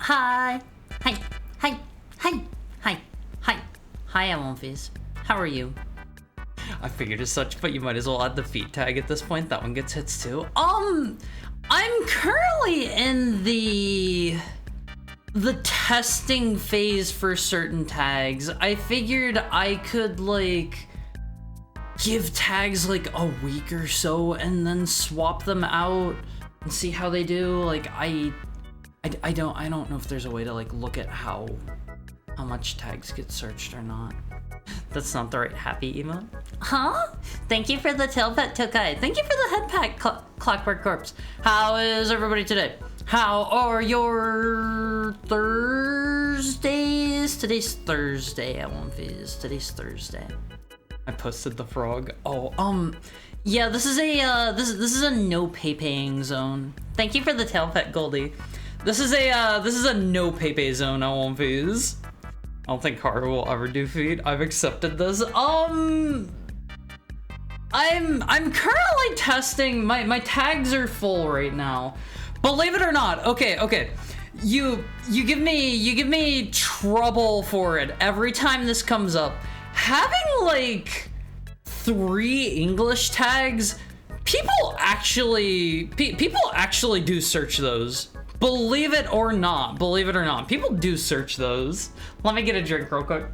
Hi. Hi. Hi. Hi. Hi. Hi. Hi, Elmonfizz. How are you? I figured as such, but you might as well add the feet tag at this point. That one gets hits too. I'm I'm currently in the testing phase for certain tags. I figured I could like give tags like a week or so and then swap them out and see how they do. Like I don't know if there's a way to like look at how much tags get searched or not. That's not the right happy emote. Huh? Thank you for the tail pet Tokai. Thank you for the head pack Clockwork Corpse. How is everybody today? How are your Thursdays? Today's Thursday at One Fizz. Today's Thursday. I posted the frog. Oh, yeah, this is a this is a no paying zone. Thank you for the tail pet Goldie. This is a no pay zone at One Fizz. I don't think Haru will ever do feed. I've accepted this. I'm currently testing. My tags are full right now. Believe it or not. Okay. You give me trouble for it every time this comes up. Having like 3 English tags, people actually do search those. Believe it or not, people do search those. Let me get a drink real quick.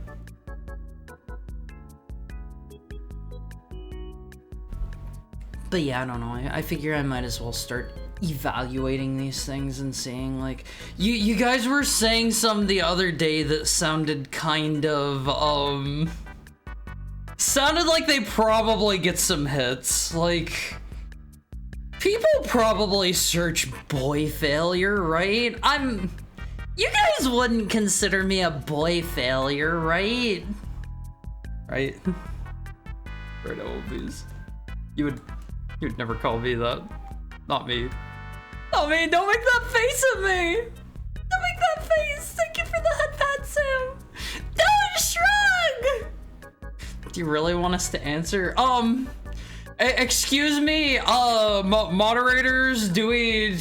But yeah, I don't know. I figure I might as well start evaluating these things and seeing like you guys were saying some the other day that sounded kind of sounded like they probably get some hits. Like people probably search boy failure, right? You guys wouldn't consider me a boy failure, right? Right? Right, Olbies. You'd never call me that. Not me. Not me, don't make that face at me! Don't make that face! Thank you for the head pat, Sam! Don't shrug! Do you really want us to answer? Excuse me, moderators, can we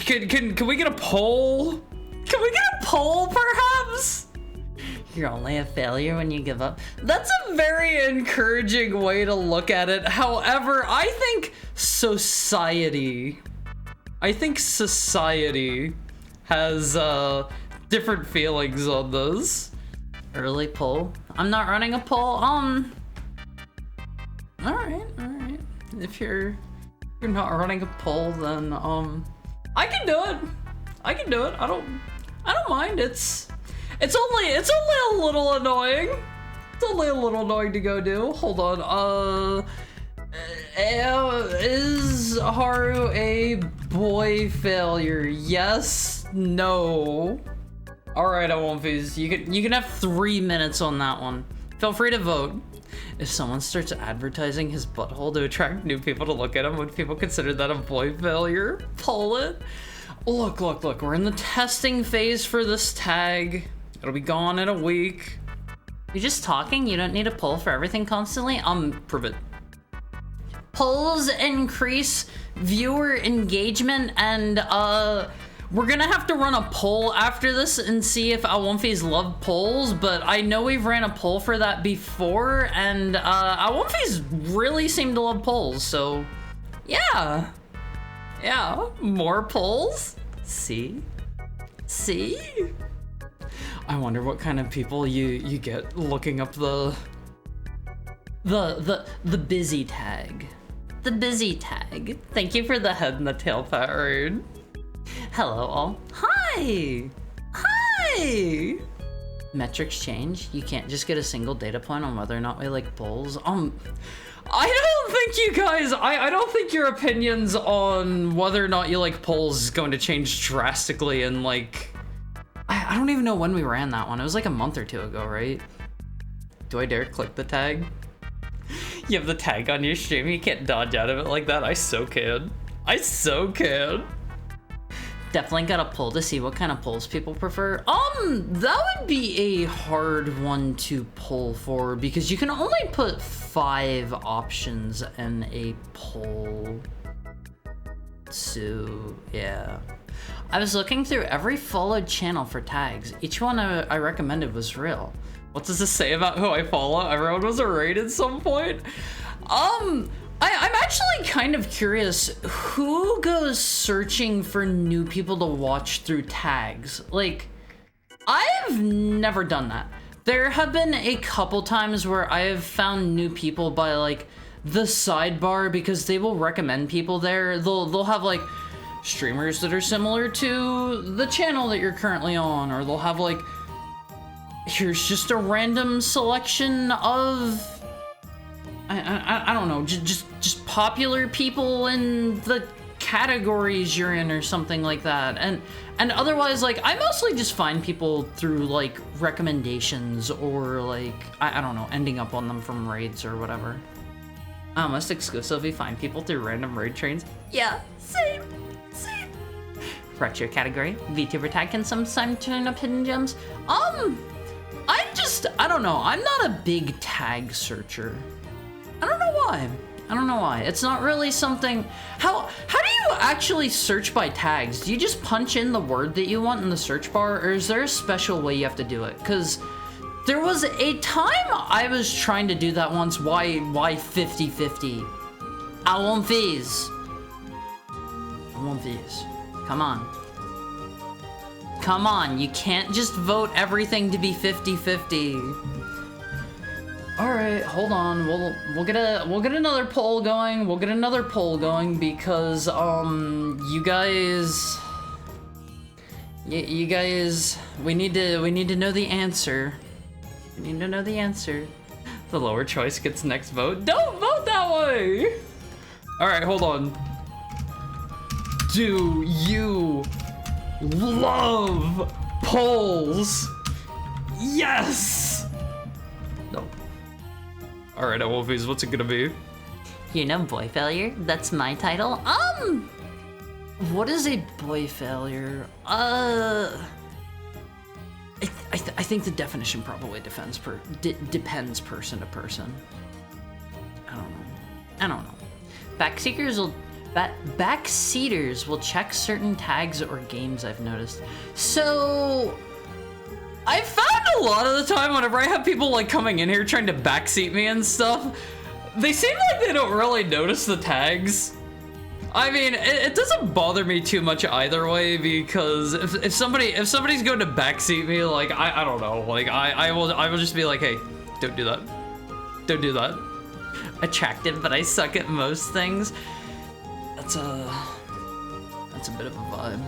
get a poll? Can we get a poll, perhaps? You're only a failure when you give up. That's a very encouraging way to look at it. However, I think society has different feelings on this. Early poll? I'm not running a poll. All right. If you're not running a poll, then I can do it. I don't mind. It's only a little annoying. It's only a little annoying to go do. Hold on. Is Haru a boy failure? Yes. No. All right, I won't fizz. You can have 3 minutes on that one. Feel free to vote. If someone starts advertising his butthole to attract new people to look at him, would people consider that a boy failure? Poll it. Look. We're in the testing phase for this tag. It'll be gone in a week. You're just talking? You don't need a poll for everything constantly? Prove it. Polls increase viewer engagement, and we're gonna have to run a poll after this and see if Awonfi's love polls, but I know we've ran a poll for that before, and Awonfi's really seem to love polls, so yeah, more polls. See? I wonder what kind of people you get looking up the busy tag. The busy tag. Thank you for the head and the tail pat raid. Hello all. Hi! Metrics change. You can't just get a single data point on whether or not we like polls. I don't think you guys, I don't think your opinions on whether or not you like polls is going to change drastically in like, I don't even know when we ran that one. It was like a month or 2 ago, right? Do I dare click the tag? You have the tag on your stream, you can't dodge out of it like that. I so can. Definitely got a poll to see what kind of polls people prefer. That would be a hard one to poll for because you can only put 5 options in a poll. So, yeah. I was looking through every followed channel for tags. Each one I recommended was real. What does this say about who I follow? Everyone was a raid at some point? I'm actually kind of curious, who goes searching for new people to watch through tags? Like, I've never done that. There have been a couple times where I have found new people by like the sidebar because they will recommend people there. They'll have like streamers that are similar to the channel that you're currently on, or they'll have like, here's just a random selection of I don't know, just popular people in the categories you're in or something like that. And otherwise, like, I mostly just find people through like recommendations or like I don't know, ending up on them from raids or whatever. I almost exclusively find people through random raid trains. Yeah, same. Retro category, VTuber tag can sometimes turn up hidden gems. I don't know, I'm not a big tag searcher. I don't know why. It's not really something. How do you actually search by tags? Do you just punch in the word that you want in the search bar, or is there a special way you have to do it? Because there was a time I was trying to do that once. Why 50-50? I want these. Come on, you can't just vote everything to be 50-50. All right, hold on. We'll get another poll going. Because you guys, we need to know the answer. The lower choice gets next vote. Don't vote that way. All right, hold on. Do you love polls? Yes. No. All right, Wolfies, what's it gonna be? You know, boy failure. That's my title. What is a boy failure? I think the definition probably depends person to person. I don't know. Backseaters will check certain tags or games, I've noticed. So I found a lot of the time whenever I have people like coming in here trying to backseat me and stuff, they seem like they don't really notice the tags. I mean, it doesn't bother me too much either way, because if somebody's going to backseat me, like I don't know, like I will just be like, hey, don't do that. Attractive, but I suck at most things. That's a bit of a vibe.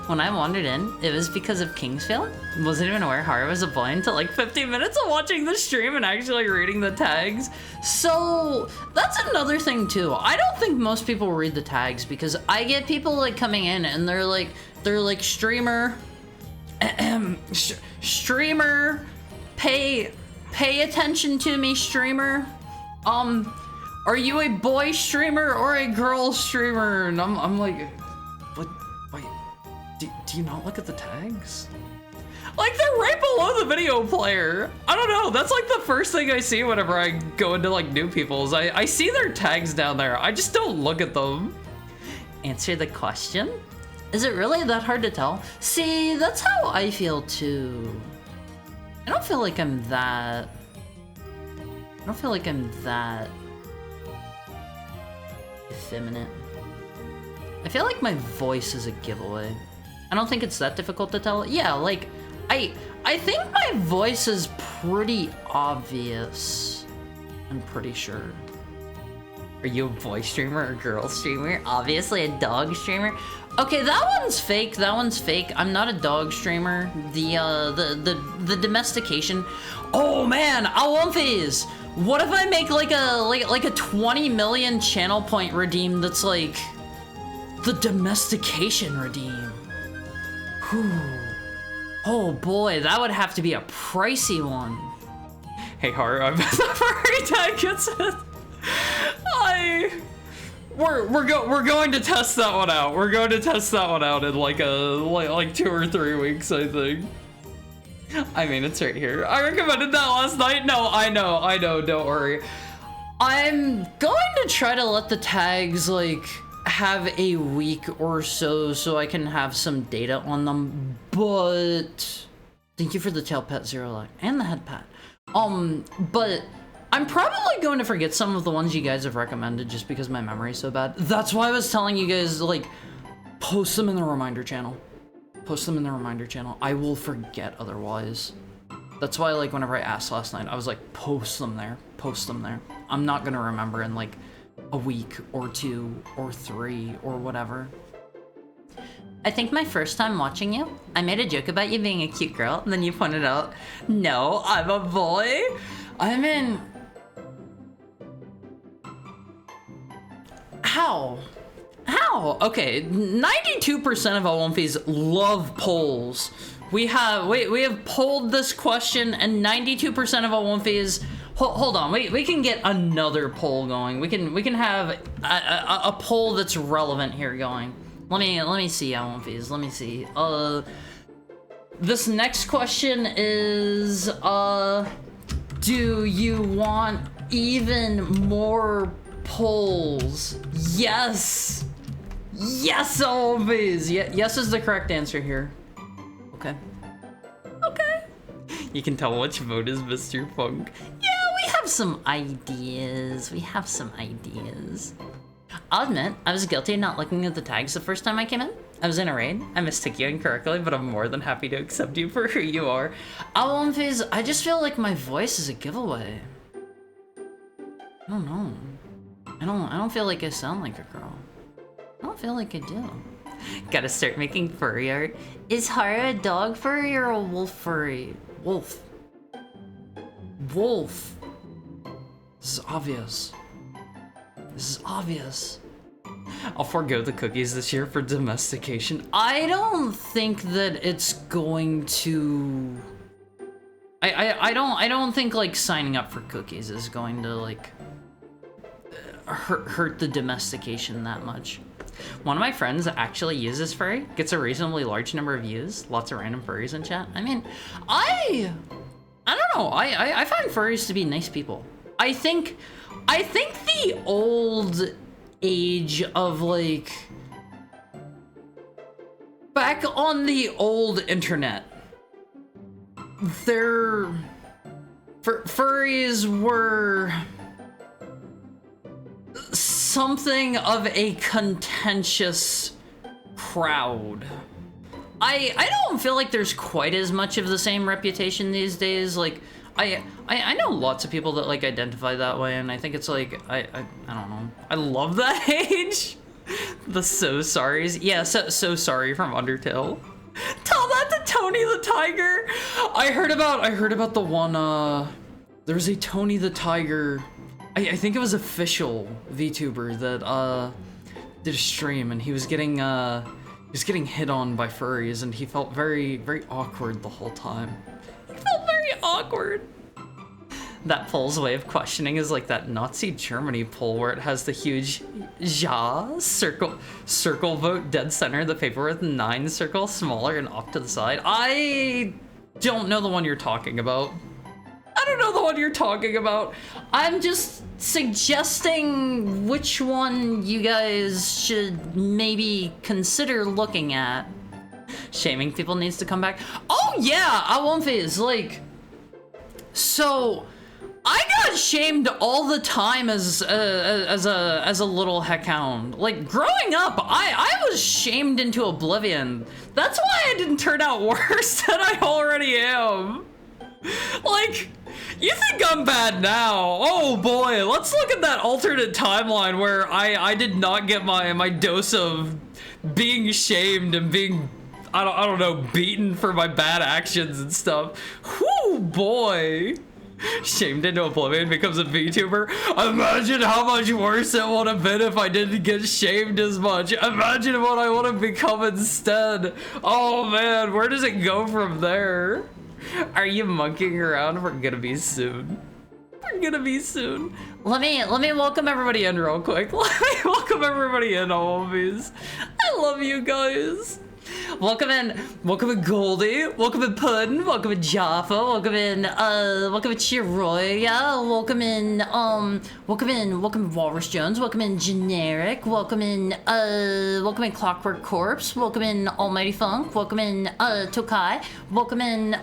When I wandered in, it was because of Kingsfield. Wasn't even aware Haru was a boy until like 15 minutes of watching the stream and actually reading the tags. So that's another thing too. I don't think most people read the tags, because I get people like coming in and they're like streamer, streamer, pay attention to me, streamer. Are you a boy streamer or a girl streamer? And I'm like, what? Wait, do you not look at the tags? Like, they're right below the video player. I don't know, that's like the first thing I see whenever I go into like new people's. I see their tags down there. I just don't look at them. Answer the question? Is it really that hard to tell? See, that's how I feel too. I don't feel like I'm that effeminate. I feel like my voice is a giveaway. I don't think it's that difficult to tell. Yeah, like, I think my voice is pretty obvious. I'm pretty sure. Are you a boy streamer or girl streamer? Obviously a dog streamer. Okay, that one's fake. I'm not a dog streamer. The domestication. Oh man, I want these. What if I make like a 20 million channel point redeem that's like the domestication redeem? Whew. Oh boy, that would have to be a pricey one. Hey Haru, I bet that furry tag gets it. We're going to test that one out. We're going to test that one out in like 2 or 3 weeks, I think. I mean, it's right here. I recommended that last night. No, I know, don't worry. I'm going to try to let the tags like have a week or so I can have some data on them, but thank you for the tail pet, Zero Light, and the head pat. But I'm probably going to forget some of the ones you guys have recommended just because my memory's so bad. That's why I was telling you guys, like, post them in the reminder channel. Post them in the reminder channel. I will forget otherwise. That's why, like, whenever I asked last night, I was like, post them there. Post them there. I'm not gonna remember in, like, a week or 2 or 3 or whatever. I think my first time watching you, I made a joke about you being a cute girl, and then you pointed out, no, I'm a boy. I mean... How? How? Okay, 92% of Awomfis love polls. We have polled this question, and 92% of Awomfis... Hold on, we can get another poll going. We can have a poll that's relevant here going. Let me see, Awomfis. Let me see. This next question is do you want even more polls? Yes! Yes, Awomfis! Yes is the correct answer here. Okay. Okay. You can tell which vote is Mr. Funk. Yeah, we have some ideas. We have some ideas. I'll admit, I was guilty of not looking at the tags the first time I came in. I was in a raid. I mistook you incorrectly, but I'm more than happy to accept you for who you are. Awomfis, I just feel like my voice is a giveaway. I don't know. I don't feel like I sound like a girl. I don't feel like I do. Gotta start making furry art. Is Hara a dog furry or a wolf furry? Wolf. Wolf. This is obvious. This is obvious. I'll forego the cookies this year for domestication. I don't think that it's going to... I don't think, like, signing up for cookies is going to, like, hurt the domestication that much. One of my friends actually uses furry, gets a reasonably large number of views, lots of random furries in chat. I mean, I don't know, I find furries to be nice people. I think the old age of, like, back on the old internet, furries were something of a contentious crowd. I don't feel like there's quite as much of the same reputation these days. Like, I know lots of people that, like, identify that way, and I think it's like, I don't know. I love that age. The so sorries. Yeah, so sorry from Undertale. Tell that to Tony the Tiger. I heard about the one, there's a Tony the Tiger, I think it was official VTuber that, did a stream, and he was getting hit on by furries, and he felt very, very awkward the whole time. He felt very awkward. That poll's way of questioning is like that Nazi Germany poll where it has the huge ja circle vote dead center, the paper with 9 circles smaller and off to the side. I don't know the one you're talking about. I don't know the one you're talking about. I'm just suggesting which one you guys should maybe consider looking at. Shaming people needs to come back. Oh yeah, Awomfis, like, so I got shamed all the time as a little heckhound. Like, growing up, I was shamed into oblivion. That's why I didn't turn out worse than I already am. Like, you think I'm bad now? Oh boy, let's look at that alternate timeline where I did not get my dose of being shamed and being, I don't know, beaten for my bad actions and stuff. Whoo boy. Shamed into oblivion becomes a VTuber. Imagine how much worse it would have been if I didn't get shamed as much. Imagine what I would have become instead. Oh man, where does it go from there? Are you monkeying around? We're gonna be soon. We're gonna be soon. Let me welcome everybody in real quick. Let me welcome everybody in, Awomfis. I love you guys. Welcome in Goldie, welcome in Puddin', welcome in Jaffa, welcome in Chiroya, welcome in Walrus Jones, welcome in Generic, welcome in Clockwork Corpse, welcome in Almighty Funk, welcome in Tokai, welcome in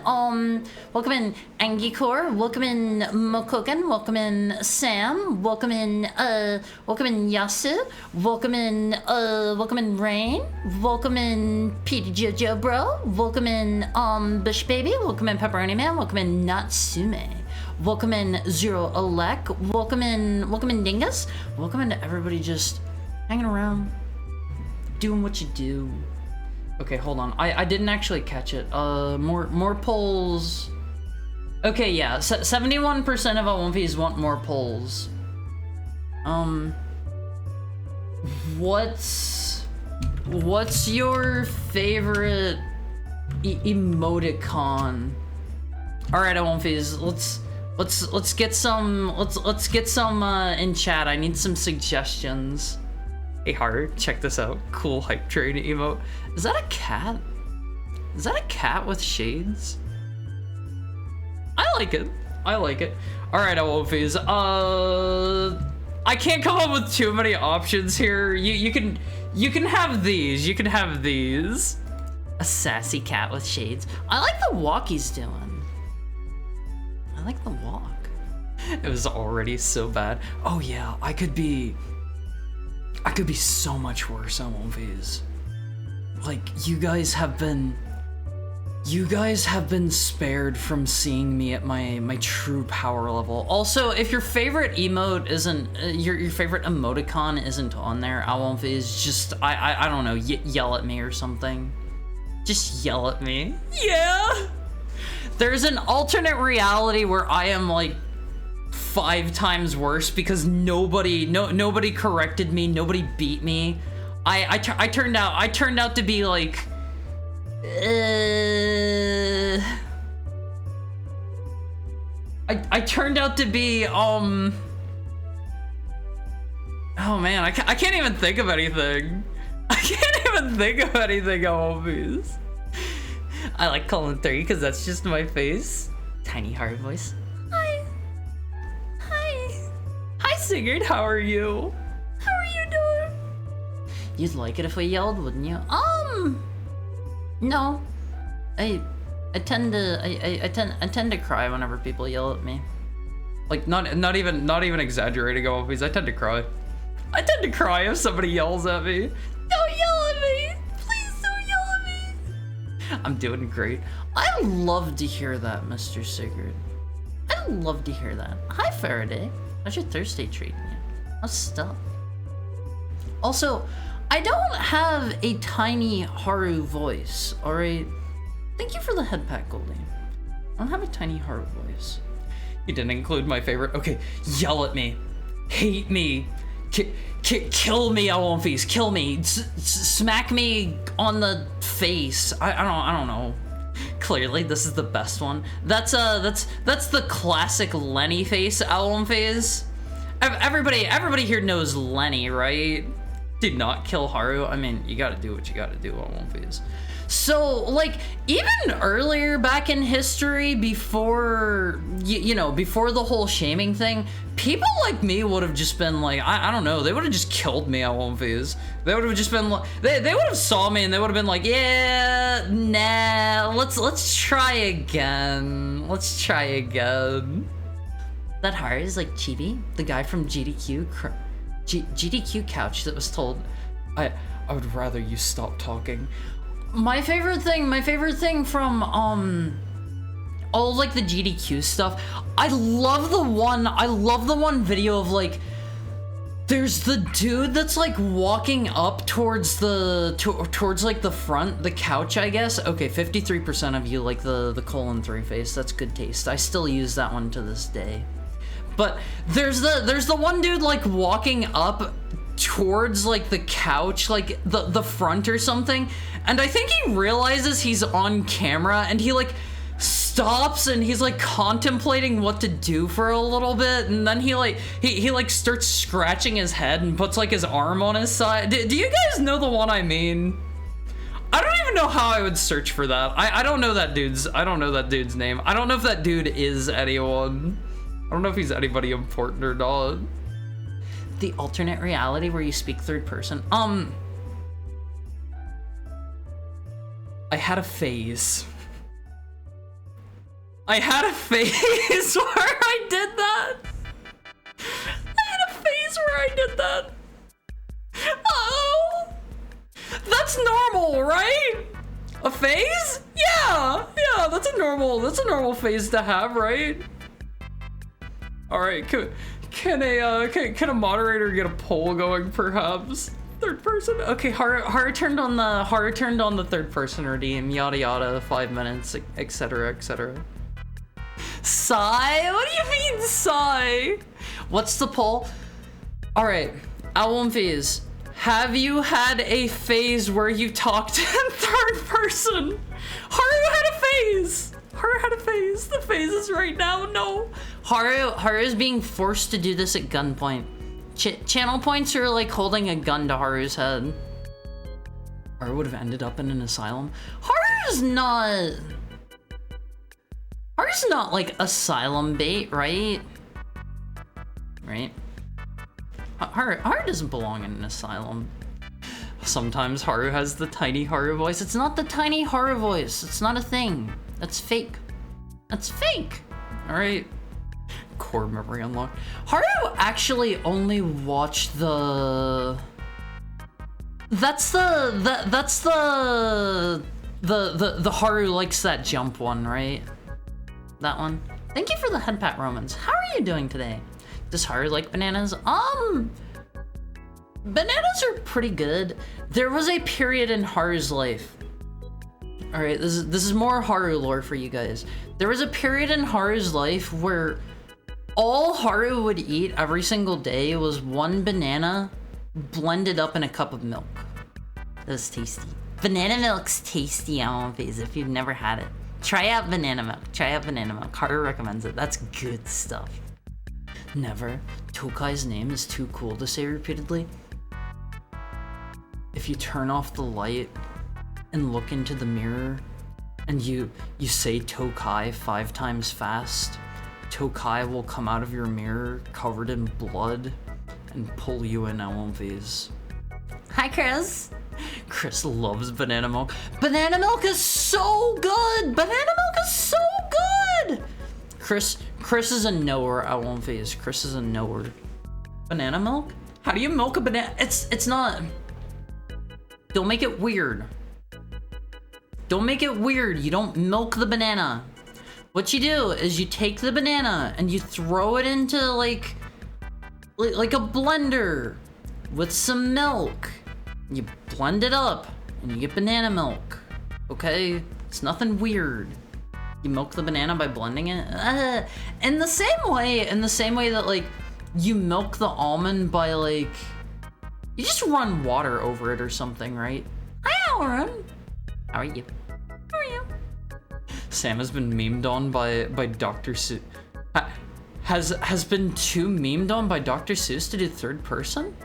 Angikor, welcome in Mokoken, welcome in Sam, welcome in Yasu, welcome in Rain, welcome in Petey Jojo Bro, welcome in Bush Baby, welcome in Pepperoni Man, welcome in Natsume, welcome in Zero Alec, welcome in Dingus, welcome into everybody just hanging around, doing what you do. Okay, hold on, I didn't actually catch it. More polls. Okay, yeah, 71% of Awumfies want more polls. What's your favorite emoticon? All right, Awumfies, let's get some in chat. I need some suggestions. Hey Haru, check this out. Cool hype train emote. Is that a cat? Is that a cat with shades? I like it. I like it. All right, Awumfies. I can't come up with too many options here. You can have these. You can have these. A sassy cat with shades. I like the walk he's doing. I like the walk. It was already so bad. Oh yeah, I could be so much worse on Awumfies. Like, you guys have been spared from seeing me at my true power level. Also, if your favorite emote isn't, your favorite emoticon isn't on there, Awumfies, just, I don't know, yell at me or something. Just yell at me. Yeah! There's an alternate reality where I am like 5 times worse because nobody corrected me, nobody beat me. I turned out to be like, I turned out to be, oh man, I can't even think of anything. I can't even think of anything, Awumfies. I like colon 3 because that's just my face. Tiny heart voice. Hi. Hi, Sigurd, how are you? How are you doing? You'd like it if we yelled, wouldn't you? No. I tend to cry whenever people yell at me. Like, not even exaggerating, Awumfies, I tend to cry. I tend to cry if somebody yells at me. Don't yell at me! Please don't yell at me! I'm doing great. I love to hear that, Mr. Sigurd. I love to hear that. Hi, Faraday. How's your Thursday treating you? How's stuff? Also, I don't have a tiny Haru voice, alright? Thank you for the head pack, Goldie. I don't have a tiny Haru voice. You didn't include my favorite. Okay, yell at me. Hate me. Kill me, Awumfies. Kill me. Smack me on the face. I don't know. Clearly, this is the best one. That's the classic Lenny face, Awumfies. Everybody here knows Lenny, right? Do not kill Haru. I mean, you gotta do what you gotta do, Awumfies. So, like, even earlier back in history, before, you know, before the whole shaming thing, people like me would have just been like, I don't know, they would have just killed me, Awumfies. They would have just been like, they would have saw me and they would have been like, yeah, nah, let's try again. Let's try again. That Haru is like Chibi, the guy from GDQ Couch that was told, I would rather you stop talking. My favorite thing from all like the GDQ stuff, I love the one video of like, there's the dude that's like walking up towards like the front, the couch, I guess. Okay, 53% of you like the colon 3 face. That's good taste. I still use that one to this day. But there's the one dude like walking up towards like the couch, like the front or something, and I think he realizes he's on camera and he like stops and he's like contemplating what to do for a little bit, and then he like starts scratching his head and puts like his arm on his side. Do you guys know the one I mean? I don't even even know how I would search for that. I don't know that dude's name. I don't know if that dude is anyone. I don't know if he's anybody important or not. The alternate reality where you speak third person. I had a phase. I had a phase where I did that. I had a phase where I did that. Oh, that's normal, right? A phase? Yeah, that's a normal phase to have, right? All right, can a moderator get a poll going, perhaps? Third person? Okay, horror turned on the third person redeem, yada yada, 5 minutes, etc, etc. Sigh? What do you mean, sigh? What's the poll? All right, album phase. Have you had a phase where you talked in third person? Haru had a phase. Haru had a phase. The phase is right now. No. Haru is being forced to do this at gunpoint. Channel points are like holding a gun to Haru's head. Haru would have ended up in an asylum. Haru's not like asylum bait, right? Right? Haru doesn't belong in an asylum. Sometimes Haru has the tiny Haru voice. It's not the tiny Haru voice. It's not a thing. That's fake. That's fake. All right. Core memory unlocked. Haru actually only watched the... That's the Haru likes that jump one, right? That one. Thank you for the head pat, Romans. How are you doing today? Does Haru like bananas? Bananas are pretty good. There was a period in Haru's life. All right, this is more Haru lore for you guys. There was a period in Haru's life where all Haru would eat every single day was one banana blended up in a cup of milk. That's tasty. Banana milk's tasty, Alphys, if you've never had it. Try out banana milk. Try out banana milk. Haru recommends it. That's good stuff. Never. Tokai's name is too cool to say repeatedly. If you turn off the light and look into the mirror and you say Tokai 5 times fast, Tokai will come out of your mirror covered in blood and pull you in LMVs. Hi, Chris. Chris loves banana milk. Banana milk is so good! Banana milk is so good! Chris is a knower, LMVs. Chris is a knower. Banana milk? How do you milk a banana? It's not... Don't make it weird. Don't make it weird. You don't milk the banana. What you do is you take the banana and you throw it into like a blender with some milk. You blend it up and you get banana milk. Okay? It's nothing weird. You milk the banana by blending it. In the same way that like you milk the almond by like, you just run water over it or something, right? Hi, Aaron. How are you? How are you? Sam has been memed on by Dr. Seuss. Has been too memed on by Dr. Seuss to do third person?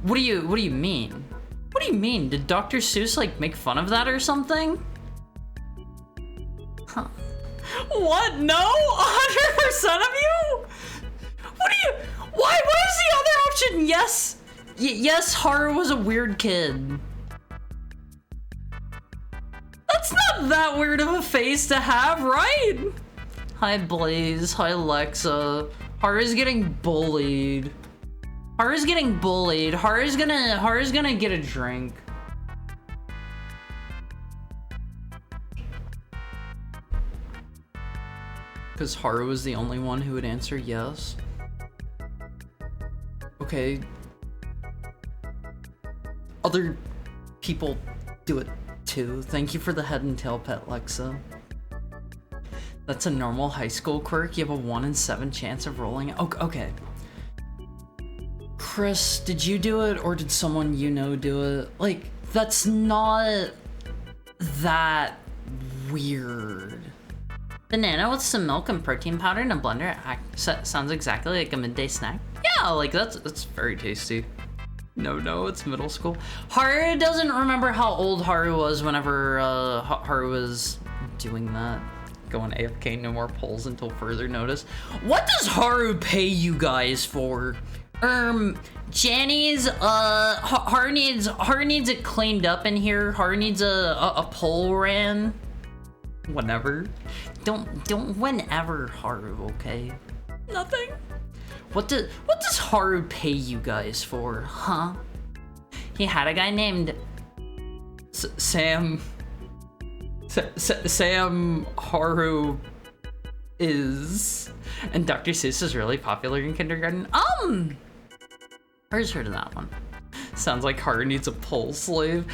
What do you mean? What do you mean? Did Dr. Seuss like make fun of that or something? Huh. What? No? 100% of you? What do you... Why? What is the other option? Yes. Yes, Haru was a weird kid. That's not that weird of a face to have, right? Hi, Blaze. Hi, Alexa. Haru's getting bullied. Haru's getting bullied. Haru's gonna get a drink. Because Haru was the only one who would answer yes. Okay. Other people do it too. Thank you for the head and tail pet, Lexa. That's a normal high school quirk. You have a 1 in 7 chance of rolling it. Okay. Chris, did you do it or did someone you know do it? Like, that's not that weird. Banana with some milk and protein powder in a blender sounds exactly like a midday snack. Yeah, like that's very tasty. No, it's middle school. Haru doesn't remember how old Haru was whenever Haru was doing that. Going AFK, no more polls until further notice. What does Haru pay you guys for? Jenny's, Haru needs it cleaned up in here. Haru needs a poll ran. Whenever. Don't whenever, Haru, okay? Nothing. What does Haru pay you guys for, huh? He had a guy named Sam Haru is, and Dr. Seuss is really popular in kindergarten. Haru's heard of that one. Sounds like Haru needs a pole slave.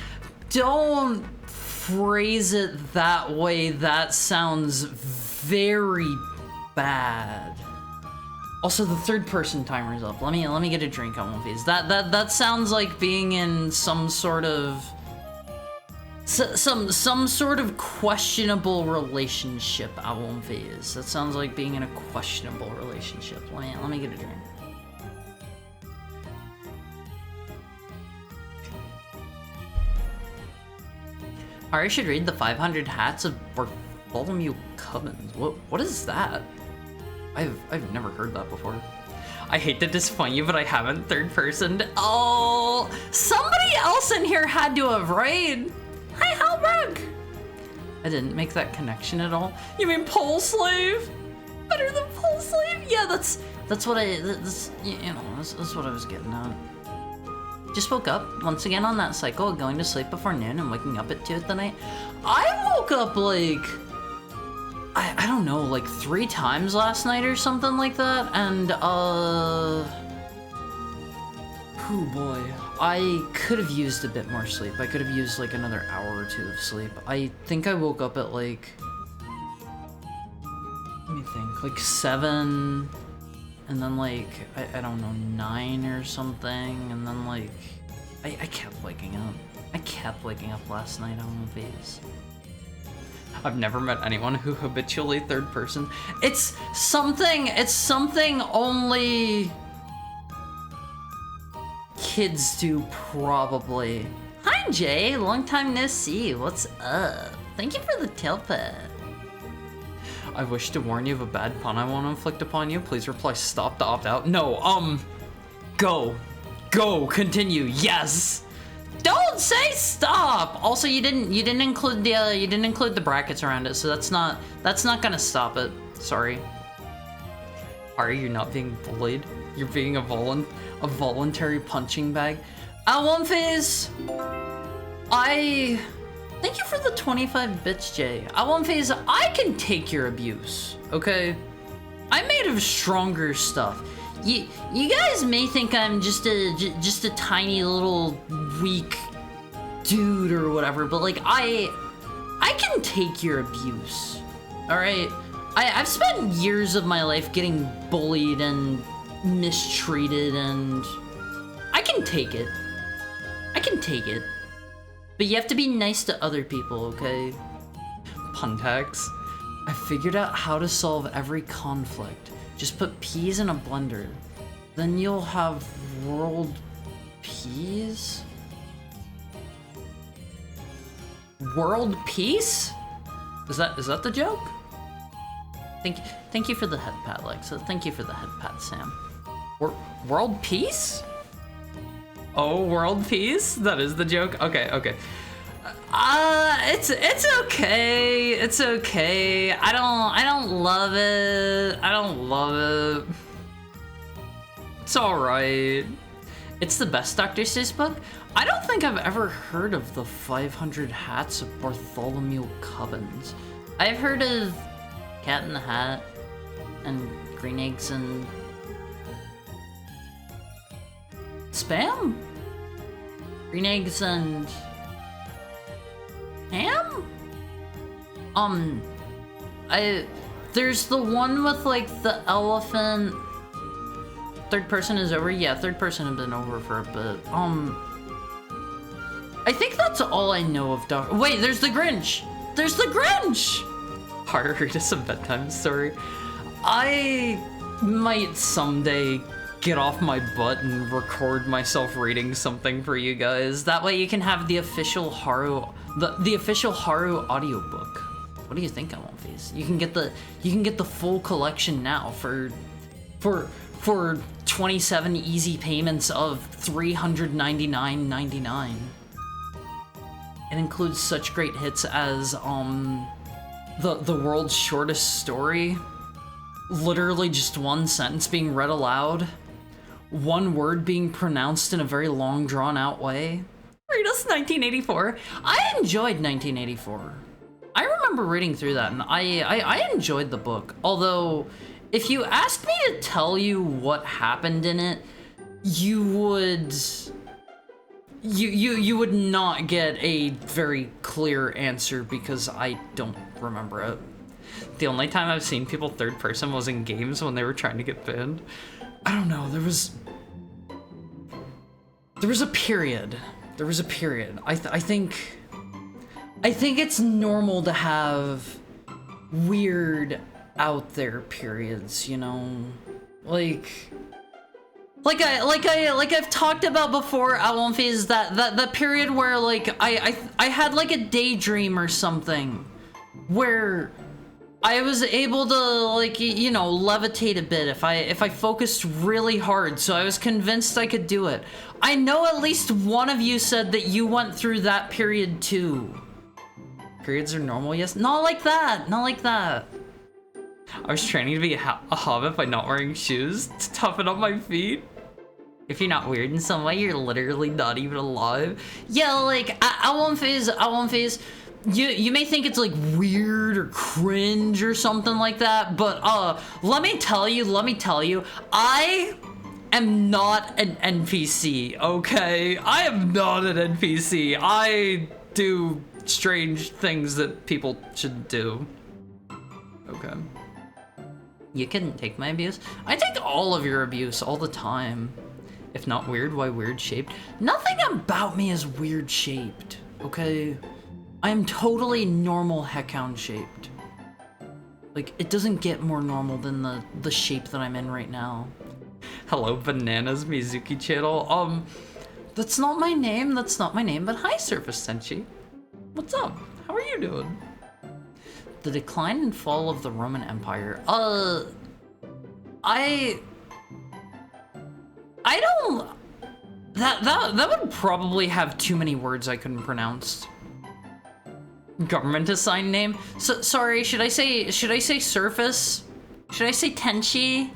Don't phrase it that way. That sounds very bad. Also, the third person timer's up. Let me get a drink on one phase. That sounds like being in some sort of some sort of questionable relationship at one phase. That sounds like being in a questionable relationship. Let me get a drink. I should read the 500 Hats of Bartholomew Cubbins. What is that? I've never heard that before. I hate to disappoint you, but I haven't third personed. Oh, somebody else in here had to have, right? Hi, Halberg. I didn't make that connection at all. You mean pole slave? Better than pole slave? Yeah, that's what that's what I was getting at. Just woke up once again on that cycle of going to sleep before noon and waking up at 2 at the night. I woke up like, I don't know, like 3 times last night or something like that, and oh boy, I could have used a bit more sleep. I could have used like another hour or 2 of sleep. I think I woke up at like, let me think, like 7, and then like, I don't know, 9 or something, and then like, I kept waking up. I kept waking up last night on the base. I've never met anyone who habitually third person. It's something only kids do, probably. Hi Jay, long time no see, what's up? Thank you for the tail pet. I wish to warn you of a bad pun I want to inflict upon you. Please reply stop to opt out. No, go, continue, yes. Don't say stop. Also, you didn't include the brackets around it, so that's not gonna stop it. Sorry. Are you not being bullied? You're being a voluntary punching bag. One phase. Thank you for the 25 bits, Jay. One phase. I can take your abuse. Okay. I'm made of stronger stuff. You guys may think I'm just a tiny little weak dude or whatever, but like I can take your abuse. All right, I've spent years of my life getting bullied and mistreated, and I can take it. But you have to be nice to other people, okay? Puntax. I figured out how to solve every conflict. Just put peas in a blender. Then you'll have world peas? World peace? Is that the joke? Thank you for the head pat, Lexa. Thank you for the head pat, Sam. World peace? Oh, world peace? That is the joke? Okay. It's okay. It's okay. I don't love it. It's alright. It's the best Dr. Seuss book? I don't think I've ever heard of the 500 Hats of Bartholomew Cubbins. I've heard of Cat in the Hat and Green Eggs and Spam? Green Eggs and ham? There's the one with like the elephant. Third person is over? Yeah, third person has been over for a bit. I think that's all I know of Wait, there's the Grinch! There's the Grinch! Haru, read us a bedtime story. I might someday get off my butt and record myself reading something for you guys. That way you can have the official Haru, the official Haru audiobook. What do you think, Amonfis? You can get the full collection now for 27 easy payments of $399.99. It includes such great hits as the world's shortest story, literally just one sentence being read aloud, one word being pronounced in a very long, drawn-out way. Read us 1984. I enjoyed 1984. I remember reading through that, and I enjoyed the book. Although, if you asked me to tell you what happened in it, you would not get a very clear answer because I don't remember it. The only time I've seen people third person was in games when they were trying to get banned. I don't know, there was a period. There was a period. I think it's normal to have weird out there periods, you know? Like I've talked about before, Alonfi, that period where like I had like a daydream or something where I was able to, like, you know, levitate a bit if I focused really hard, so I was convinced I could do it. I know at least one of you said that you went through that period too. Periods are normal, yes? Not like that, not like that. I was training to be a hobbit by not wearing shoes to toughen up my feet. If you're not weird in some way, you're literally not even alive. Yeah, like, I won't phase. You may think it's like weird or cringe or something like that, but let me tell you, I am not an NPC, okay? I am not an NPC. I do strange things that people shouldn't do. Okay. You couldn't take my abuse? I take all of your abuse all the time. If not weird, why weird shaped? Nothing about me is weird shaped, okay? I am totally normal heckhound shaped. Like, it doesn't get more normal than the shape that I'm in right now. Hello, Bananas Mizuki channel. That's not my name, but hi, Surface Senshi. What's up? How are you doing? The decline and fall of the Roman Empire. I don't... That would probably have too many words I couldn't pronounce. Government assigned name? So, sorry, should I say Surface? Should I say Tenchi?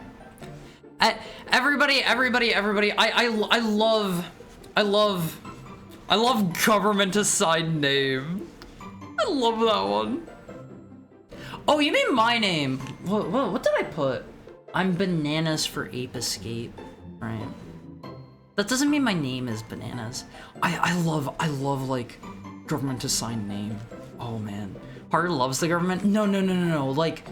Everybody, I love government assigned name. I love that one. Oh, you mean my name? What did I put? I'm Bananas for Ape Escape, right? That doesn't mean my name is Bananas. I love like government assigned name. Oh man, Harder loves the government. No. Like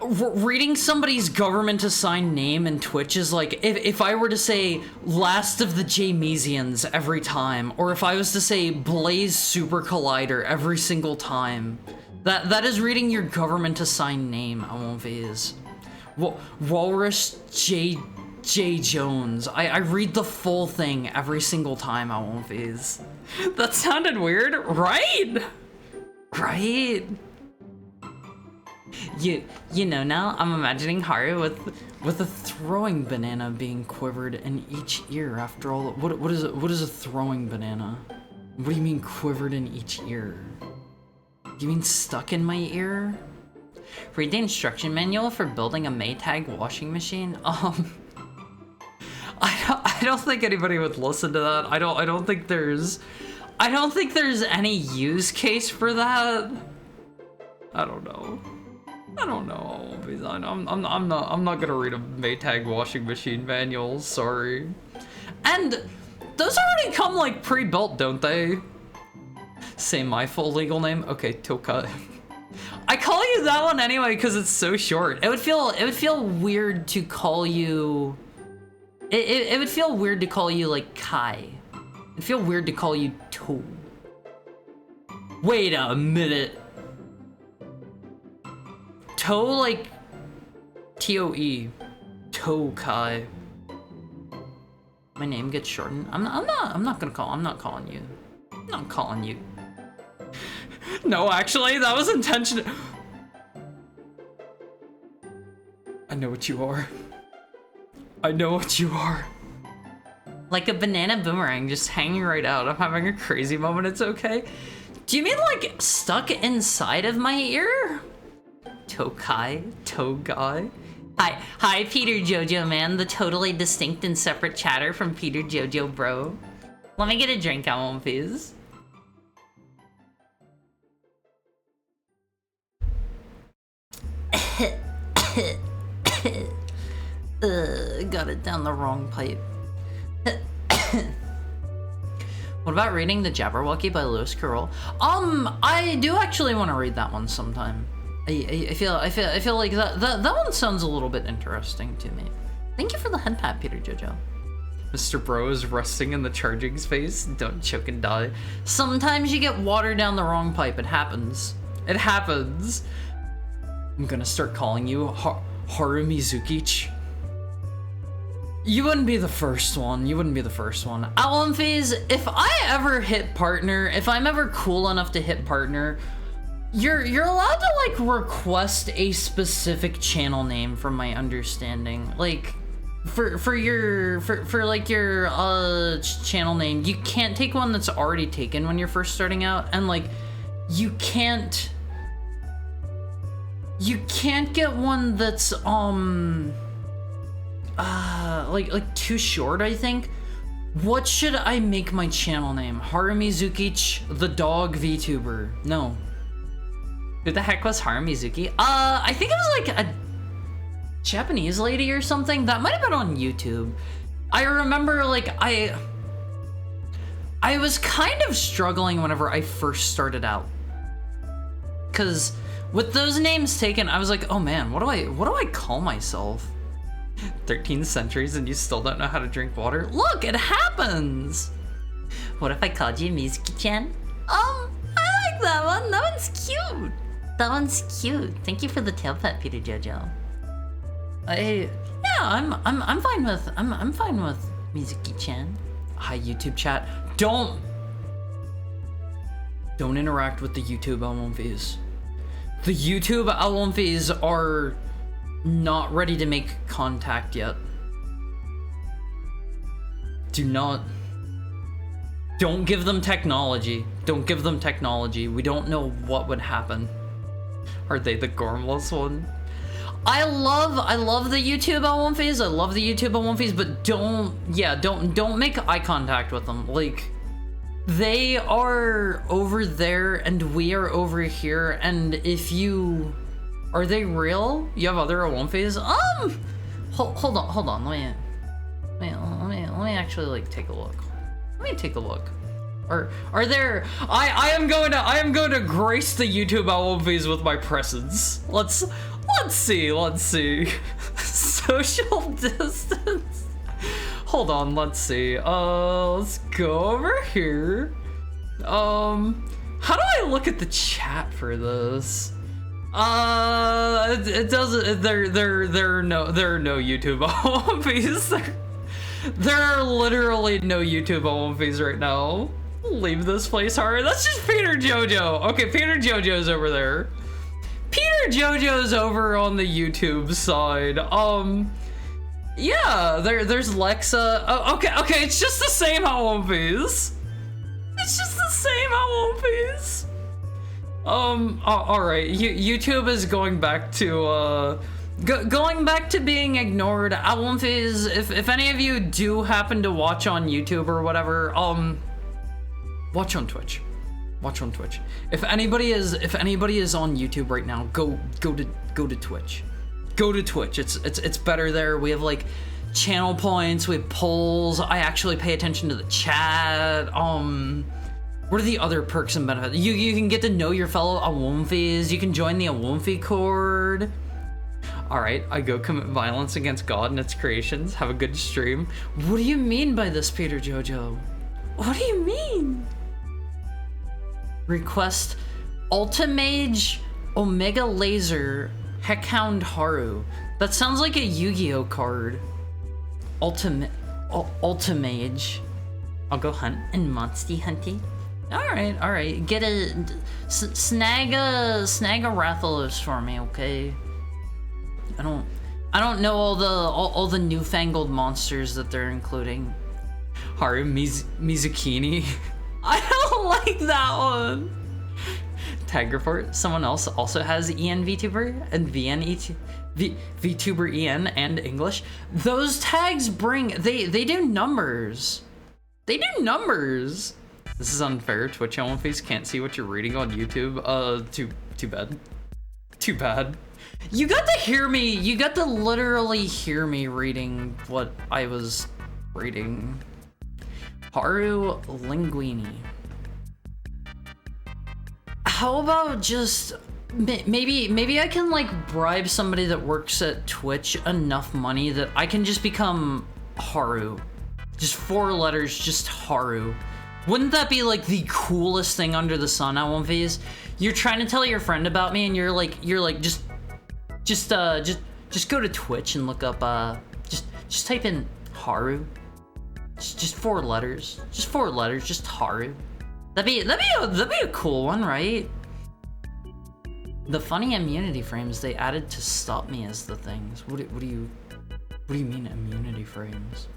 reading somebody's government assigned name in Twitch is like if I were to say Last of the Jamesians every time, or if I was to say Blaze Super Collider every single time, that is reading your government assigned name. I won't phase. Walrus J Jones. I read the full thing every single time. I won't phase. That sounded weird, right? Right. You know, now I'm imagining Haru with a throwing banana being quivered in each ear. After all, what is a throwing banana? What do you mean quivered in each ear? You mean stuck in my ear? Read the instruction manual for building a Maytag washing machine. I don't think anybody would listen to that. I don't think there's any use case for that. I don't know. I'm not gonna read a Maytag washing machine manual, sorry. And those already come like pre-built, don't they? Say my full legal name? Okay, Toka. I call you that one anyway because it's so short. It would feel weird to call you. It would feel weird to call you like Kai. It'd feel weird to call you To. Wait a minute. To, like T-O-E. Tokai. My name gets shortened. I'm not calling you. I'm not calling you. No, actually, that was intentional. I know what you are. I know what you are. Like a banana boomerang just hanging right out. I'm having a crazy moment, it's okay. Do you mean like stuck inside of my ear? Tokai? Togai? Hi, Peter Jojo, man. The totally distinct and separate chatter from Peter Jojo, bro. Let me get a drink, I won't, please. Got it down the wrong pipe. What about reading The Jabberwocky by Lewis Carroll? I do actually want to read that one sometime. I feel like that one sounds a little bit interesting to me. Thank you for the head pat, Peter Jojo. Mr. Bro is resting in the charging space. Don't choke and die. Sometimes you get water down the wrong pipe. It happens. It happens. I'm gonna start calling you Haru Mizukichi. You wouldn't be the first one. You wouldn't be the first one. Alan Phase, if I ever hit partner, if I'm ever cool enough to hit partner, you're allowed to like request a specific channel name from my understanding. Like for your channel name, you can't take one that's already taken when you're first starting out, and like you can't get one that's like too short, I think. What should I make my channel name? Harumi Zukichi, the dog VTuber. No. Who the heck was Harumi Zuki? I think it was like a Japanese lady or something. That might have been on YouTube. I remember like I was kind of struggling whenever I first started out. 'Cause with those names taken, I was like, oh man, what do I call myself? 13 centuries and you still don't know how to drink water? Look, it happens! What if I called you Mizuki-chan? I like that one. That one's cute. That one's cute. Thank you for the tail pet, Peter Jojo. I'm fine with Mizuki-chan. Hi, YouTube chat. Don't interact with the YouTube LMVs. The YouTube LMVs are not ready to make contact yet. Don't give them technology. Don't give them technology. We don't know what would happen. Are they the Gormless one? I love the YouTube L1 phase. I love the YouTube L1 phase, but don't make eye contact with them. Like, they are over there and we are over here, and if you are they real? You have other L1 phase? Hold on. Let me actually like take a look. Let me take a look. Are there? I am going to grace the YouTube L1 phase with my presence. Let's see. Social distance. Hold on, let's see. Let's go over here. How do I look at the chat for this? It doesn't. There are no YouTube OMVs. There are literally no YouTube OMVs right now. Leave this place hard. That's just Peter Jojo. Okay, Peter Jojo's over there. Peter Jojo's over on the YouTube side. Yeah, there's Lexa. Oh, okay, it's just the same OMVs. It's just the same OMVs. All right. YouTube is going back to being ignored. Alumphase, if any of you do happen to watch on YouTube or whatever, watch on Twitch. Watch on Twitch. If anybody is on YouTube right now, go to Twitch. Go to Twitch. It's better there. We have like channel points. We have polls. I actually pay attention to the chat. What are the other perks and benefits? You can get to know your fellow Awomfis. You can join the Awomfi Chord. Alright, I go commit violence against God and its creations. Have a good stream. What do you mean by this, Peter Jojo? What do you mean? Request Ultimage Omega Laser Heckhound Haru. That sounds like a Yu-Gi-Oh card. Ultimage. I'll go hunt and monster hunting. Alright. Get a snag a Rathalos for me, okay? I don't know all the newfangled monsters that they're including. Haru Mizukini. I don't like that one. Tag report. Someone else also has EN VTuber and VTuber EN and English. Those tags they do numbers. They do numbers. This is unfair. Twitch face can't see what you're reading on YouTube. Too bad. Too bad. You got to hear me. You got to literally hear me reading what I was reading. Haru Linguini. How about just maybe I can like bribe somebody that works at Twitch enough money that I can just become Haru. Just 4 letters, just Haru. Wouldn't that be like the coolest thing under the sun, Alonphase? You're trying to tell your friend about me and you're like just go to Twitch and look up just type in Haru. Just 4 letters. Just 4 letters, just Haru. That'd be a cool one, right? The funny immunity frames they added to stop me as the things. What do you mean immunity frames?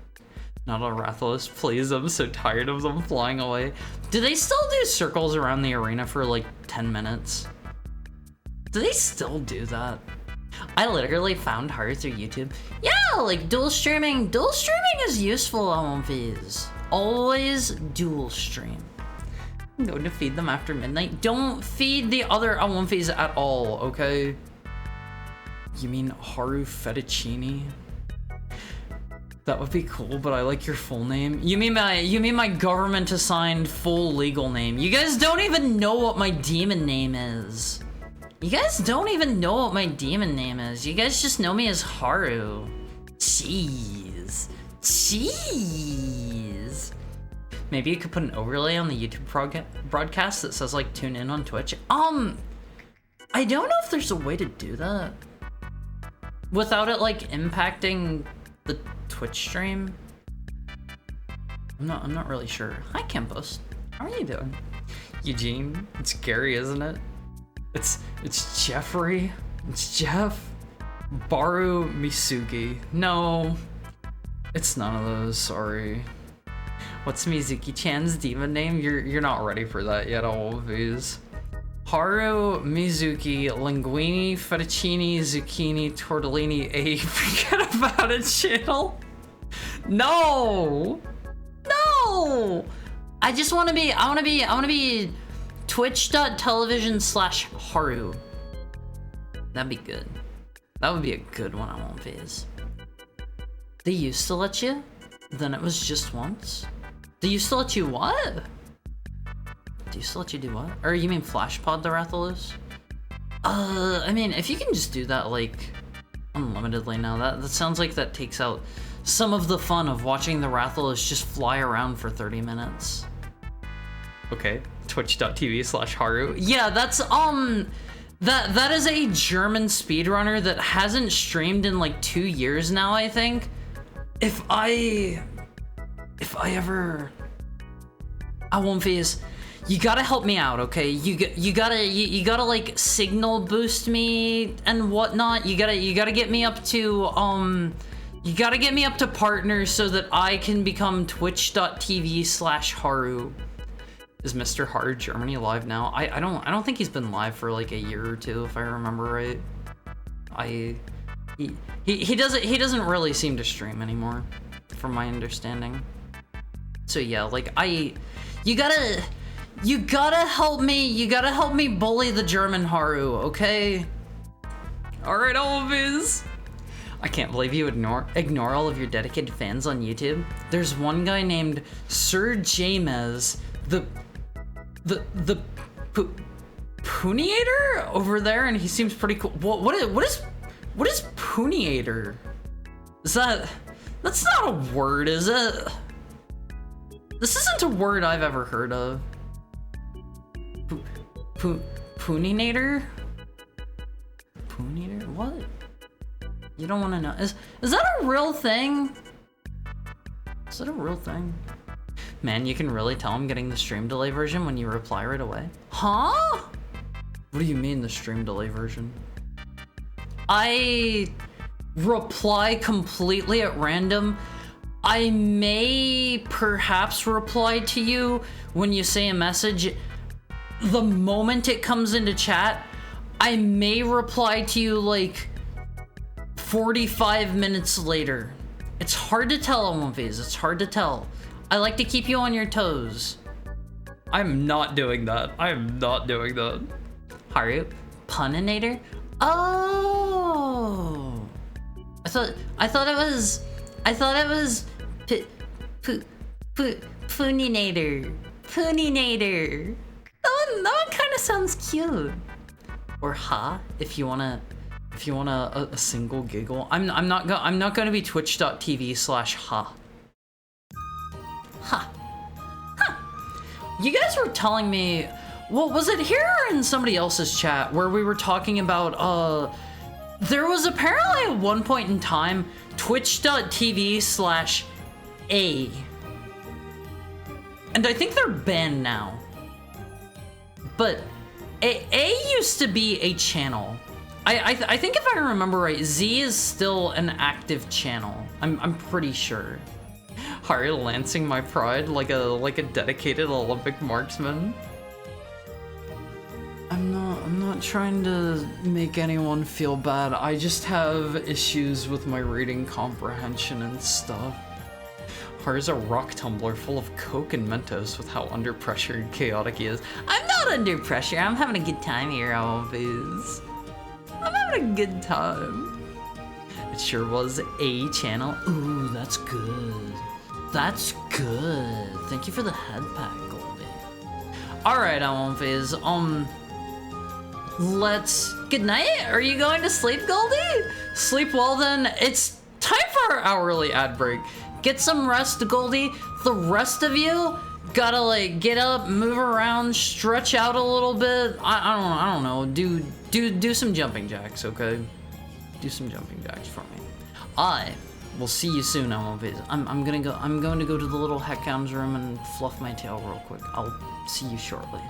Not a Rathalos, please. I'm so tired of them flying away. Do they still do circles around the arena for like 10 minutes? Do they still do that? I literally found Haru through YouTube. Yeah, like dual streaming. Dual streaming is useful, Alonphase. Always dual stream. I'm going to feed them after midnight. Don't feed the other Alonphase at all, okay? You mean Haru Fettuccine? That would be cool, but I like your full name. You mean my government assigned full legal name. You guys don't even know what my demon name is. You guys don't even know what my demon name is. You guys just know me as Haru. Jeez. Jeez. Maybe you could put an overlay on the YouTube broadcast that says like tune in on Twitch. I don't know if there's a way to do that without it like impacting the Twitch stream. I'm not really sure. Hi Campos. How are you doing? Eugene, it's Gary, isn't it? It's Jeffrey. It's Jeff. Baru Misugi. No. It's none of those, sorry. What's Mizuki-chan's demon name? You're not ready for that yet, Always. Haru, Mizuki, Linguini, Fettuccine, Zucchini, Tortellini, Ape. Forget about it, channel. No! No! I wanna be twitch.tv/Haru. That'd be good. That would be a good one, Alonphase. They used to let you? Then it was just once? They used to let you what? They used to let you do what? Or you mean Flashpod the Rathalos? I mean, if you can just do that, like, unlimitedly now, that sounds like that takes out some of the fun of watching the Rathalos just fly around for 30 minutes. Okay, twitch.tv/Haru. Yeah, that's, that is a German speedrunner that hasn't streamed in like 2 years now, I think. If I ever... Alonphase, you gotta help me out, okay? You gotta like signal boost me and whatnot. You gotta get me up to partners so that I can become twitch.tv/Haru. Is Mr. Haru Germany live now? I don't think he's been live for like a year or two, if I remember right. He doesn't really seem to stream anymore, from my understanding. So yeah, like you gotta help me bully the German Haru, okay? Alright, Always. I can't believe you ignore all of your dedicated fans on YouTube. There's one guy named Sir James, the Puniator over there, and he seems pretty cool. What is Puniator? That's not a word, is it? This isn't a word I've ever heard of. Puninator? Puninator? What? You don't want to know. Is that a real thing? Is that a real thing? Man, you can really tell I'm getting the stream delay version when you reply right away. Huh? What do you mean the stream delay version? I reply completely at random. I may perhaps reply to you when you say a message. The moment it comes into chat, I may reply to you like 45 minutes later. It's hard to tell on one phase. It's hard to tell. I like to keep you on your toes. I'm not doing that. I am not doing that. Haru, puninator? Oh. I thought it was puninator. Puninator. That one kind of sounds cute. Or ha, if you want a single giggle. I'm not gonna be twitch.tv/ha. Ha. Huh. You guys were telling me, well, was it here or in somebody else's chat where we were talking about there was apparently at one point in time twitch.tv/a. And I think they're banned now. But A used to be a channel. I think if I remember right, Z is still an active channel. I'm pretty sure. Harry lancing my pride like a dedicated Olympic marksman. I'm not trying to make anyone feel bad. I just have issues with my reading comprehension and stuff. Har's a rock tumbler full of Coke and Mentos with how under pressure and chaotic he is. I'm not under pressure. I'm having a good time here, always. I'm having a good time. It sure was a channel. Ooh, that's good. That's good. Thank you for the head pack, Goldie. Alright, Phase. Let's... Good night? Are you going to sleep, Goldie? Sleep well then. It's time for our hourly ad break. Get some rest, Goldie. The rest of you gotta like get up, move around, stretch out a little bit. I don't know. Do some jumping jacks, okay? Do some jumping jacks for me. I will see you soon, Phase. I'm going to go to the little heckhound's room and fluff my tail real quick. I'll see you shortly.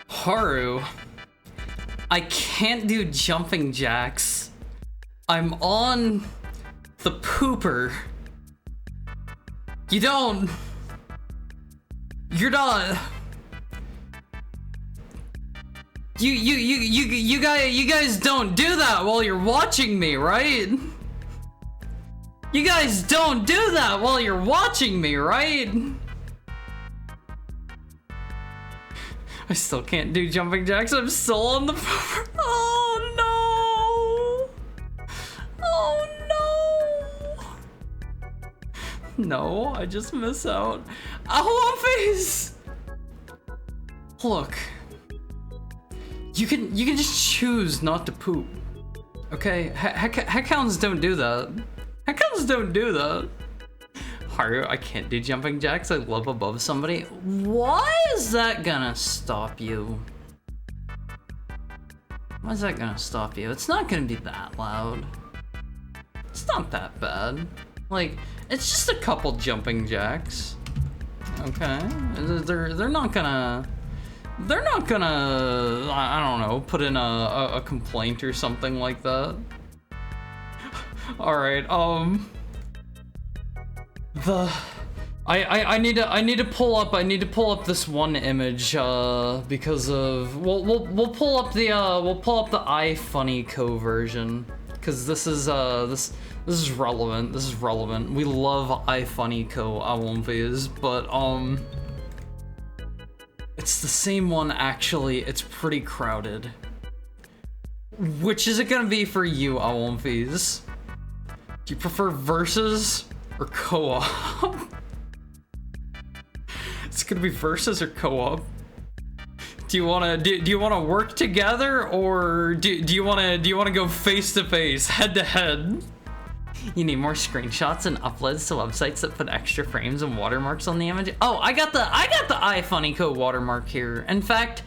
Haru, I can't do jumping jacks. I'm on the pooper. You're not. You guys don't do that while you're watching me, right? You guys don't do that while you're watching me, right? I still can't do jumping jacks. I'm still on the pooper. Oh no! Oh no! No, I just miss out. Ow, face! Look. You can just choose not to poop. Okay? Heckhounds don't do that. Heckhounds don't do that. Haru, I can't do jumping jacks. I live above somebody. Why is that gonna stop you? Why is that gonna stop you? It's not gonna be that loud. It's not that bad. Like, it's just a couple jumping jacks. Okay? They're not gonna... They're not gonna, I don't know, put in a complaint or something like that. Alright, I need to pull up this one image because of we'll pull up the iFunnyCo version, because this is relevant. This is relevant. We love iFunnyCo awonfies, but it's the same one actually. It's pretty crowded. Which is it gonna be for you, awonfies? Do you prefer versus or co-op? It's gonna be versus or co-op. Do you wanna work together, or do you wanna go face to face, head to head? You need more screenshots and uploads to websites that put extra frames and watermarks on the image. Oh, I got the iFunnyCo watermark here. In fact,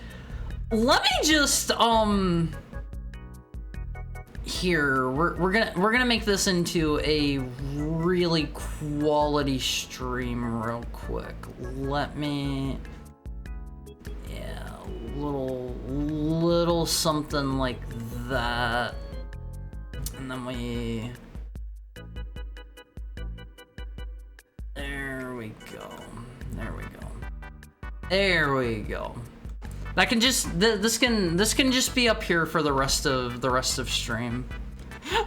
let me just here, we're gonna make this into a really quality stream real quick. Let me, yeah, little something like that, and then there we go. That can just this can just be up here for the rest of stream.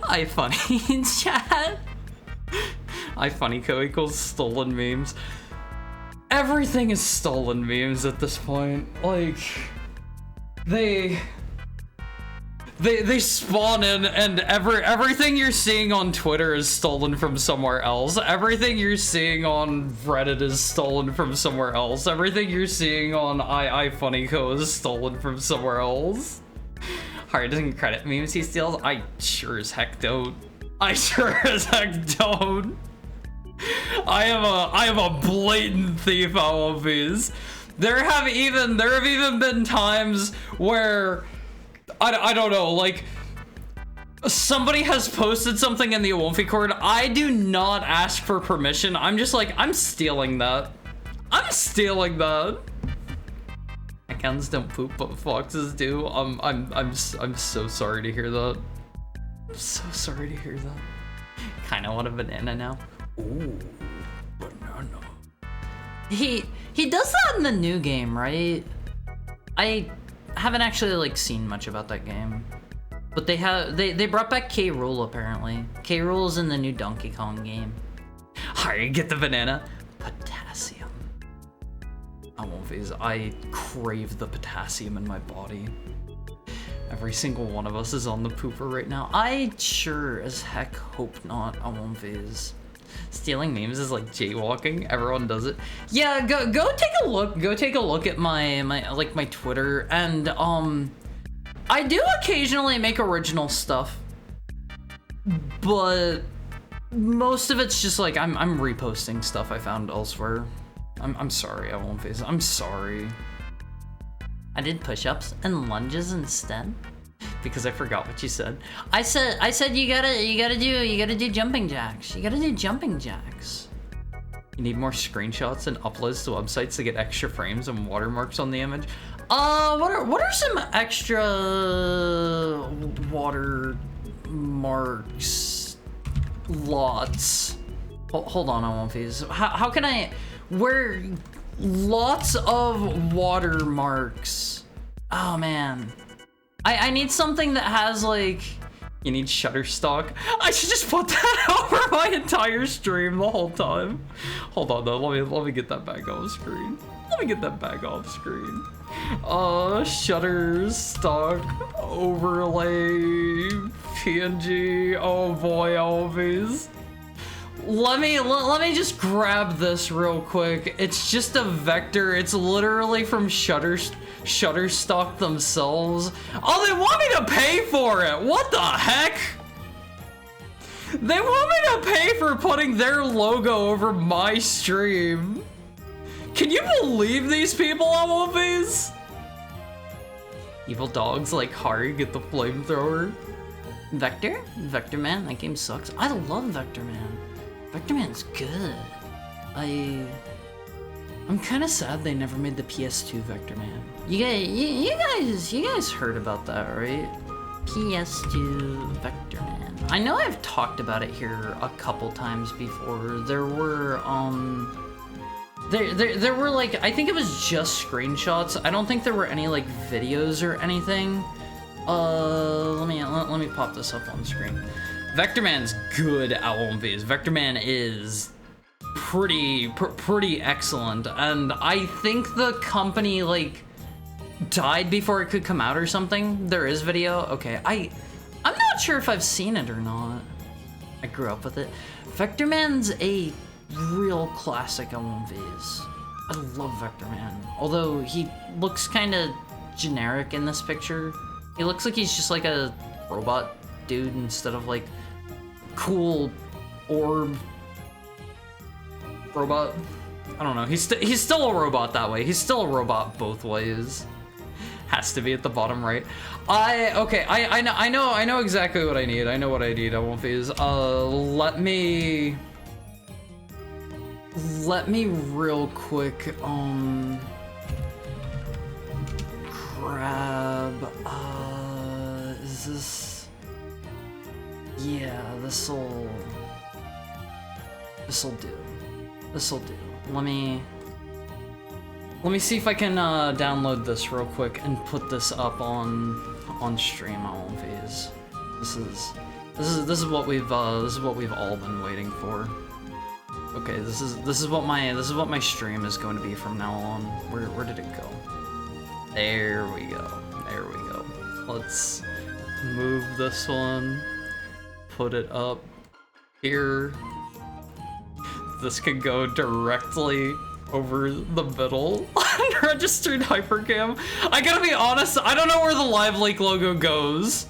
iFunny chat. iFunnyCo equals stolen memes. Everything is stolen memes at this point. Like, they spawn in, and everything you're seeing on Twitter is stolen from somewhere else. Everything you're seeing on Reddit is stolen from somewhere else. Everything you're seeing on iFunnyCo is stolen from somewhere else. Harry doesn't credit memes he steals. I sure as heck don't. I sure as heck don't. I am a blatant thief, awonfies. There have even been times where I don't know, like, somebody has posted something in the awonfi cord. I do not ask for permission. I'm just like, I'm stealing that. I'm stealing that. Heckhounds don't poop, but foxes do. I'm so sorry to hear that. I'm so sorry to hear that. Kinda want a banana now. Ooh, banana. He does that in the new game, right? I haven't actually like seen much about that game, but they brought back K. Rool apparently. K. Rool is in the new Donkey Kong game. Alright, get the banana. Potassium. Awonfies, I crave the potassium in my body. Every single one of us is on the pooper right now. I sure as heck hope not, awonfies. Stealing memes is like jaywalking. Everyone does it. Yeah, go take a look. Go take a look at my Twitter, and I do occasionally make original stuff, but most of it's just like I'm reposting stuff I found elsewhere. I'm sorry, awonfies. I'm sorry. I did push-ups and lunges instead because I forgot what you said. I said you gotta do jumping jacks. You gotta do jumping jacks. You need more screenshots and uploads to websites to get extra frames and watermarks on the image. What are some extra watermarks lots? Hold on, Onefees. How can I, where lots of watermarks? Oh man, I need something that has like, you need Shutterstock. I should just put that over my entire stream the whole time. Hold on though, let me get that back off screen. Let me get that back off screen. Shutterstock overlay PNG. Oh boy, always. Let me just grab this real quick. It's just a vector. It's literally from Shutterstock themselves. Oh, they want me to pay for it. What the heck? They want me to pay for putting their logo over my stream. Can you believe these people on all of these? Evil dogs like Hari get the flamethrower. Vector? Vector Man? That game sucks. I love Vector Man. Vector Man's good. I'm kind of sad they never made the PS2 Vector Man. You guys heard about that, right? PS2 Vector Man. I know I've talked about it here a couple times before. There were there were like, I think it was just screenshots. I don't think there were any like videos or anything. Let me pop this up on screen. Vector Man's good at Onefees. Vector Man is pretty excellent, and I think the company like died before it could come out or something. There is video. Okay, I'm not sure if I've seen it or not. I grew up with it. Vector Man's a real classic on Onefees. I love Vector Man, although he looks kind of generic in this picture. He looks like he's just like a robot dude instead of like cool orb robot. I don't know. He's still a robot that way. He's still a robot both ways. Has to be at the bottom right. Okay. I know exactly what I need. I know what I need. I won't phase. Let me real quick grab is this, yeah, this'll do. Let me see if I can download this real quick and put this up on stream. I won't phase. This is what we've all been waiting for. Okay, this is what my stream is going to be from now on. Where did it go? There we go. Let's move this one. Put it up here. This could go directly over the middle. Unregistered hypercam. I gotta be honest, I don't know where the Live Lake logo goes.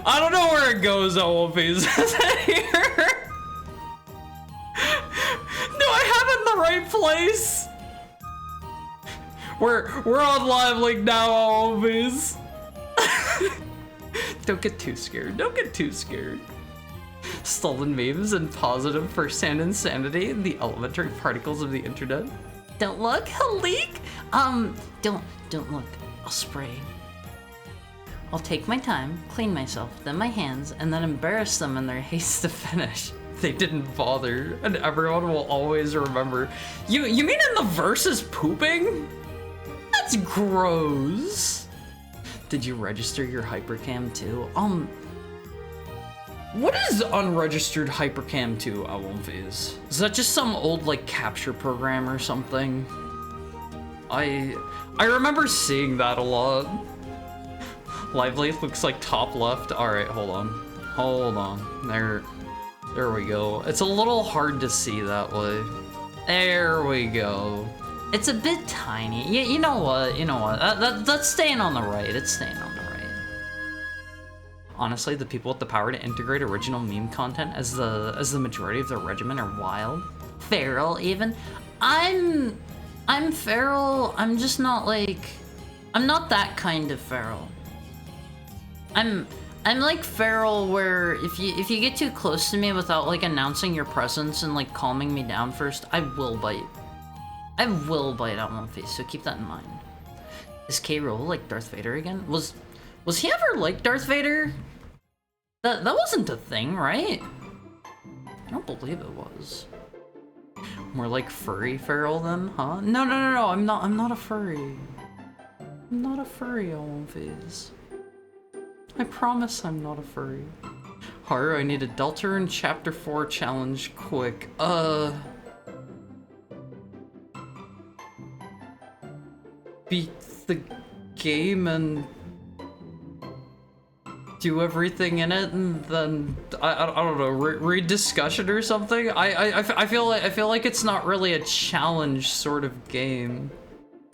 I don't know where it goes, Onefees. Is it here? Do I have it in the right place? We're on Live Link now, Onefees. Don't get too scared. Stolen memes and positive first-hand insanity, the elementary particles of the internet. Don't look, he'll leak. Don't look. I'll spray. I'll take my time, clean myself, then my hands, and then embarrass them in their haste to finish. They didn't bother, and everyone will always remember. You mean in the verses pooping? That's gross. Did you register your hypercam too? What is unregistered hypercam to, Onefees? Is that just some old like capture program or something? I remember seeing that a lot. Lively looks like top left. All right, hold on. There we go. It's a little hard to see that way. There we go. It's a bit tiny. You know what? That's staying on the right. It's staying on the right. Honestly, the people with the power to integrate original meme content as the majority of their regimen are wild. Feral, even. I'm feral. I'm just not like. I'm not that kind of feral. I'm I'm like Feral, where if you get too close to me without like announcing your presence and like calming me down first, I will bite. I will bite out one face, so keep that in mind. Is K. Rool like Darth Vader again? Was he ever like Darth Vader? That wasn't a thing, right? I don't believe it was. More like furry Feral then, huh? No, I'm not a furry. I'm not a furry, Owenface. I promise I'm not a furry. Haru, I need a Deltarune Chapter 4 challenge quick. Beat the game and do everything in it, and then I don't know, read discussion or something. I feel like it's not really a challenge sort of game.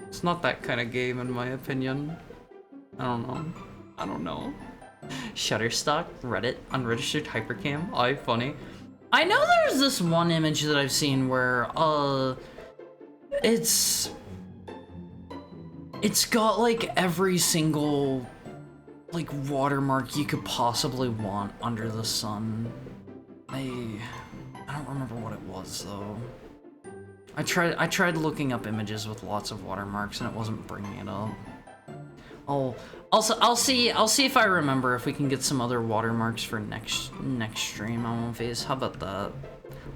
It's not that kind of game in my opinion. I don't know. Shutterstock, Reddit, unregistered hypercam. Aye, funny. I know there's this one image that I've seen where it's got like every single like watermark you could possibly want under the sun. I don't remember what it was though. I tried looking up images with lots of watermarks and it wasn't bringing it up. I'll see if I remember if we can get some other watermarks for next stream on Face. How about that?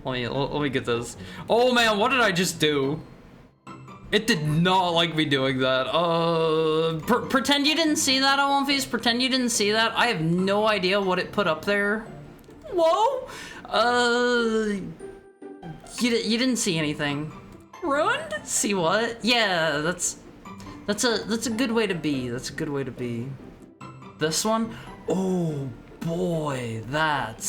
Let me get this. Oh man, what did I just do? It did not like me doing that. Pretend you didn't see that, on Face. Pretend you didn't see that. I have no idea what it put up there. Whoa. You didn't see anything. Ruined? See what? Yeah, that's a good way to be. That's a good way to be. This one? Oh boy, that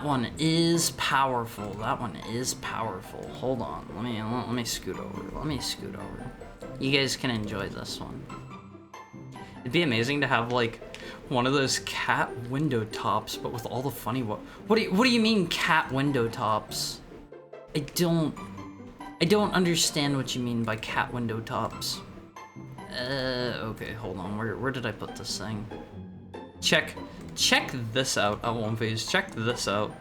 one is powerful. That one is powerful. Hold on. Let me scoot over. Let me scoot over. You guys can enjoy this one. It'd be amazing to have like one of those cat window tops, but with all the funny what do you mean cat window tops? I don't understand what you mean by cat window tops. Okay, hold on. Where did I put this thing? Check this out, Phase. Check this out.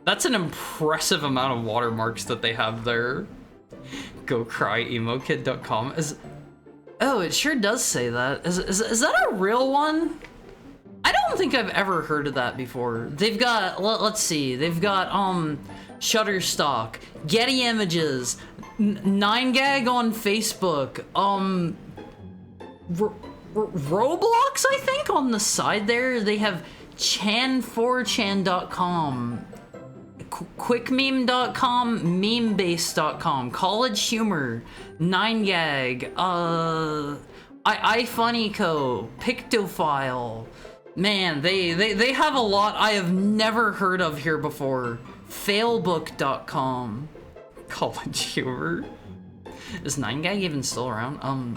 That's an impressive amount of watermarks that they have there. Go cry emokid.com. Oh, it sure does say that. Is that a real one? I don't think I've ever heard of that before. They've got, let's see, they've got Shutterstock, Getty Images, 9gag on Facebook, Roblox, I think, on the side there. They have chan4chan.com, quickmeme.com, memebase.com, College Humor, 9gag, iFunnyCo, Pictophile. Man, they have a lot I have never heard of here before. Failbook.com, College Humor. Is 9gag even still around? I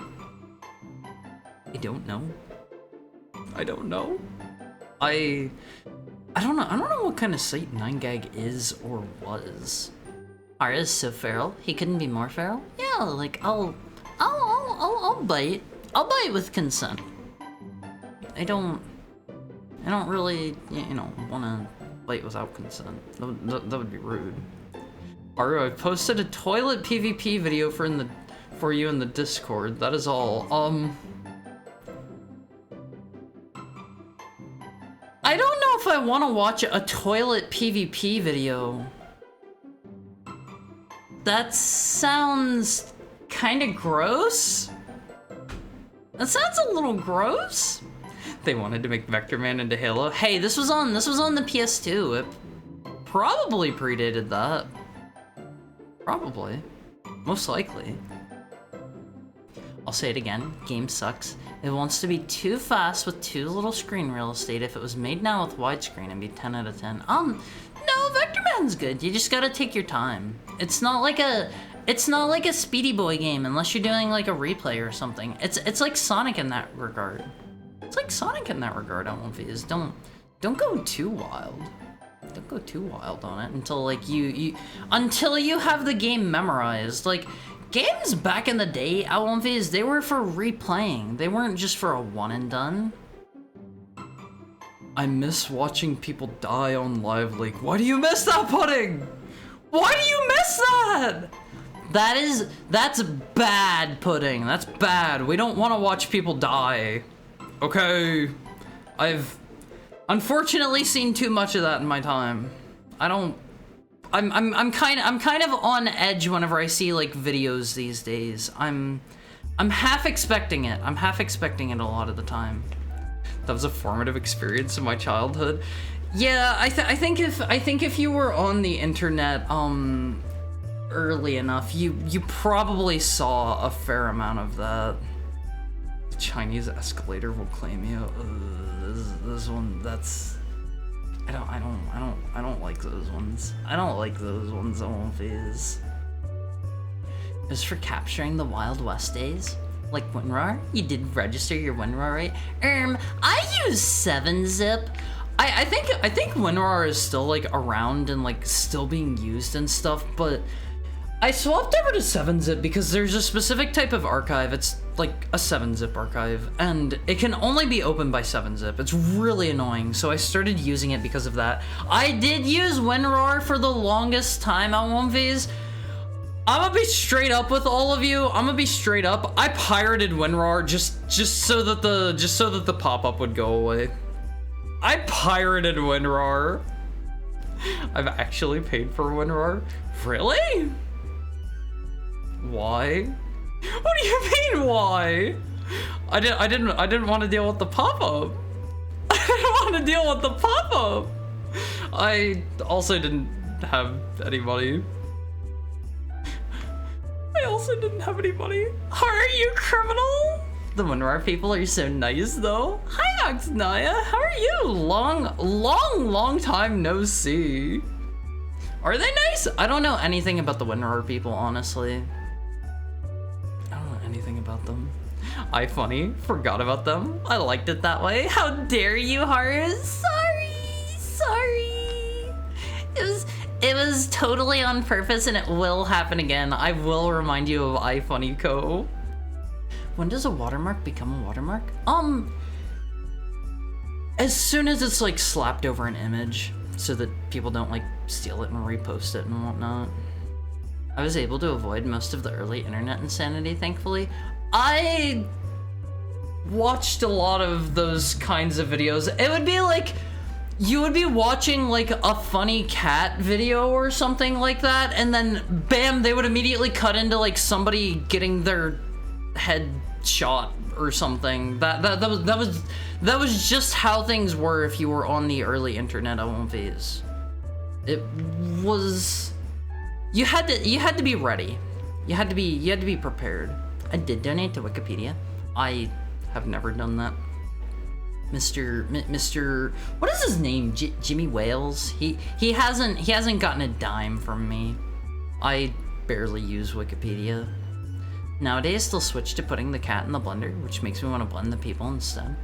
don't know. I don't know. I don't know what kind of site 9gag is or was. Alright, is so feral. He couldn't be more feral? Yeah, like I'll bite. I'll bite with consent. I don't really, you know, want to bite without consent. That would be rude. Aru, I posted a toilet PvP video for you in the Discord. That is all. I don't know if I want to watch a toilet PvP video. That sounds kind of gross. That sounds a little gross. They wanted to make Vector Man into Halo. Hey, this was on the PS2. It probably predated that. Probably. Most likely. I'll say it again. Game sucks. It wants to be too fast with too little screen real estate. If it was made now with widescreen, it'd be 10 out of 10. No, Vector Man's good. You just gotta take your time. It's not like a Speedy Boy game unless you're doing like a replay or something. It's like Sonic in that regard. It's like Sonic in that regard, Elmfies. Don't go too wild. Don't go too wild on it until like until you have the game memorized. Like games back in the day, Elmfies, they were for replaying. They weren't just for a one and done. I miss watching people die on Live Leak. Why do you miss that, Pudding? Why do you miss that? That's bad, Pudding. That's bad. We don't want to watch people die. Okay. I've unfortunately seen too much of that in my time. I'm kind of on edge whenever I see like videos these days. I'm half expecting it. I'm half expecting it a lot of the time. That was a formative experience in my childhood. Yeah, I think if you were on the internet early enough, you probably saw a fair amount of that. The Chinese escalator will claim you. This one, that's I don't like those ones. I don't like those ones on Fizz. It was for capturing the Wild West days. Like WinRAR? You did register your WinRAR, right? I use 7-zip. I think WinRAR is still like around and like still being used and stuff, but I swapped over to 7-zip because there's a specific type of archive. It's like a 7-zip archive, and it can only be opened by 7-zip. It's really annoying, so I started using it because of that. I did use WinRAR for the longest time on 1Vs. I'm gonna be straight up with all of you. I'm gonna be straight up. I pirated WinRAR just so that the pop-up would go away. I pirated WinRAR. I've actually paid for WinRAR. Really? Why? What do you mean why? I didn't want to deal with the pop-up. I didn't want to deal with the pop-up. I also didn't have any money. I also didn't have any money. Are you criminal? The WinRAR people are so nice though. Hi Oxnaya, how are you? Long time no see. Are they nice? I don't know anything about the WinRAR people, honestly. I don't know anything about them. iFunny, forgot about them. I liked it that way. How dare you, Haru? Sorry. It was totally on purpose and it will happen again. I will remind you of iFunny Co. When does a watermark become a watermark? As soon as it's like slapped over an image so that people don't like steal it and repost it and whatnot. I was able to avoid most of the early internet insanity, thankfully. I watched a lot of those kinds of videos. It would be like, you would be watching like a funny cat video or something like that, and then bam, they would immediately cut into like somebody getting their head shot or something. That was just how things were if you were on the early internet OMVs. It was, you had to be ready. You had to be prepared. I did donate to Wikipedia. I have never done that. Mr. What is his name? Jimmy Wales? He hasn't gotten a dime from me. I barely use Wikipedia. Nowadays, they'll switch to putting the cat in the blender, which makes me want to blend the people instead.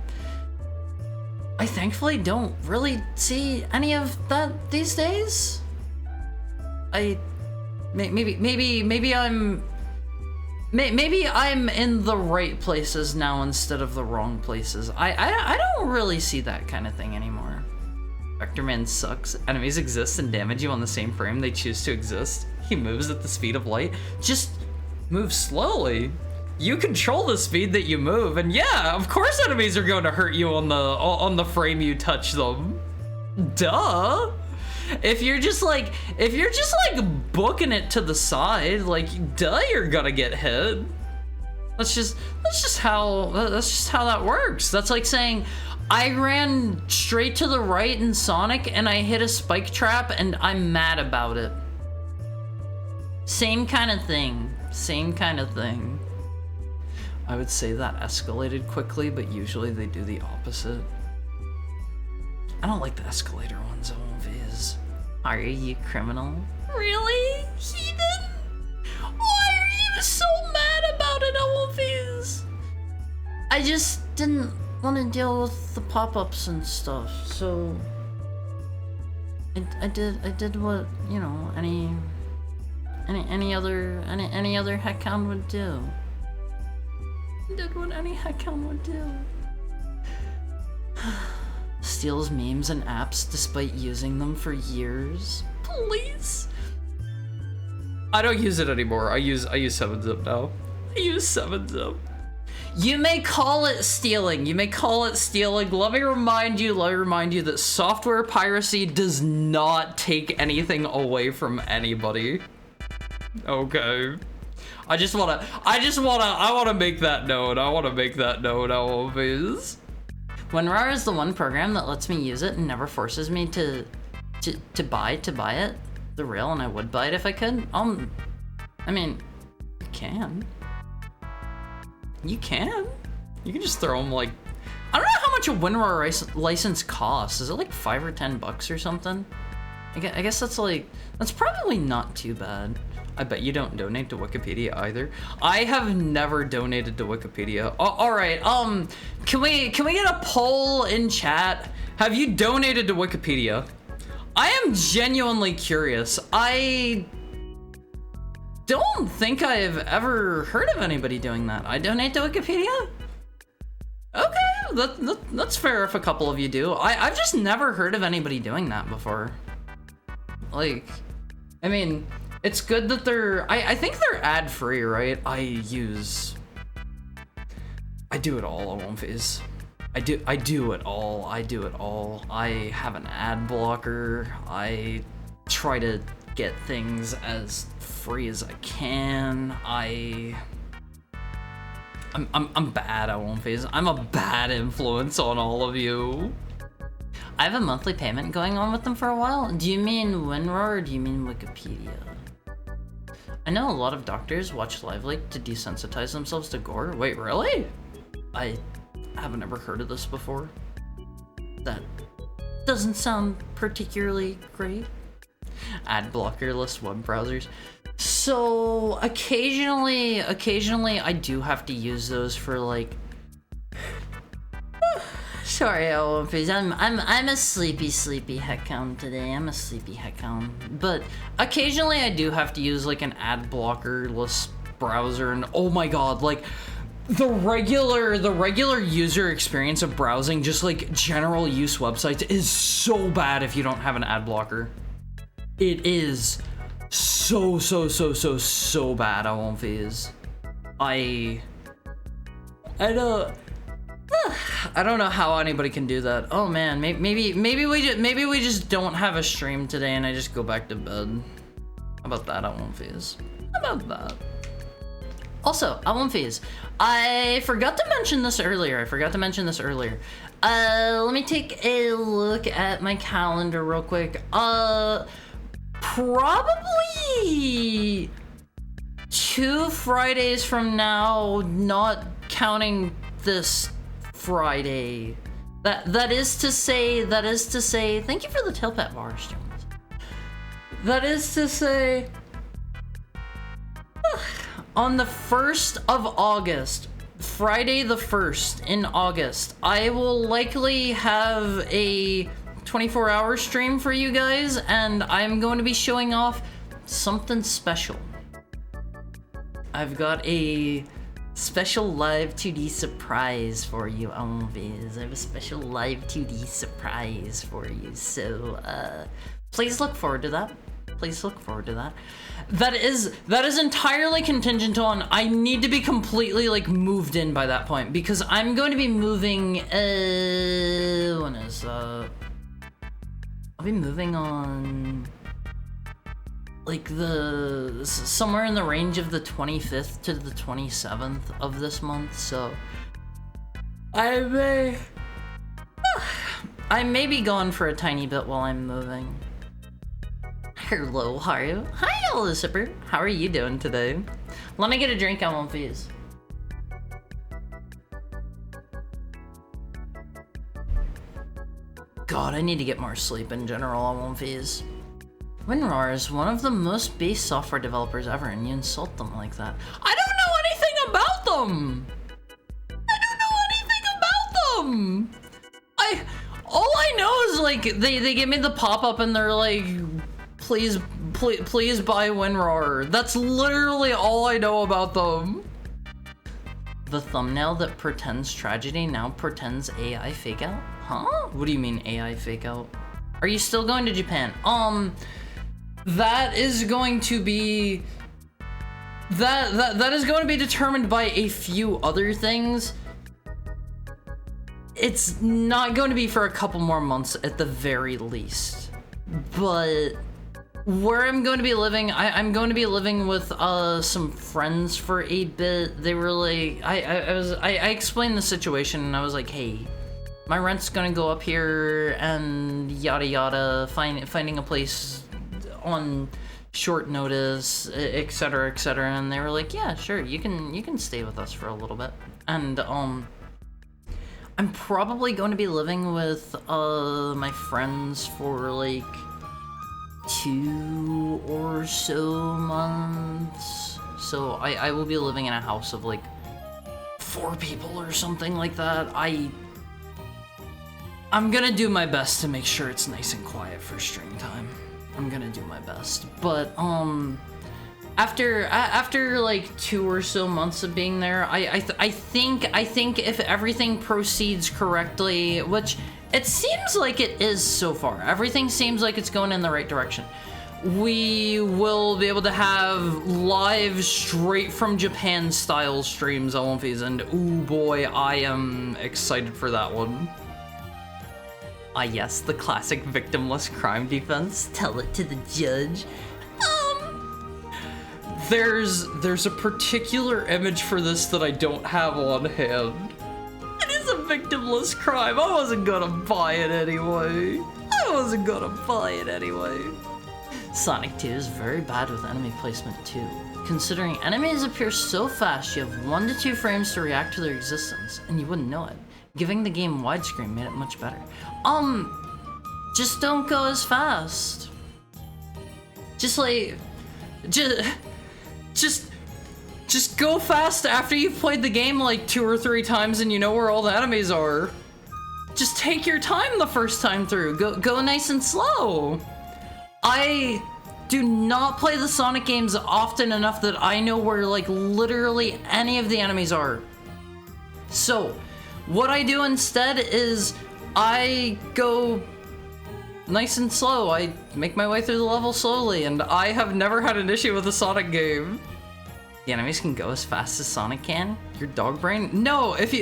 I thankfully don't really see any of that these days. Maybe I'm in the right places now instead of the wrong places. I don't really see that kind of thing anymore. Vectorman sucks. Enemies exist and damage you on the same frame they choose to exist. He moves at the speed of light. Just move slowly. You control the speed that you move, and yeah, of course enemies are going to hurt you on the frame you touch them. Duh. If you're just like booking it to the side, like duh, you're gonna get hit. That's just how that works. That's like saying I ran straight to the right in Sonic and I hit a spike trap and I'm mad about it. Same kind of thing. Same kind of thing. I would say that escalated quickly, but usually they do the opposite. I don't like the escalator ones, OMVs. Are you criminal? Really? Heathen? Why are you so mad about it, OMVs? I just didn't want to deal with the pop-ups and stuff, so I did what, you know, any other heckhound would do. I did what any heckhound would do. Steals memes and apps despite using them for years. Please. I don't use it anymore. I use 7-Zip now. I use 7-Zip. You may call it stealing. You may call it stealing. Let me remind you that software piracy does not take anything away from anybody. Okay. I wanna make that known. I wanna make that known, always. WinRAR is the one program that lets me use it and never forces me to buy it. The real, and I would buy it if I could. I mean, you can. You can just throw them like, I don't know how much a WinRAR license costs. Is it like $5 or $10 or something? I guess that's probably not too bad. I bet you don't donate to Wikipedia either. I have never donated to Wikipedia. All right, can we get a poll in chat? Have you donated to Wikipedia? I am genuinely curious. I don't think I've ever heard of anybody doing that. I donate to Wikipedia? Okay, that's fair if a couple of you do. I've just never heard of anybody doing that before. Like, I mean, it's good that I think they're ad-free, right? I do it all, I won't phase. I do it all. I have an ad blocker. I try to get things as free as I can. I'm bad, I won't phase. I'm a bad influence on all of you. I have a monthly payment going on with them for a while. Do you mean WinRAR or do you mean Wikipedia? I know a lot of doctors watch Live Leak to desensitize themselves to gore. Wait, really? I haven't ever heard of this before. That doesn't sound particularly great. Ad blockerless web browsers. So occasionally I do have to use those for like. Sorry, I'm a sleepy heck hound today. I'm a sleepy heck hound. But occasionally I do have to use like an ad blockerless browser, and oh my god, like the regular user experience of browsing just like general use websites is so bad if you don't have an ad blocker. It is so bad, I won't phase. I don't know how anybody can do that. Oh man, maybe we just don't have a stream today and I just go back to bed. How about that, I won't phase? How about that? Also, I won't phase. I forgot to mention this earlier. Let me take a look at my calendar real quick. Probably 2 Fridays from now, not counting this Friday. That is to say, thank you for the Tailpat bar streams. That is to say, on the 1st of August, Friday the 1st in August, I will likely have a 24-hour stream for you guys, and I'm going to be showing off something special. I've got a special live 2D surprise for you, Alviz. I have a special live 2D surprise for you, so please look forward to that. That is entirely contingent on I need to be completely like moved in by that point, because I'm going to be moving when is I'll be moving on like somewhere in the range of the 25th to the 27th of this month, so I may be gone for a tiny bit while I'm moving. Hello, Haru. Hi, Lucifer. How are you doing today? Let me get a drink, I won't phase. God, I need to get more sleep in general, I won't phase. WinRAR is one of the most based software developers ever, and you insult them like that. I don't know anything about them! All I know is like, they give me the pop-up and they're like, please buy WinRAR. That's literally all I know about them. The thumbnail that pretends tragedy now pretends AI fake out. Huh? What do you mean AI fake out? Are you still going to Japan? That is going to be... That is going to be determined by a few other things. It's not going to be for a couple more months at the very least. But where I'm going to be living, I'm going to be living with some friends for a bit. They were like, I explained the situation and I was like, hey, my rent's gonna go up here and yada yada, finding a place on short notice, etc., etc. And they were like, yeah, sure, you can stay with us for a little bit. And I'm probably going to be living with my friends for like 2 or so months. So I will be living in a house of like 4 people or something like that. I'm gonna do my best to make sure it's nice and quiet for stream time. I'm gonna do my best. But after like 2 or so months of being there, I think if everything proceeds correctly, which it seems like it is so far, everything seems like it's going in the right direction, we will be able to have live straight from Japan style streams on One Piece, and ooh boy, I am excited for that one. Ah yes, the classic victimless crime defense. Tell it to the judge. There's a particular image for this that I don't have on hand. It is a victimless crime. I wasn't gonna buy it anyway. Sonic 2 is very bad with enemy placement too. Considering enemies appear so fast, you have 1 to 2 frames to react to their existence, and you wouldn't know it. Giving the game widescreen made it much better. Just don't go as fast. Just go fast after you've played the game like 2 or 3 times and you know where all the enemies are. Just take your time the first time through. Go nice and slow. I do not play the Sonic games often enough that I know where like literally any of the enemies are. So what I do instead is I go nice and slow. I make my way through the level slowly, and I have never had an issue with a Sonic game. The enemies can go as fast as Sonic can? Your dog brain? No, if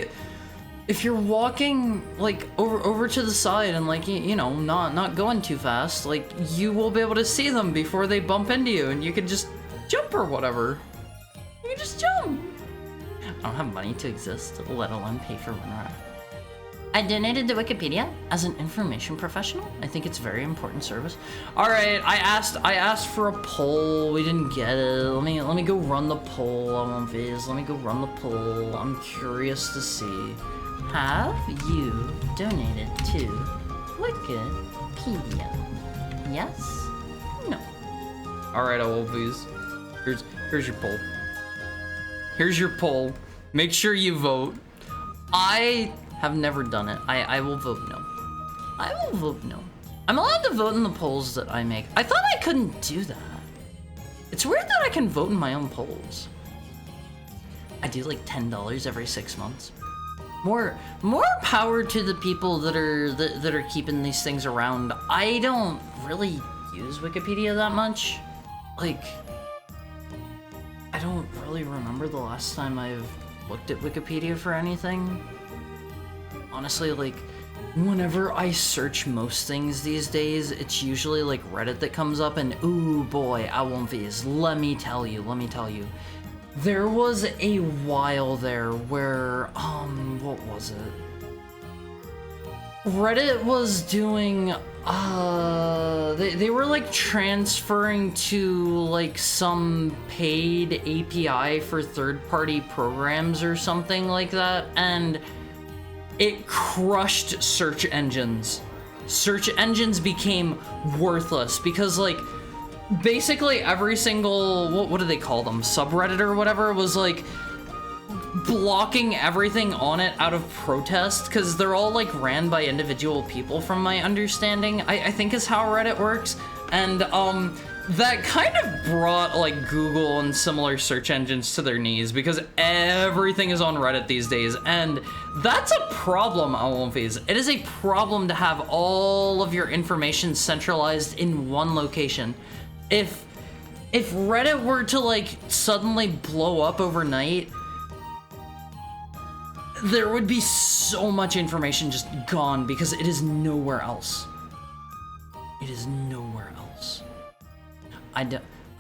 you're walking like over to the side and like you know not going too fast, like you will be able to see them before they bump into you, and you can just jump or whatever. You can just jump. I don't have money to exist, let alone pay for WinRAR. I donated to Wikipedia as an information professional. I think it's a very important service. All right, I asked for a poll. We didn't get it. Let me go run the poll on One Piece. Let me go run the poll. I'm curious to see. Have you donated to Wikipedia? Yes? No. All right, Wolfies. Here's your poll. Here's your poll. Make sure you vote. I have never done it. I will vote no. I will vote no. I'm allowed to vote in the polls that I make. I thought I couldn't do that. It's weird that I can vote in my own polls. I do like $10 every 6 months. More power to the people that are keeping these things around. I don't really use Wikipedia that much. Like, I don't really remember the last time I've looked at Wikipedia for anything. Honestly, like, whenever I search most things these days, it's usually like Reddit that comes up, and ooh boy, I won't viz. Let me tell you. There was a while there where, what was it? Reddit was doing, they were like transferring to like some paid API for third-party programs or something like that, and it crushed search engines. Search engines became worthless because like basically every single, what do they call them? Subreddit or whatever was like blocking everything on it out of protest because they're all like ran by individual people from my understanding, I think is how Reddit works. And that kind of brought like Google and similar search engines to their knees because everything is on Reddit these days, and that's a problem, Olympies. It is a problem to have all of your information centralized in one location. If Reddit were to like suddenly blow up overnight, there would be so much information just gone because it is nowhere else. It is nowhere else. I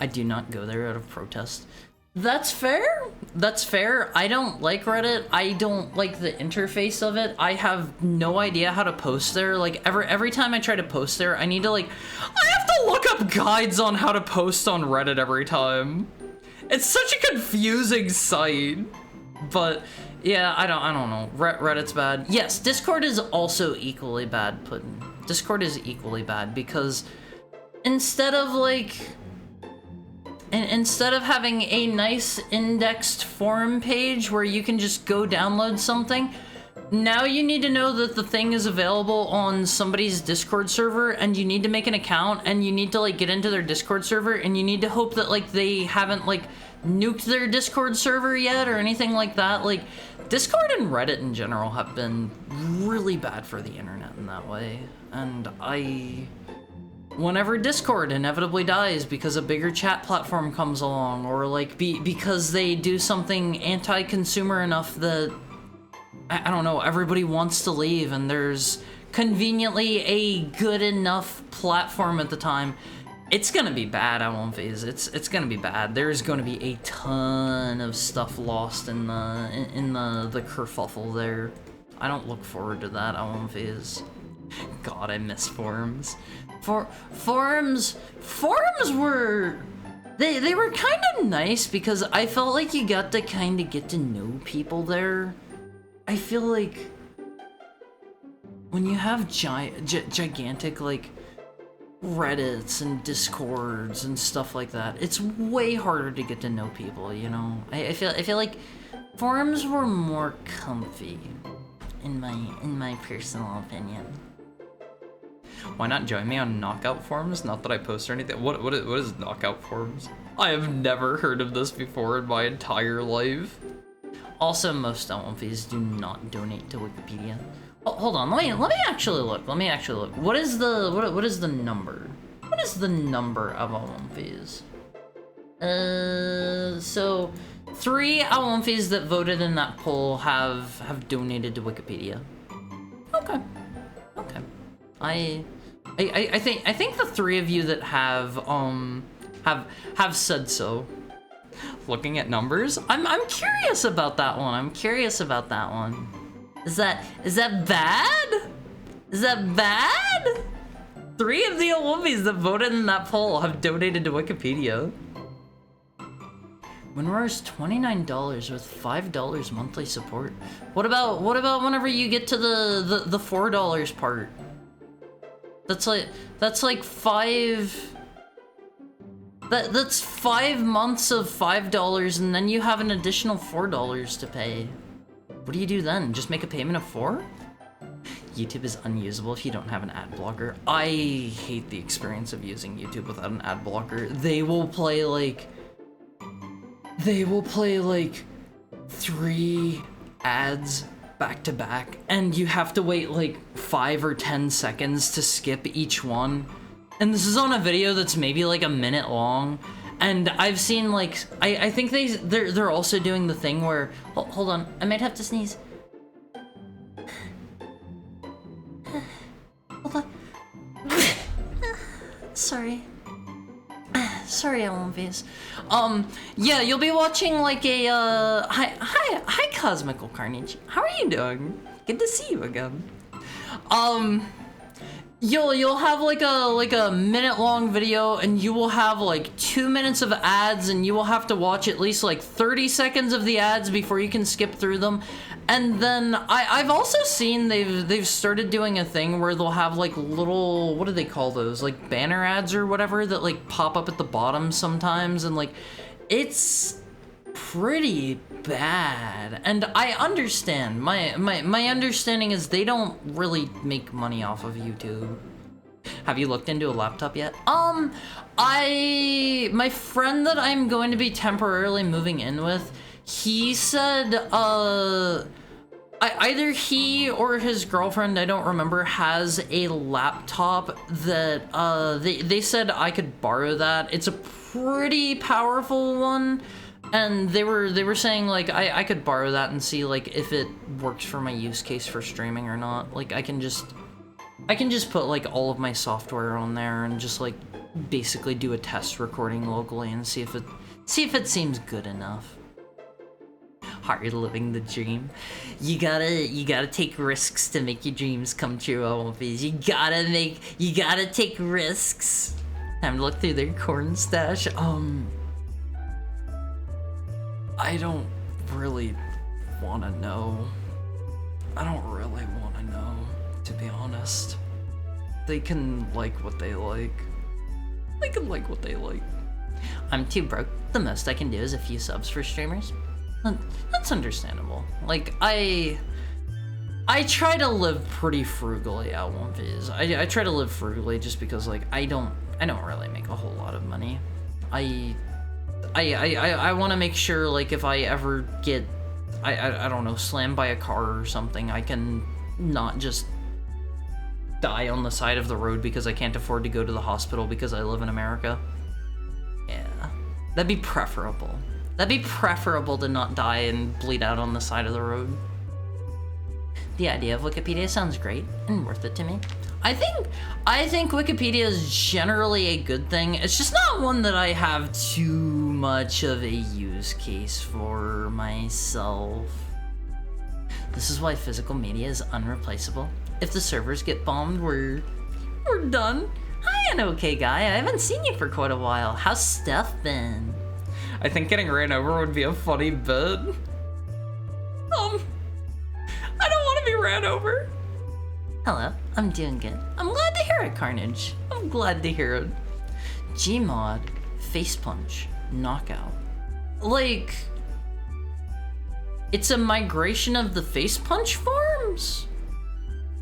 do not go there out of protest. That's fair. That's fair. I don't like Reddit. I don't like the interface of it. I have no idea how to post there. Like every time I try to post there, I have to look up guides on how to post on Reddit every time. It's such a confusing site. But yeah, I don't know. Reddit's bad. Yes, Discord is also equally bad, Puddin'. Discord is equally bad because instead of having a nice indexed forum page where you can just go download something, now you need to know that the thing is available on somebody's Discord server, and you need to make an account, and you need to like get into their Discord server, and you need to hope that like they haven't like nuked their Discord server yet or anything like that. Like Discord and Reddit in general have been really bad for the internet in that way, and whenever Discord inevitably dies because a bigger chat platform comes along, or like because they do something anti-consumer enough that, I don't know, everybody wants to leave and there's conveniently a good enough platform at the time, it's gonna be bad, I won't phase. It's gonna be bad. There's gonna be a ton of stuff lost in the kerfuffle there. I don't look forward to that, I won't phase. God, I miss forums. Forums were, they were kind of nice because I felt like you got to kind of get to know people there. I feel like when you have gigantic like Reddits and Discords and stuff like that, it's way harder to get to know people, you know? I feel like forums were more comfy in my personal opinion. Why not join me on Knockout forums? Not that I post or anything. What is Knockout forums? I have never heard of this before in my entire life. Also, most LMVs do not donate to Wikipedia. Oh, hold on, let me actually look. What is the number? What is the number of LMVs? So 3 LMVs that voted in that poll have donated to Wikipedia. Okay. I think the 3 of you that have said so. Looking at numbers, I'm curious about that one. Is that bad? Is that bad? 3 of the Olympians that voted in that poll have donated to Wikipedia. WinRAR's $29 with $5 monthly support. What about whenever you get to the $4 part? That's like 5. That's 5 months of $5, and then you have an additional $4 to pay. What do you do then? Just make a payment of 4? YouTube is unusable if you don't have an ad blocker. I hate the experience of using YouTube without an ad blocker. They will play like 3 ads back to back, and you have to wait like 5 or 10 seconds to skip each one. And this is on a video that's maybe like a minute long. And I've seen like, I think they're also doing the thing where, hold on, I might have to sneeze. Hold on. Sorry, LMVs. Yeah, you'll be watching like a, hi, Cosmical Carnage. How are you doing? Good to see you again. You'll have like a minute-long video, and you will have like 2 minutes of ads, and you will have to watch at least like 30 seconds of the ads before you can skip through them. And then I've also seen they've started doing a thing where they'll have like little, what do they call those? Like banner ads or whatever that like pop up at the bottom sometimes, and like it's pretty bad. And I understand. My understanding is they don't really make money off of YouTube. Have you looked into a laptop yet? My friend that I'm going to be temporarily moving in with, he said, either he or his girlfriend, I don't remember, has a laptop that, they said I could borrow that. It's a pretty powerful one, and they were saying, like, I could borrow that and see, like, if it works for my use case for streaming or not. Like, I can just put, like, all of my software on there and just, like, basically do a test recording locally and see if it seems good enough. Hard living the dream. You gotta take risks to make your dreams come true, Alphys. You gotta take risks. Time to look through their corn stash. I don't really wanna know. I don't really wanna know, to be honest. They can like what they like. They can like what they like. I'm too broke. The most I can do is a few subs for streamers. That's understandable. Like, I try to live pretty frugally at Alphys. I try to live frugally just because, like, I don't really make a whole lot of money. I want to make sure, like, if I ever get, I don't know, slammed by a car or something, I can not just die on the side of the road because I can't afford to go to the hospital because I live in America. Yeah, that'd be preferable. That'd be preferable to not die and bleed out on the side of the road. The idea of Wikipedia sounds great and worth it to me. I think Wikipedia is generally a good thing. It's just not one that I have too much of a use case for myself. This is why physical media is unreplaceable. If the servers get bombed, we're done. Hi, an okay guy. I haven't seen you for quite a while. How's stuff been? I think getting ran over would be a funny bit. I don't want to be ran over. Hello, I'm doing good. I'm glad to hear it, Carnage. I'm glad to hear it. Gmod, face punch, knockout. Like, it's a migration of the face punch forms?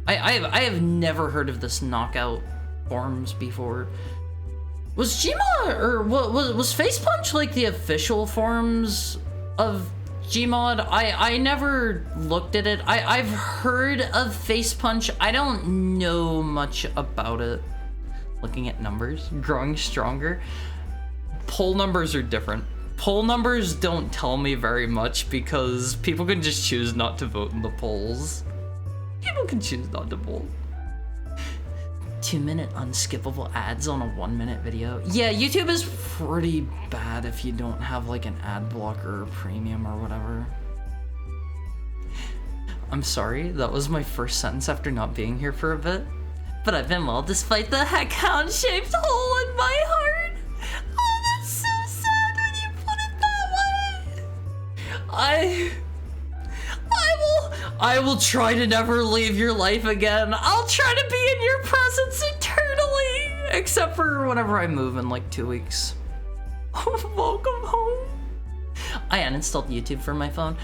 I have never heard of this knockout forms before. Was Gmod, or was Face Punch like the official forms of Gmod? I never looked at it. I've heard of Face Punch. I don't know much about it. Looking at numbers, growing stronger. Poll numbers are different. Poll numbers don't tell me very much because people can just choose not to vote in the polls. People can choose not to vote. 2-minute unskippable ads on a 1-minute video. Yeah, YouTube is pretty bad if you don't have like an ad blocker or premium or whatever. I'm sorry, that was my first sentence after not being here for a bit. But I've been well despite the heckhound-shaped hole in my heart. Oh, that's so sad when you put it that way. I will try to never leave your life again. I'll try to be in your presence eternally. Except for whenever I move in like 2 weeks. Welcome home. I uninstalled YouTube from my phone.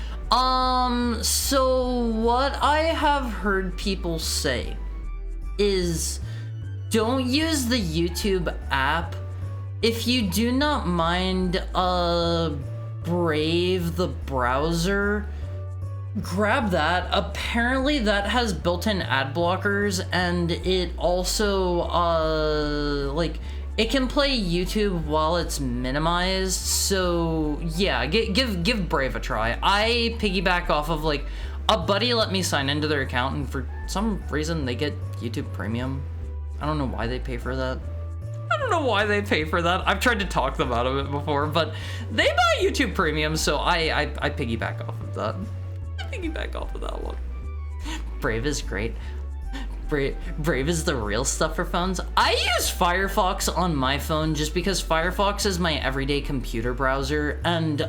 So what I have heard people say is don't use the YouTube app if you do not mind Brave the browser. Grab that. Apparently that has built-in ad blockers, and it also like it can play YouTube while it's minimized. So yeah, give Brave a try. I piggyback off of like a buddy let me sign into their account, and for some reason they get YouTube Premium. I don't know why they pay for that. I've tried to talk them out of it before, but they buy YouTube Premium, so I piggyback off of that. Piggyback off of that one. Brave is great. Brave is the real stuff for phones. I use Firefox on my phone just because Firefox is my everyday computer browser, and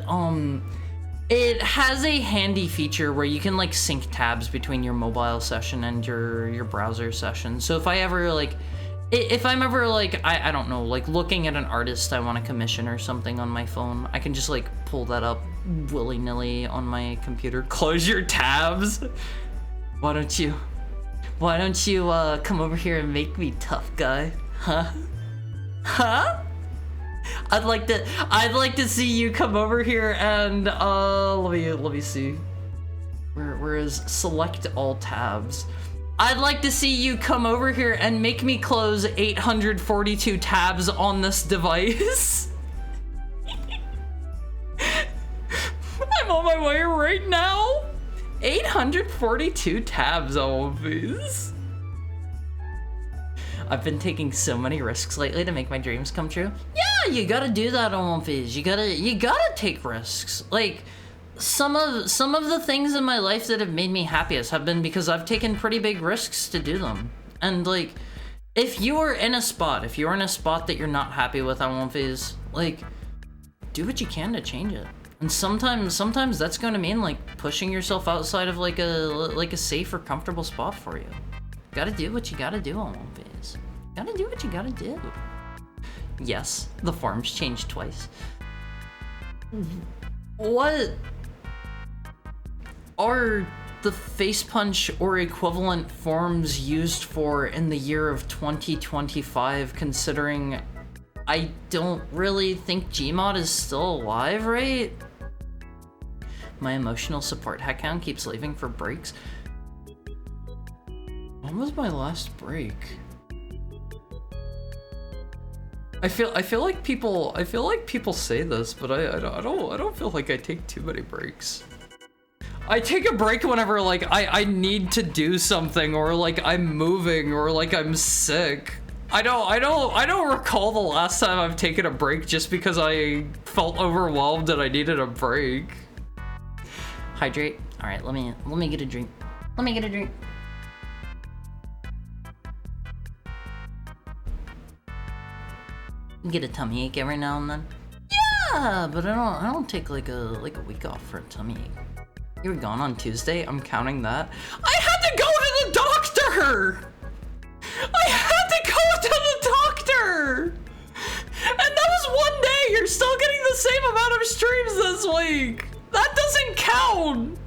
it has a handy feature where you can like sync tabs between your mobile session and your browser session. So if I'm ever like I don't know, like looking at an artist I want to commission or something on my phone, I can just like pull that up willy-nilly on my computer. Close your tabs. Why don't you Why don't you come over here and make me tough guy? Huh? Huh? I'd like to see you come over here and let me see. Where is select all tabs? I'd like to see you come over here and make me close 842 tabs on this device. I'm on my way right now. 842 tabs on these. I've been taking so many risks lately to make my dreams come true. Yeah, you gotta do that on One Piece. You gotta take risks. Like, some of the things in my life that have made me happiest have been because I've taken pretty big risks to do them. And like, if you're in a spot that you're not happy with on One Piece, like, do what you can to change it. And sometimes that's gonna mean like pushing yourself outside of like a safe or comfortable spot for you. Gotta do what you gotta do on One Piece. Gotta do what you gotta do. Yes, the forms changed twice. What are the face punch or equivalent forms used for in the year of 2025, considering I don't really think Gmod is still alive, right? My emotional support account keeps leaving for breaks. When was my last break? I feel like people say this, but I don't feel like I take too many breaks. I take a break whenever like I need to do something, or like I'm moving, or like I'm sick. I don't recall the last time I've taken a break just because I felt overwhelmed and I needed a break. Hydrate. All right, let me get a drink. Let me get a drink. Get a tummy ache every now and then. Yeah, but I don't take like a week off for a tummy ache. You were gone on Tuesday. I'm counting that. I had to go to the doctor. I had to go to the doctor. And that was one day. You're still getting the same amount of streams this week. That doesn't count.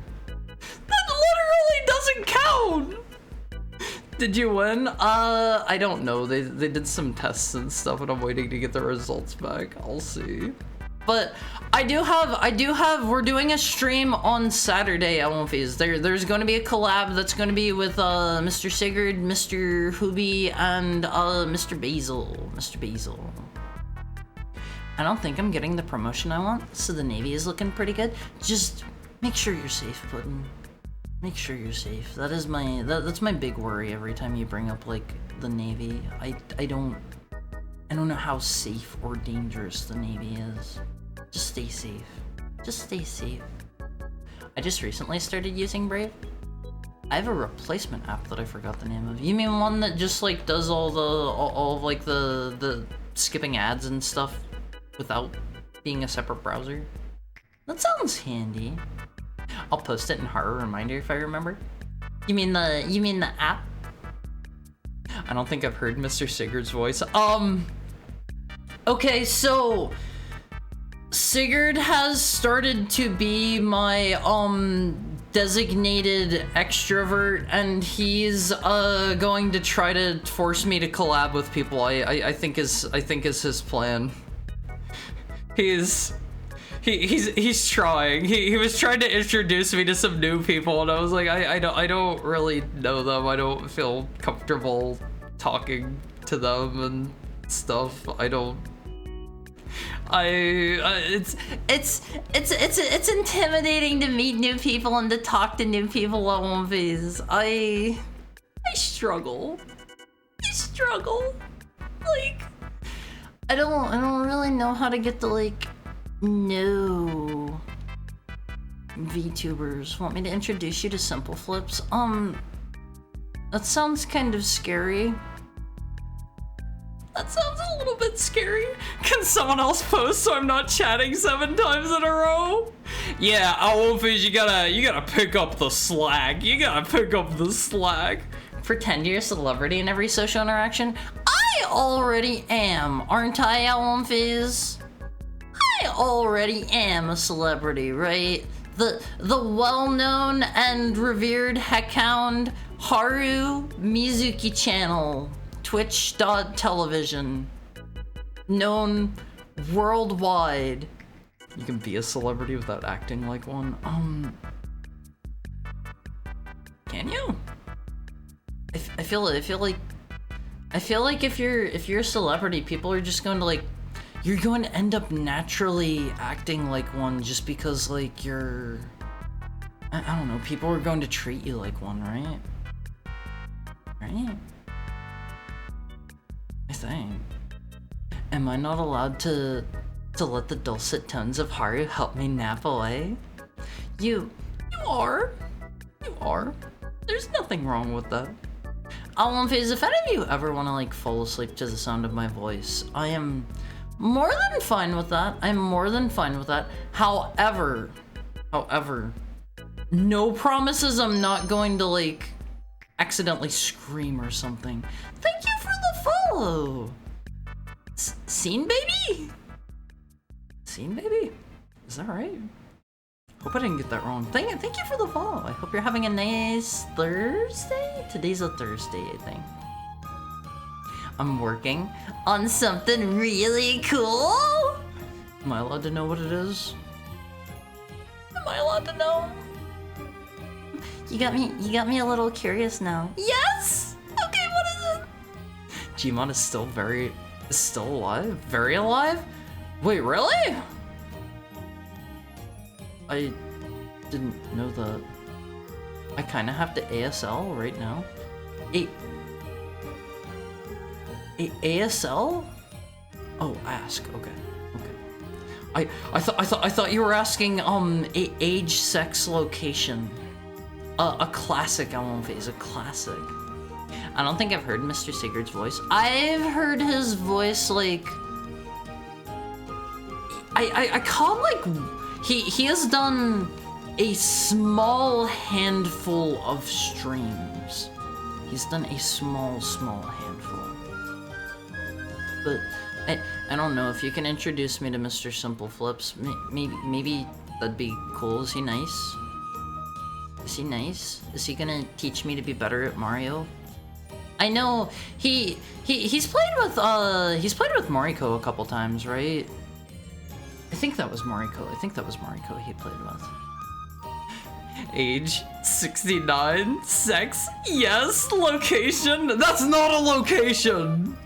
That literally doesn't count. Did you win? I don't know. They did some tests and stuff, and I'm waiting to get the results back. I'll see. But I do have, we're doing a stream on Saturday at One Piece. There's going to be a collab that's going to be with Mr. Sigurd, Mr. Hubi, and Mr. Basil. Mr. Basil. I don't think I'm getting the promotion I want, so the Navy is looking pretty good. Just make sure you're safe, Puddin'. Make sure you're safe. That is that's my big worry every time you bring up like the Navy. I don't know how safe or dangerous the Navy is. Just stay safe. Just stay safe. I just recently started using Brave. I have a replacement app that I forgot the name of. You mean one that just like does all of like the skipping ads and stuff without being a separate browser? That sounds handy. I'll post it in horror reminder if I remember. You mean the app? I don't think I've heard Mr. Sigurd's voice. Okay, so Sigurd has started to be my designated extrovert, and he's going to try to force me to collab with people. I think is his plan. He's trying. He was trying to introduce me to some new people, and I was like, I don't really know them. I don't feel comfortable talking to them and stuff. It's intimidating to meet new people and to talk to new people at One Piece. I struggle. Like, I don't really know how to get to like no VTubers. Want me to introduce you to Simple Flips? That sounds kind of scary. That sounds a little bit scary. Can someone else post so I'm not chatting 7 times in a row? Yeah, Wolfies, you gotta pick up the slack. You gotta pick up the slack. Pretend you're a celebrity in every social interaction? I already am, aren't I, Wolfies? I already am a celebrity, right? The well-known and revered Heckhound Haru Mizuki channel, twitch.television, known worldwide. You can be a celebrity without acting like one. Can you? I feel like if you're a celebrity, people are just going to like, you're going to end up naturally acting like one just because like you're, I don't know, people are going to treat you like one, right? Right? I think. Am I not allowed to let the dulcet tones of Haru help me nap away? You are. You are. There's nothing wrong with that. Phase, if any of you ever want to like fall asleep to the sound of my voice, I am more than fine with that. I'm more than fine with that. However, no promises I'm not going to like accidentally scream or something. Thank you for the follow. Scene baby? Scene baby? Is that right? Hope I didn't get that wrong. Thank you for the follow. I hope you're having a nice Thursday? Today's a Thursday, I think. I'm working on something really cool. Am I allowed to know what it is? Am I allowed to know? You got me a little curious now. Yes! Okay, what is it? Gmon is still alive? Very alive? Wait, really? I didn't know that. I kinda have to ASL right now. ASL? Oh, ask. Okay. I thought you were asking age, sex, location. A classic Phase, a classic. I don't think I've heard Mr. Sigurd's voice. I've heard his voice like I call like he has done a small handful of streams. He's done a small handful. But I don't know if you can introduce me to Mr. Simple Flips. Maybe that'd be cool. Is he nice? Is he nice? Is he gonna teach me to be better at Mario? I know he's played with Mariko a couple times, right? I think that was Mariko he played with. Age 69, sex, yes, location. That's not a location.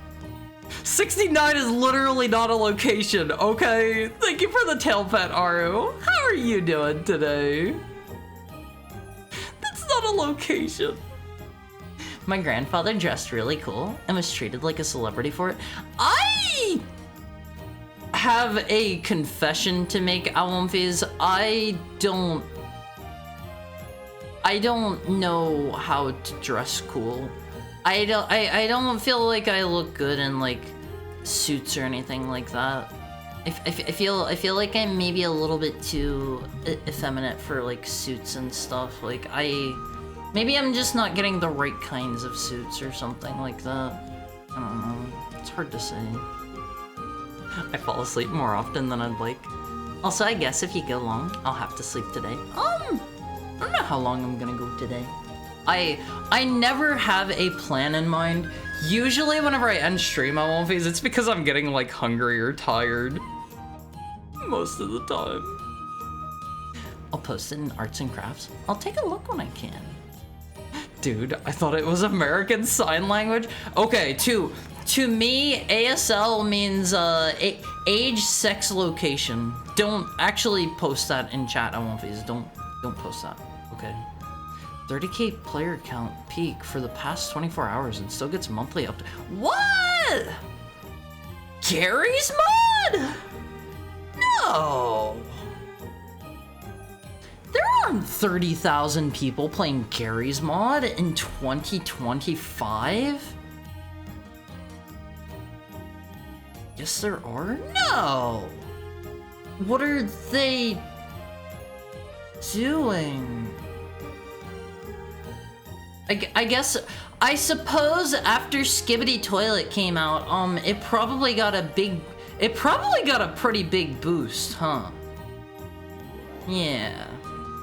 69 is literally not a location, okay? Thank you for the tail pet, Aru. How are you doing today? That's not a location. My grandfather dressed really cool and was treated like a celebrity for it. I have a confession to make, Phase. I don't know how to dress cool. I don't feel like I look good in like suits or anything like that. I feel like I'm maybe a little bit too effeminate for like suits and stuff. Like maybe I'm just not getting the right kinds of suits or something like that. I don't know. It's hard to say. I fall asleep more often than I'd like. Also, I guess if you go long, I'll have to sleep today. I don't know how long I'm gonna go today. I never have a plan in mind. Usually whenever I end stream on Phase, it's because I'm getting like hungry or tired. Most of the time. I'll post it in arts and crafts. I'll take a look when I can. Dude, I thought it was American Sign Language. Okay, to me, ASL means age, sex, location. Don't actually post that in chat, Phase. Don't post that, okay? 30k player count peak for the past 24 hours and still gets monthly up to— What? Gary's mod? No. There aren't 30,000 people playing Gary's mod in 2025? Yes, there are? No! What are they doing? I suppose after Skibbity Toilet came out, it probably got a pretty big boost, huh? Yeah.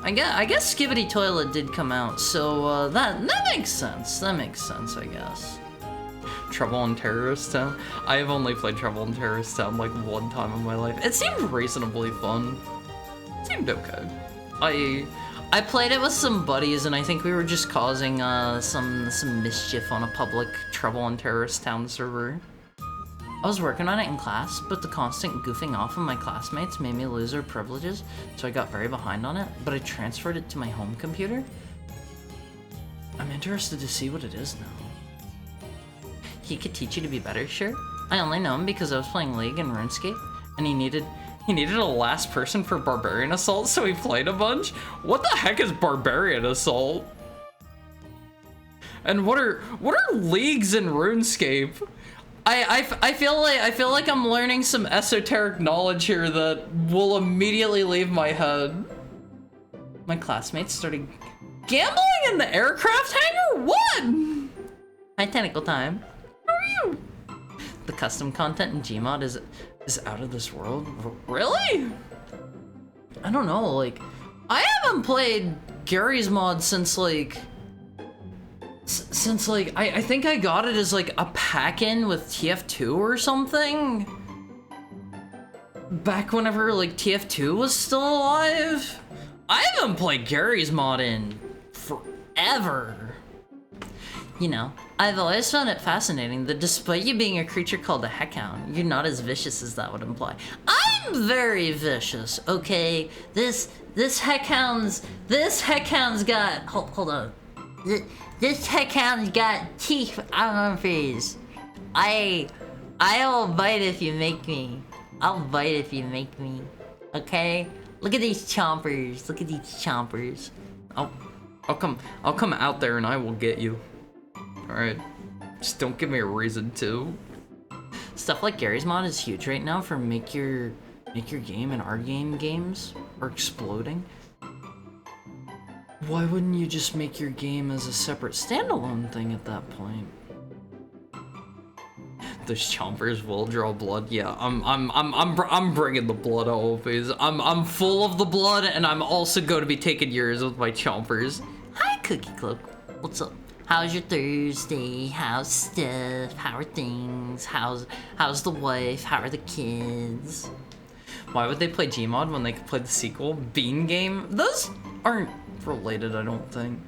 I guess Skibidi Toilet did come out, so that makes sense. That makes sense, I guess. Trouble in Terrorist Town. I have only played Trouble in Terrorist Town like one time in my life. It seemed reasonably fun. It seemed okay. I played it with some buddies, and I think we were just causing some mischief on a public Trouble in Terrorist Town server. I was working on it in class, but the constant goofing off of my classmates made me lose our privileges, so I got very behind on it, but I transferred it to my home computer. I'm interested to see what it is now. He could teach you to be better, sure. I only know him because I was playing League and RuneScape, and he needed a last person for Barbarian Assault, so he played a bunch? What the heck is Barbarian Assault? And what are leagues in RuneScape? I feel like I'm learning some esoteric knowledge here that will immediately leave my head. My classmates started gambling in the aircraft hangar? What? Hi, Tentacle Time. How are you? The custom content in Gmod is out of this world. Really? I don't know, like, I haven't played Gary's mod since like I think I got it as like a pack-in with TF2 or something. Back whenever like TF2 was still alive. I haven't played Gary's mod in forever. You know, I've always found it fascinating that despite you being a creature called a heckhound, you're not as vicious as that would imply. I'm very vicious, okay? This heckhound's got, hold on. This heckhound's got teeth on his face. I'll bite if you make me. I'll bite if you make me, okay? Look at these chompers, look at these chompers. I'll come out there and I will get you. Alright, just don't give me a reason to. Stuff like Gary's mod is huge right now for make your game and our games are exploding. Why wouldn't you just make your game as a separate standalone thing at that point? Those chompers will draw blood. Yeah, I'm bringing the blood always. I'm full of the blood, and I'm also going to be taking yours with my chompers. Hi, Cookie Cloak. What's up? How's your Thursday? How's stuff? How are things? How's the wife? How are the kids? Why would they play Gmod when they could play the sequel, Bean Game? Those aren't related, I don't think.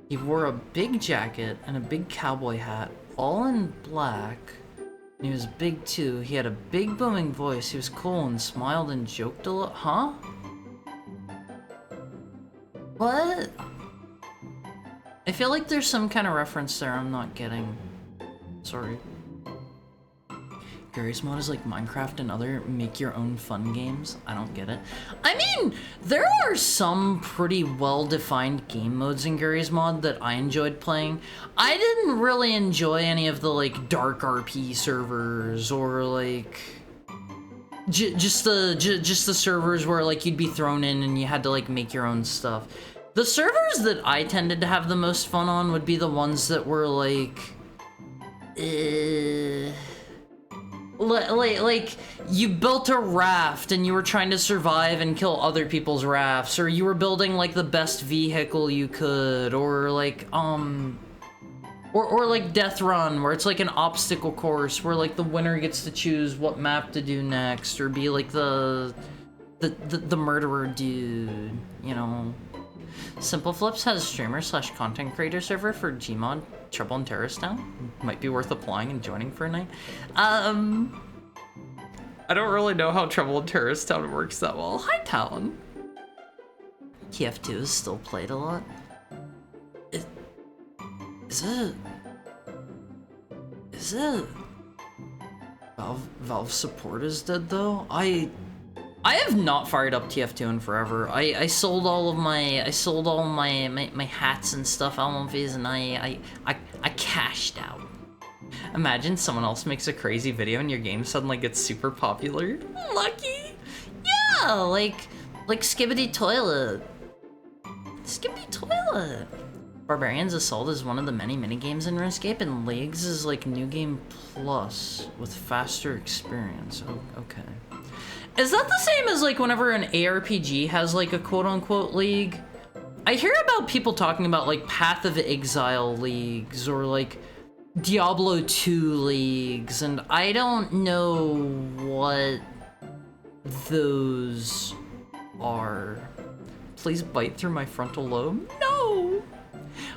He wore a big jacket and a big cowboy hat, all in black. And he was big too. He had a big booming voice. He was cool and smiled and joked a lot. Huh? What? I feel like there's some kind of reference there I'm not getting. Sorry. Gary's mod is like Minecraft and other make-your-own fun games. I don't get it. I mean, there are some pretty well-defined game modes in Gary's mod that I enjoyed playing. I didn't really enjoy any of the like dark RP servers or like just the servers where like you'd be thrown in and you had to like make your own stuff. The servers that I tended to have the most fun on would be the ones that were like you built a raft and you were trying to survive and kill other people's rafts, or you were building like the best vehicle you could, or like or like Death Run, where it's like an obstacle course where like the winner gets to choose what map to do next, or be like the murderer dude, you know. Simple Flips has a streamer/content creator server for Gmod Trouble in Terrorist Town. Might be worth applying and joining for a night. I don't really know how Trouble in Terrorist Town works that well. Hi, Talon. TF2 is still played a lot. Is it? Valve support is dead though? I have not fired up TF2 in forever. I sold all my hats and stuff, album fees, and I cashed out. Imagine someone else makes a crazy video and your game suddenly gets super popular. Lucky. Yeah, like Skibidi Toilet. Skibidi Toilet. Barbarian's Assault is one of the many minigames in RuneScape, and Leagues is like New Game Plus with faster experience. Oh, okay. Is that the same as like whenever an ARPG has like a quote-unquote league? I hear about people talking about like Path of Exile leagues or like Diablo 2 leagues, and I don't know what those are. Please bite through my frontal lobe? No!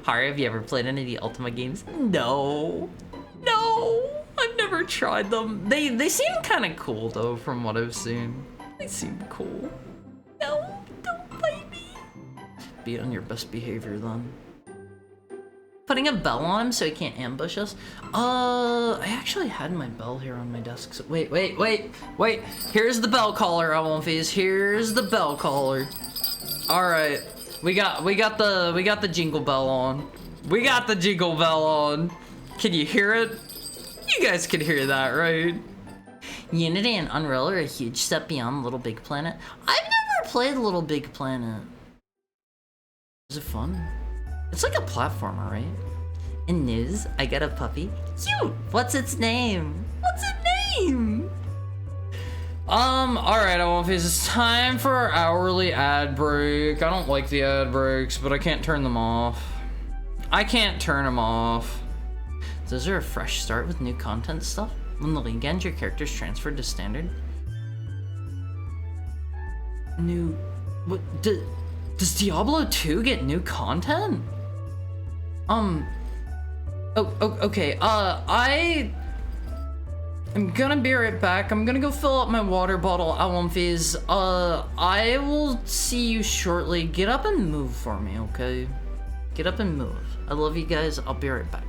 Hari, have you ever played any of the Ultima games? No. No! I've never tried them. They seem kind of cool though, from what I've seen. They seem cool. No, don't bite me. Be on your best behavior then. Putting a bell on him so he can't ambush us? I actually had my bell here on my desk. So wait. Here's the bell collar, Almonfees. Here's the bell collar. All right, we got the jingle bell on. We got the jingle bell on. Can you hear it? You guys can hear that, right? Unity and Unreal are a huge step beyond Little Big Planet. I've never played Little Big Planet. Is it fun? It's like a platformer, right? In news, I got a puppy. Cute! What's its name? What's its name? Alright, Almonfees, it's time for our hourly ad break. I don't like the ad breaks, but I can't turn them off. I can't turn them off. Is there a fresh start with new content stuff? When the league ends, your character's transferred to standard? New... What? Does Diablo 2 get new content? Okay, I'm gonna be right back. I'm gonna go fill up my water bottle, Almonfees. I will see you shortly. Get up and move for me, okay? Get up and move. I love you guys. I'll be right back.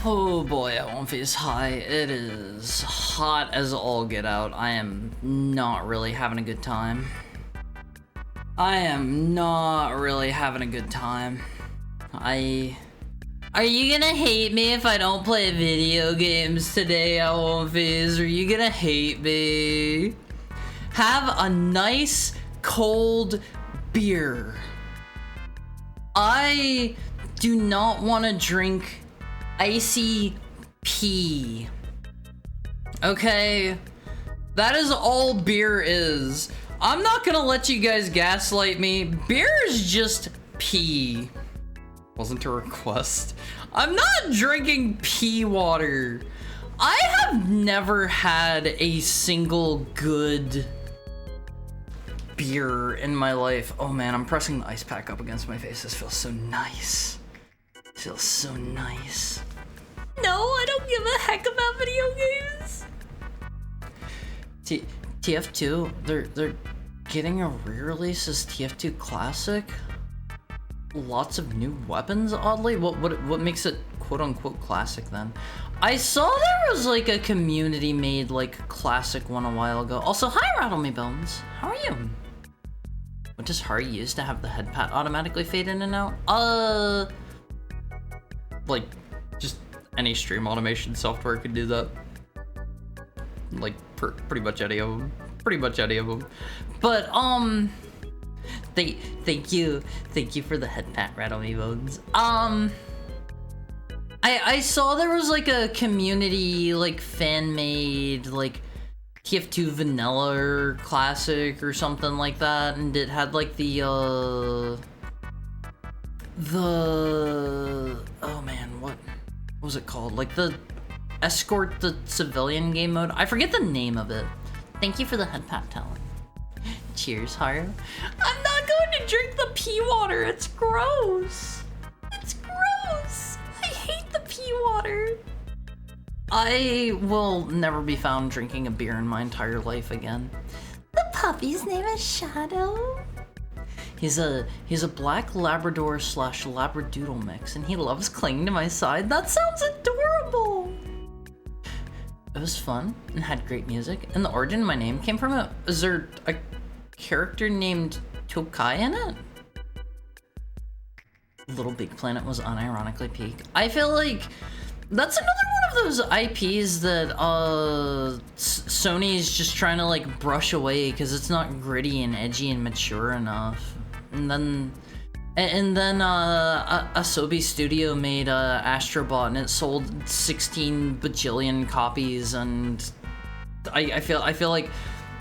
Oh boy, I won't face high. It is hot as all get out. I am not really having a good time. I am not really having a good time. Are you gonna hate me if I don't play video games today, Alphys? Are you gonna hate me? Have a nice cold beer. I do not want to drink icy pee. Okay? That is all beer is. I'm not gonna let you guys gaslight me. Beer is just pee. Wasn't a request. I'm not drinking pee water. I have never had a single good beer in my life. Oh man, I'm pressing the ice pack up against my face. This feels so nice. It feels so nice. No, I don't give a heck about video games. TF2, they're getting a re-release as TF2 Classic. Lots of new weapons, oddly. What makes it quote-unquote classic then? I saw there was like a community made like classic one a while ago. Also, hi Rattle Me Bones. How are you? What does Hari use to have the head pat automatically fade in and out? Like just any stream automation software could do that. Like pretty much any of them. Pretty much any of them. But thank you for the head pat, Rattle Me Bones. I saw there was like a community like fan made like TF2 vanilla or classic or something like that, and it had like the oh man, what was it called? Like the escort the civilian game mode. I forget the name of it. Thank you for the head pat, Talon. Cheers, Haru. I'm not going to drink the pee water. It's gross. It's gross. I hate the pee water. I will never be found drinking a beer in my entire life again. The puppy's name is Shadow. He's a black Labrador / Labradoodle mix, and he loves clinging to my side. That sounds adorable. It was fun and had great music, and the origin of my name came from is there a character named Tokai in it? Little Big Planet was unironically peak. I feel like that's another one of those IPs that Sony's just trying to like brush away because it's not gritty and edgy and mature enough. And then Asobi Studio made Astrobot, and it sold 16 bajillion copies, and I feel like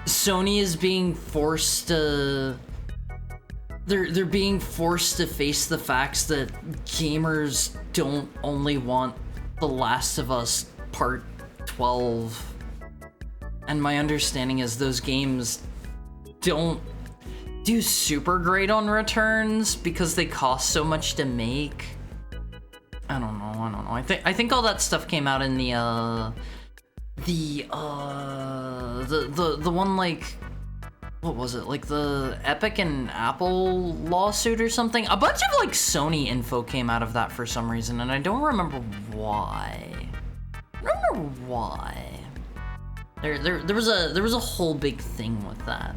Sony is being forced to they're being forced to face the facts that gamers don't only want The Last of Us Part 12. And my understanding is those games don't do super great on returns because they cost so much to make. I don't know. I think all that stuff came out in the one like, what was it? Like the Epic and Apple lawsuit or something? A bunch of like Sony info came out of that for some reason, and I don't remember why. There was a whole big thing with that.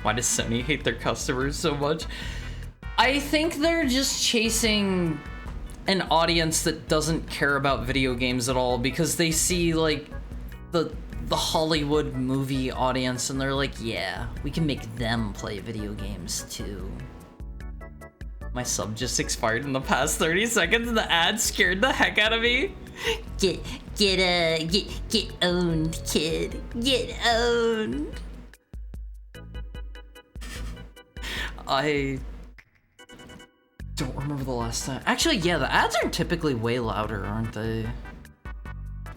Why does Sony hate their customers so much? I think they're just chasing an audience that doesn't care about video games at all because they see like the Hollywood movie audience and they're like, yeah, we can make them play video games too. My sub just expired in the past 30 seconds and the ad scared the heck out of me. Get owned, kid. Get owned. I don't remember the last time. Actually, yeah, the ads are typically way louder, aren't they?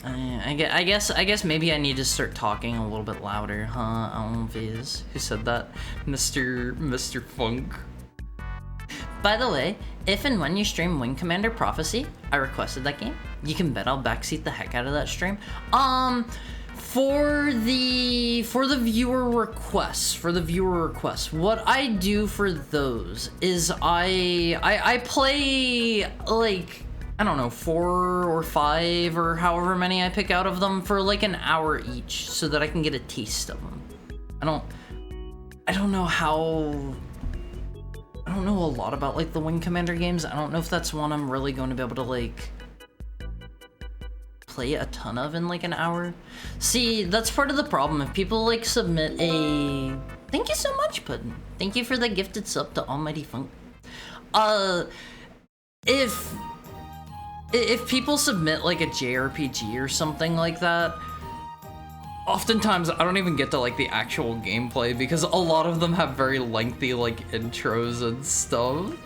I guess maybe I need to start talking a little bit louder, huh? Alphys. Who said that? Mr. Funk. By the way, if and when you stream Wing Commander Prophecy, I requested that game. You can bet I'll backseat the heck out of that stream. For the viewer requests, what I do for those is I play like I don't know, 4 or 5 or however many I pick out of them for like an hour each so that I can get a taste of them. I don't know a lot about like the Wing Commander games. I don't know if that's one I'm really going to be able to like play a ton of in like an hour. See, that's part of the problem. If people like submit a... Thank you so much, Puddin'. Thank you for the gifted sub to Almighty Funk. If people submit like a JRPG or something like that, oftentimes I don't even get to like the actual gameplay because a lot of them have very lengthy like intros and stuff.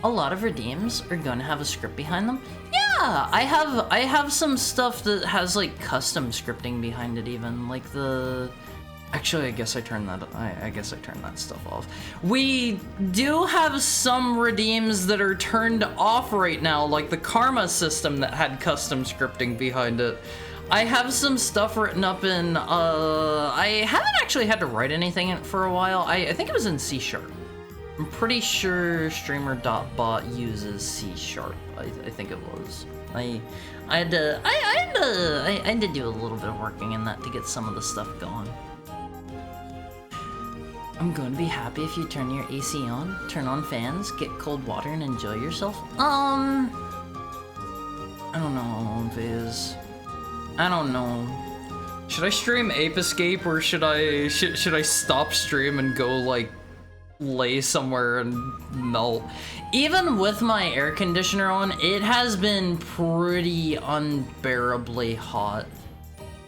A lot of redeems are going to have a script behind them. Yeah, I have some stuff that has like custom scripting behind it even, like the... Actually, I guess I turned that stuff off. We do have some redeems that are turned off right now, like the Karma system that had custom scripting behind it. I have some stuff written up in, I haven't actually had to write anything in it for a while. I think it was in C#. I'm pretty sure streamer.bot uses C#. I think it was. I had to do a little bit of working in that to get some of the stuff going. I'm going to be happy if you turn your AC on, turn on fans, get cold water, and enjoy yourself. I don't know how long it is. I don't know. Should I stream Ape Escape or should I stop stream and go like lay somewhere and melt? Even with my air conditioner on, it has been pretty unbearably hot.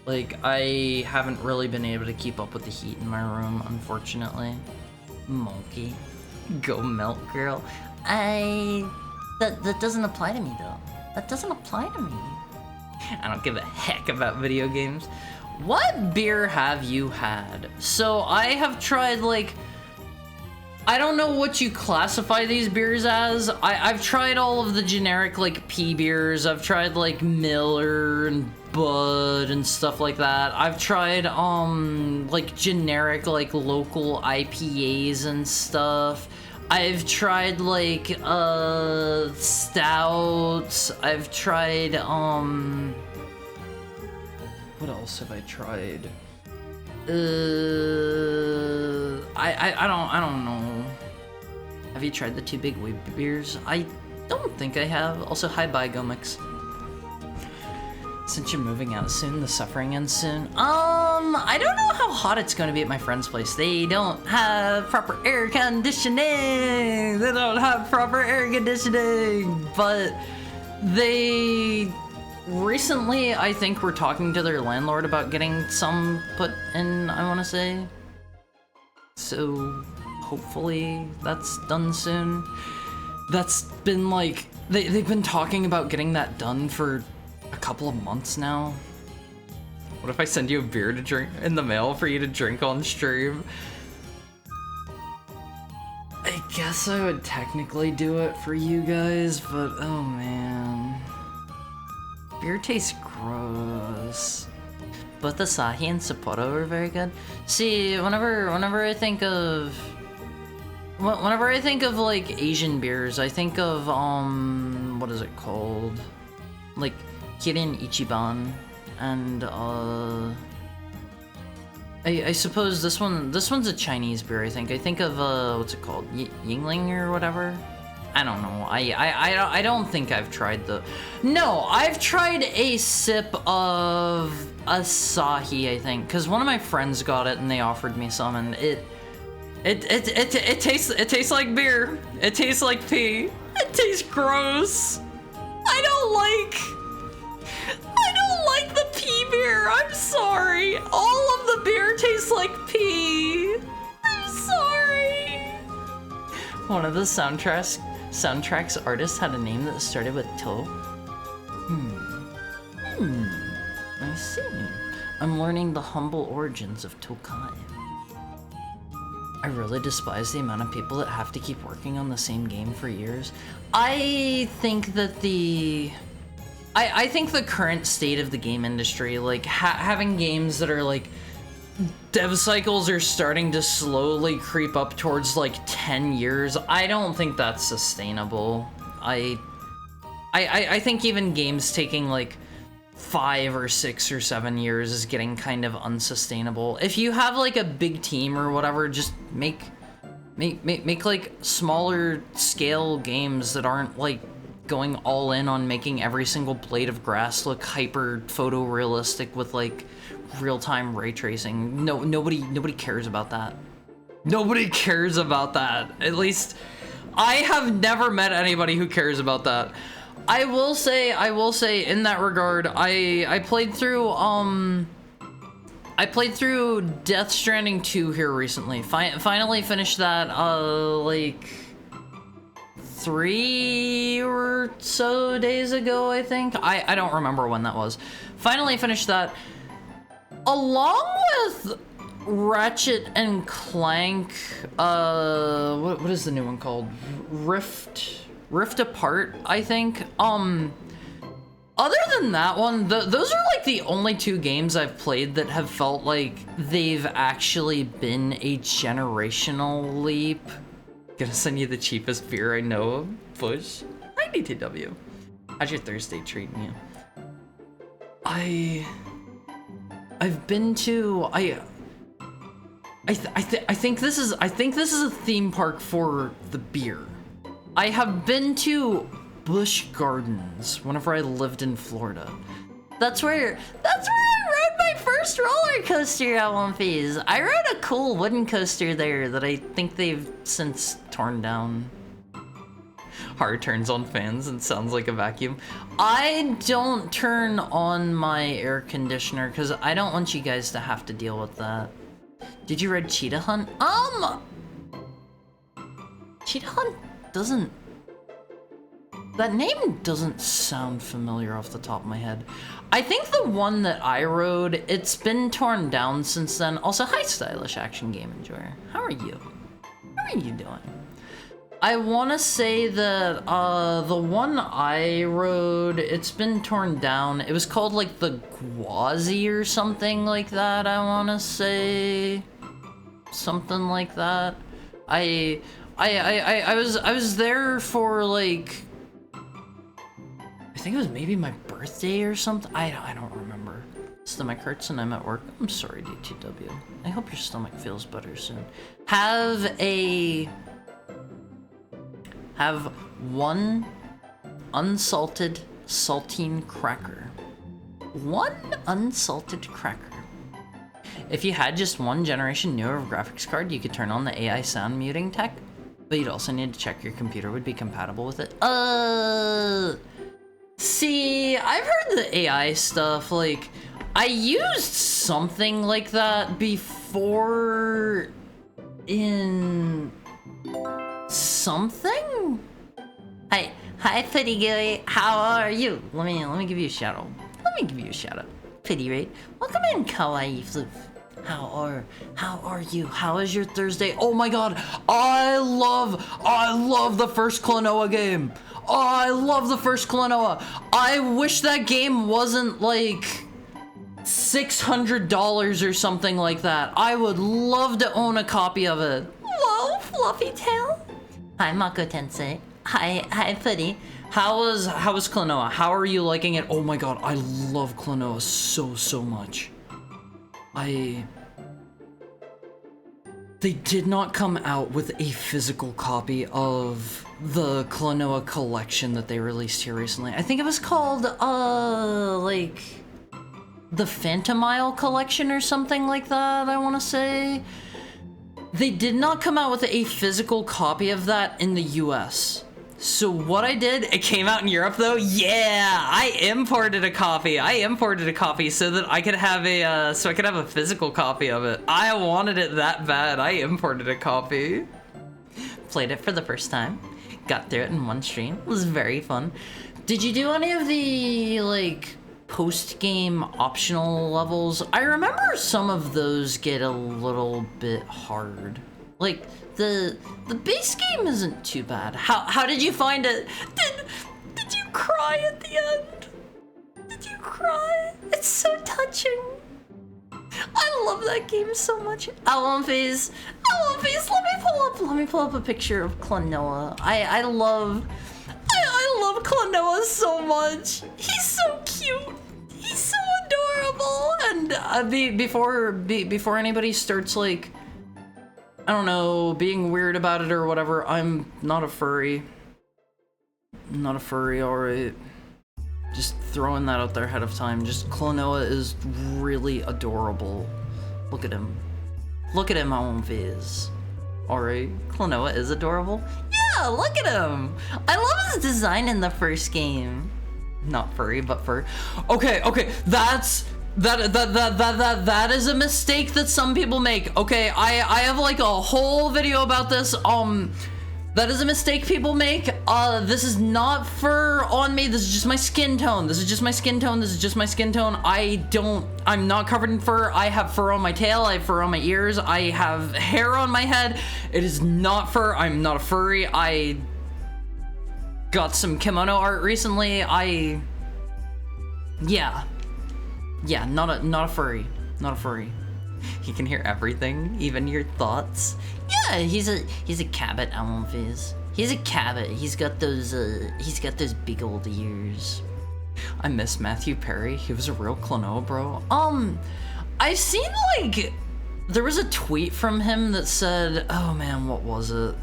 Like, I haven't really been able to keep up with the heat in my room, unfortunately. Monkey. Go melt, girl. That doesn't apply to me, though. That doesn't apply to me. I don't give a heck about video games. What beer have you had? So, I have tried, like... I don't know what you classify these beers as. I've tried all of the generic, like, P beers. I've tried, like, Miller and Bud and stuff like that. I've tried, like, generic, like, local IPAs and stuff. I've tried, like, stouts. I've tried, what else have I tried? I don't know. Have you tried the Two Big Wave beers? I don't think I have. Also, hi, bye, Gomix. Since you're moving out soon, the suffering ends soon. I don't know how hot it's going to be at my friend's place. They don't have proper air conditioning. They don't have proper air conditioning. But they recently, I think, were talking to their landlord about getting some put in, I want to say. So hopefully that's done soon. That's been like, they've been talking about getting that done for a couple of months now. What if I send you a beer to drink in the mail for you to drink on stream? I guess I would technically do it for you guys, but oh man. Beer tastes gross. Both Asahi and Sapporo are very good. See, whenever I think of like Asian beers, I think of what is it called? Like Kirin Ichiban, and I suppose this one's a Chinese beer. I think of what's it called? Yingling or whatever. I don't know. I don't think I've tried the... No, I've tried a sip of Asahi, I think, because one of my friends got it and they offered me some, and it tastes like beer. It tastes like pee. It tastes gross. I don't like the pee beer. I'm sorry. All of the beer tastes like pee. I'm sorry. One of the soundtracks artists had a name that started with To. I see. I'm learning the humble origins of Tokai. I really despise the amount of people that have to keep working on the same game for years. I think that I think the current state of the game industry, like having games that are like dev cycles are starting to slowly creep up towards like 10 years. I don't think that's sustainable. I think even games taking like 5 or 6 or 7 years is getting kind of unsustainable. If you have like a big team or whatever, just make like smaller scale games that aren't like going all in on making every single blade of grass look hyper photorealistic with like real-time ray tracing. Nobody cares about that. Nobody cares about that. At least I have never met anybody who cares about that. I will say in that regard, I played through Death Stranding 2 here recently. Finally finished that like 3 or so days ago, I think. I don't remember when that was. Finally finished that along with Ratchet and Clank. What is the new one called? Rift Apart, I think. Other than that one, those are like the only 2 games I've played that have felt like they've actually been a generational leap. Gonna send you the cheapest beer I know of. Push. Hi, DTW. How's your Thursday treating you? I've been to I think this is a theme park for the beer. I have been to Busch Gardens whenever I lived in Florida. That's where I rode my first roller coaster at One Piece. I rode a cool wooden coaster there that I think they've since torn down. Hard turns on fans and sounds like a vacuum. I don't turn on my air conditioner because I don't want you guys to have to deal with that. Did you read Cheetah Hunt? Cheetah Hunt doesn't... That name doesn't sound familiar off the top of my head. I think the one that I rode, it's been torn down since then. Also, hi, Stylish Action Game Enjoyer. How are you? How are you doing? I want to say that the one I rode, it's been torn down. It was called like the Gwazi or something like that, I want to say. Something like that. I was there for like, I think it was maybe my birthday or something. I don't remember. Stomach hurts and I'm at work. I'm sorry, DTW. I hope your stomach feels better soon. Have one unsalted saltine cracker. One unsalted cracker. If you had just one generation newer graphics card, you could turn on the AI sound muting tech, but you'd also need to check your computer would be compatible with it. See, I've heard the AI stuff, like, I used something like that before in something? Hi, Pretty Gilly. How are you? Let me give you a shout out. Pity rate. Welcome in, Kawaii Floof. How are you? How is your Thursday? Oh my god, I love the first Klonoa game. Oh, I love the first Klonoa. I wish that game wasn't like $600 or something like that. I would love to own a copy of it. Hello, Fluffy Tail. Hi, Mako Tensei. Hi, Putty. How was Klonoa? How are you liking it? Oh my god, I love Klonoa so much. They did not come out with a physical copy of the Klonoa collection that they released here recently. I think it was called, like, the Phantom Isle collection or something like that, I want to say. They did not come out with a physical copy of that in the US. So what I did, it came out in Europe though. Yeah, I imported a copy so that I could have a physical copy of it. I wanted it that bad. I imported a copy. Played it for the first time. Got through it in one stream. It was very fun. Did you do any of the, like, post-game optional levels? I remember some of those get a little bit hard. Like, the base game isn't too bad. How did you find it? Did you cry at the end? Did you cry? It's so touching. I love that game so much. Album Phase, let me pull up a picture of Klonoa. I love love Klonoa so much. He's so cute. He's so adorable. And before anybody starts like, I don't know, being weird about it or whatever, I'm not a furry. I'm not a furry, alright. Just throwing that out there ahead of time. Just Klonoa is really adorable. Look at him. Look at him on Viz. Alright, Klonoa is adorable. Yeah, look at him. I love his design in the first game. Not furry, but fur. Okay, that is a mistake that some people make. Okay, I have like a whole video about this. That is a mistake people make. This is not fur on me. This is just my skin tone. This is just my skin tone. This is just my skin tone. I'm not covered in fur. I have fur on my tail. I have fur on my ears. I have hair on my head. It is not fur. I'm not a furry. I got some kimono art recently. Yeah, not a furry. Not a furry. He can hear everything, even your thoughts. Yeah, he's a cabot, Almonfizz. He's a cabot. He's got those big old ears. I miss Matthew Perry. He was a real Klonoa bro. I've seen like, there was a tweet from him that said, oh man, what was it?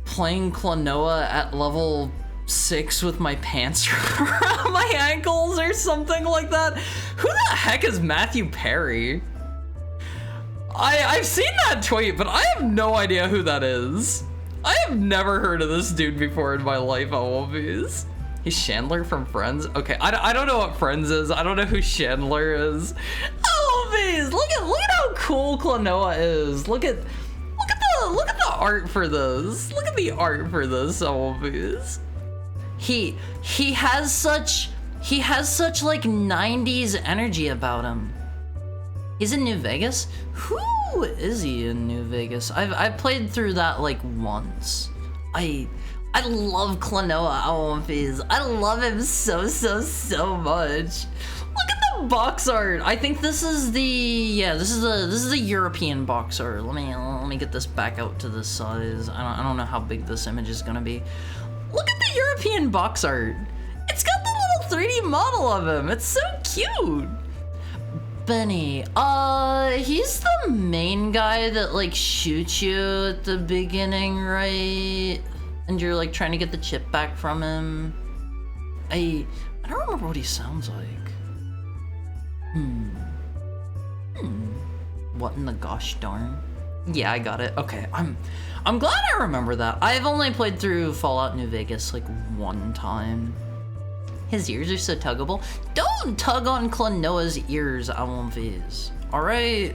Playing Klonoa at level 6 with my pants around my ankles or something like that. Who the heck is Matthew Perry? I've seen that tweet, but I have no idea who that is. I have never heard of this dude before in my life, Always. He's Chandler from Friends? Okay, I don't know what Friends is. I don't know who Chandler is. Always, look at how cool Klonoa is. Look at the art for this. Look at the art for this, Always. He has such like 90s energy about him. He's in New Vegas? Who is he in New Vegas? I've played through that like once. I love Klonoa Almonfizz. I love him so much. Look at the box art. I think this is the European box art. Let me get this back out to this size. I don't know how big this image is gonna be. Look at the European box art. It's got the little 3D model of him. It's so cute. Benny, he's the main guy that like shoots you at the beginning, right? And you're like trying to get the chip back from him. I don't remember what he sounds like. What in the gosh darn? Yeah, I got it. Okay, I'm glad I remember that. I've only played through Fallout New Vegas like one time. His ears are so tuggable. Don't tug on Klonoa's ears, Almonfizz. Alright?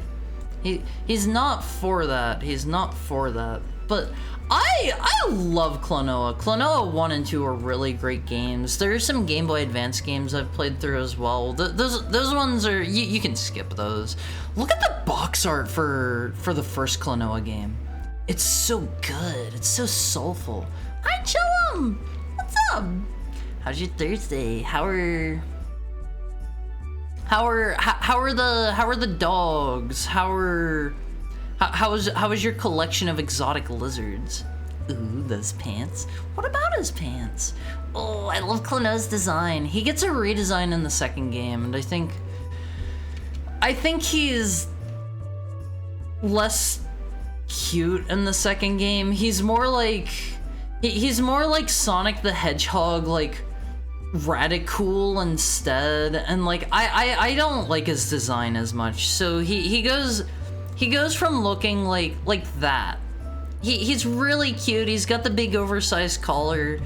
He's not for that. He's not for that. But I love Klonoa. Klonoa 1 and 2 are really great games. There's some Game Boy Advance games I've played through as well. Those ones are, you can skip those. Look at the box art for the first Klonoa game. It's so good. It's so soulful. Hi, Chillum! What's up? How's your Thursday? How are the dogs? How is your collection of exotic lizards? Ooh, those pants. What about his pants? Oh, I love Klonoa's design. He gets a redesign in the second game, and I think he's less cute in the second game. He's more like Sonic the Hedgehog, like Radicool instead, and like I don't like his design as much. So he goes from looking like that. He's really cute. He's got the big oversized collar.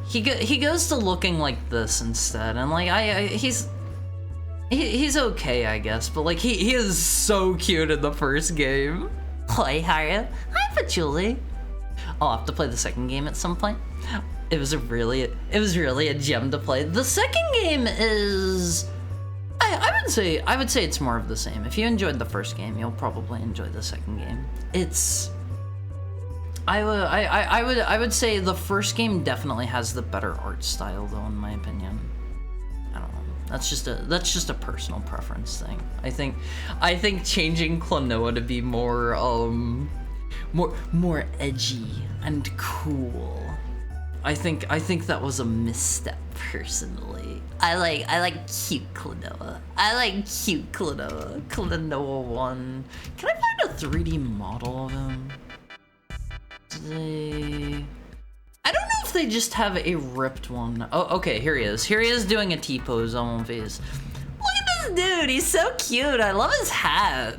He goes to looking like this instead, and like he's okay, I guess, but like he is so cute in the first game. Hi, Haru. Hi, Patchouli. I'll have to play the second game at some point. It was really a gem to play. The second game is, I would say it's more of the same. If you enjoyed the first game, you'll probably enjoy the second game. I would say the first game definitely has the better art style, though, in my opinion. I don't know. That's just a personal preference thing. I think changing Klonoa to be more edgy and cool I think that was a misstep, personally. I like cute Klonoa. I like cute Klonoa. Klonoa 1. Can I find a 3D model of him? I don't know if they just have a ripped one. Oh, okay, here he is. Here he is doing a T-pose on one face. Look at this dude, he's so cute. I love his hat.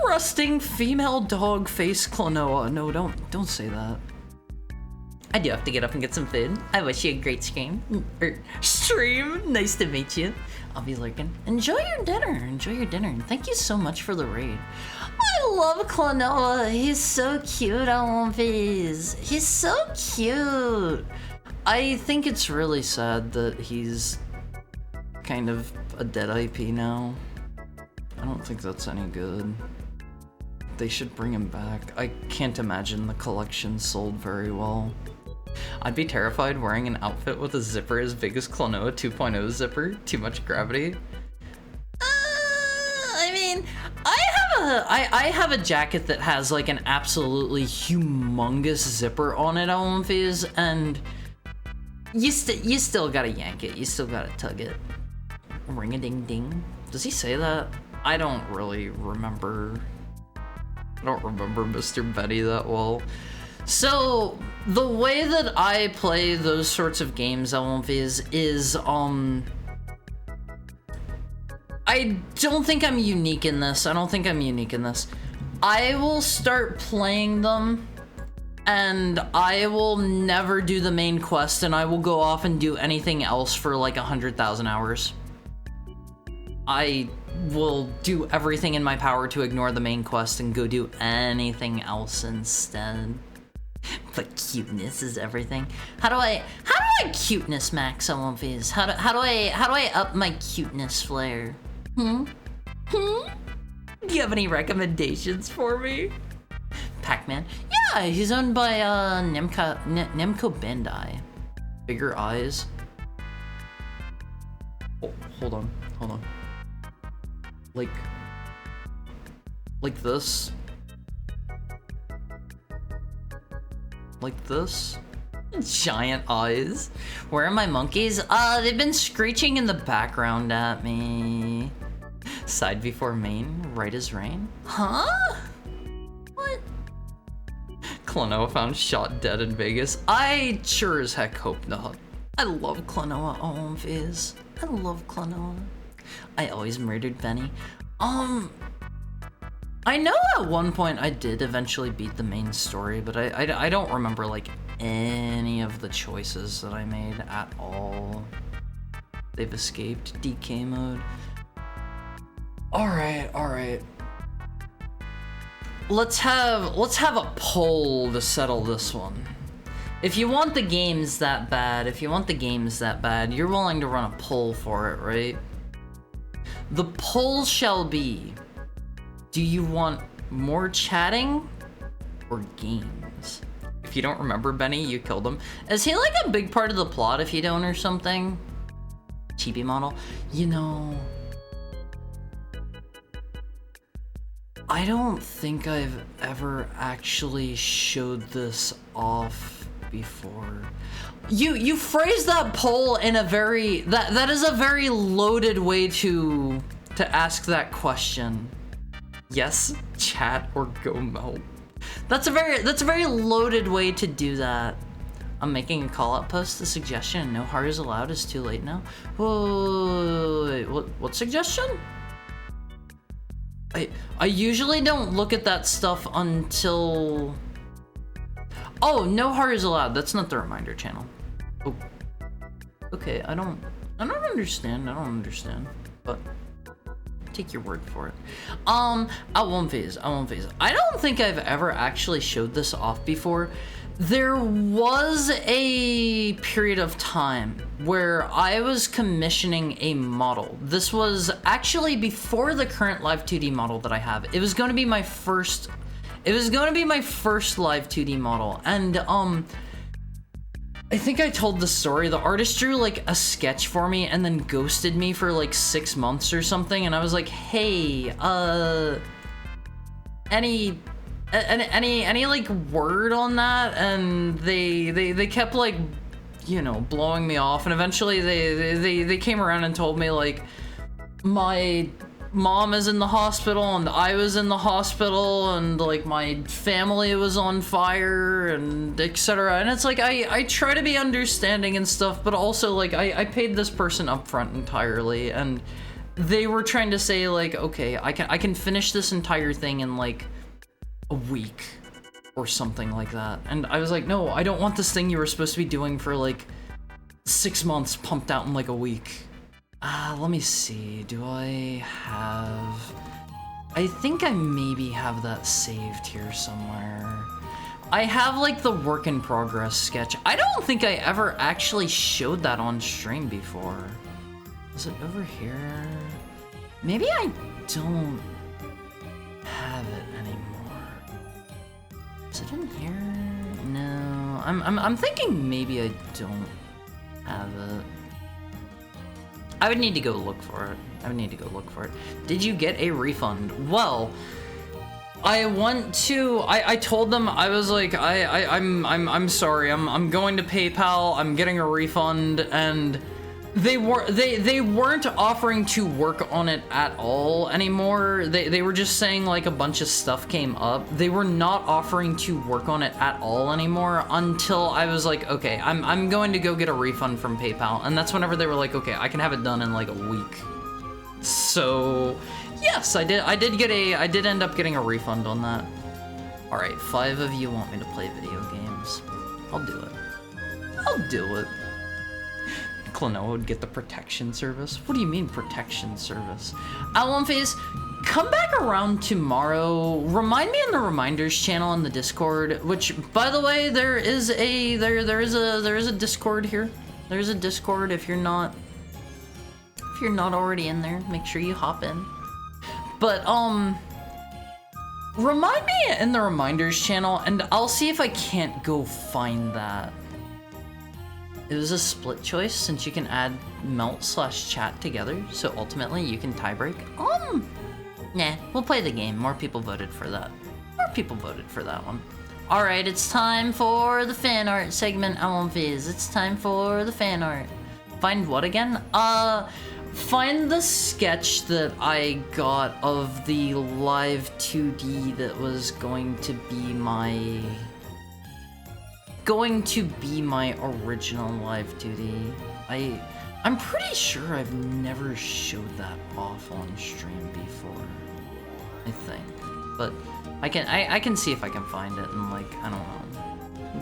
Rusting female dog face Klonoa. No, don't say that. I do have to get up and get some food. I wish you a great stream. Nice to meet you. I'll be lurking. Enjoy your dinner. Enjoy your dinner. And thank you so much for the raid. I love Klonoa. He's so cute on One Piece. He's so cute. I think it's really sad that he's kind of a dead IP now. I don't think that's any good. They should bring him back. I can't imagine the collection sold very well. I'd be terrified wearing an outfit with a zipper as big as Klonoa 2.0 zipper. Too much gravity. I mean, I have a jacket that has like an absolutely humongous zipper on it on One Piece, and you still gotta yank it. You still gotta tug it. Ring a ding ding. Does he say that? I don't really remember. I don't remember Mr. Betty that well. So the way that I play those sorts of games on One Piece is I don't think I'm unique in this. I will start playing them and I will never do the main quest, and I will go off and do anything else for like 100,000 hours. I will do everything in my power to ignore the main quest and go do anything else instead. But cuteness is everything. How do I cuteness max on One Piece? How do I up my cuteness flare? Do you have any recommendations for me? Pac-Man? Yeah, he's owned by Namco Bandai. Bigger eyes. Oh, hold on. Like this. Like this. Giant eyes. Where are my monkeys? They've been screeching in the background at me. Side before main, right as rain. Huh? What? Klonoa found shot dead in Vegas. I sure as heck hope not. I love Klonoa on One Piece. I love Klonoa. I always murdered Benny. I know at one point I did eventually beat the main story, but I don't remember like any of the choices that I made at all. They've escaped DK mode. All right. Let's have a poll to settle this one. If you want the games that bad, you're willing to run a poll for it, right? The poll shall be, do you want more chatting or games? If you don't remember Benny, you killed him. Is he like a big part of the plot if you don't or something? Chibi model? You know, I don't think I've ever actually showed this off before. You phrased that poll in a very, that is a very loaded way to ask that question. Yes, chat, or go melt. That's a very loaded way to do that. I'm making a call-out post, a suggestion. No heart is allowed. It's too late now. Whoa, wait, what suggestion? I usually don't look at that stuff until... Oh, no heart is allowed. That's not the reminder channel. Oh. Okay, I don't understand. But take your word for it. At One Piece. I don't think I've ever actually showed this off before. There was a period of time where I was commissioning a model. This was actually before the current live 2D model that I have. It was going to be my first live 2D model, and I think I told the story. The artist drew like a sketch for me and then ghosted me for like 6 months or something, and I was like, hey, any any like word on that, and they kept like, you know, blowing me off, and eventually they came around and told me like my mom is in the hospital and I was in the hospital and like my family was on fire and etc. And it's like I try to be understanding and stuff, but also like I paid this person up front entirely, and they were trying to say like, okay, I can finish this entire thing in like a week or something like that. And I was like, no, I don't want this thing you were supposed to be doing for like 6 months pumped out in like a week. Let me see, do I have... I think I maybe have that saved here somewhere. I have like the work in progress sketch. I don't think I ever actually showed that on stream before. Is it over here? Maybe I don't have it anymore. Is it in here? No, I'm thinking maybe I don't have it. I would need to go look for it. Did you get a refund? Well, I told them, I was like, I'm sorry, I'm going to PayPal, I'm getting a refund, and they weren't offering to work on it at all anymore. They were just saying like a bunch of stuff came up. They were not offering to work on it at all anymore until I was like, okay, I'm going to go get a refund from PayPal, and that's whenever they were like, okay, I can have it done in like a week. So yes, I did end up getting a refund on that. All right, 5 of you want me to play video games. I'll do it. Klonoa would get the protection service. What do you mean protection service? Face, come back around tomorrow. Remind me in the reminders channel on the Discord, which by the way, there is a Discord here. There's a Discord. If you're not already in there, make sure you hop in. But remind me in the reminders channel, and I'll see if I can't go find that. It was a split choice since you can add melt/chat together, so ultimately you can tiebreak. Nah, we'll play the game. More people voted for that. One. All right, it's time for the fan art segment. It's time for the fan art. Find what again? Find the sketch that I got of the live 2D that was going to be my original live 2D. I'm pretty sure I've never showed that off on stream before, I think, but I can see if I can find it and like, I don't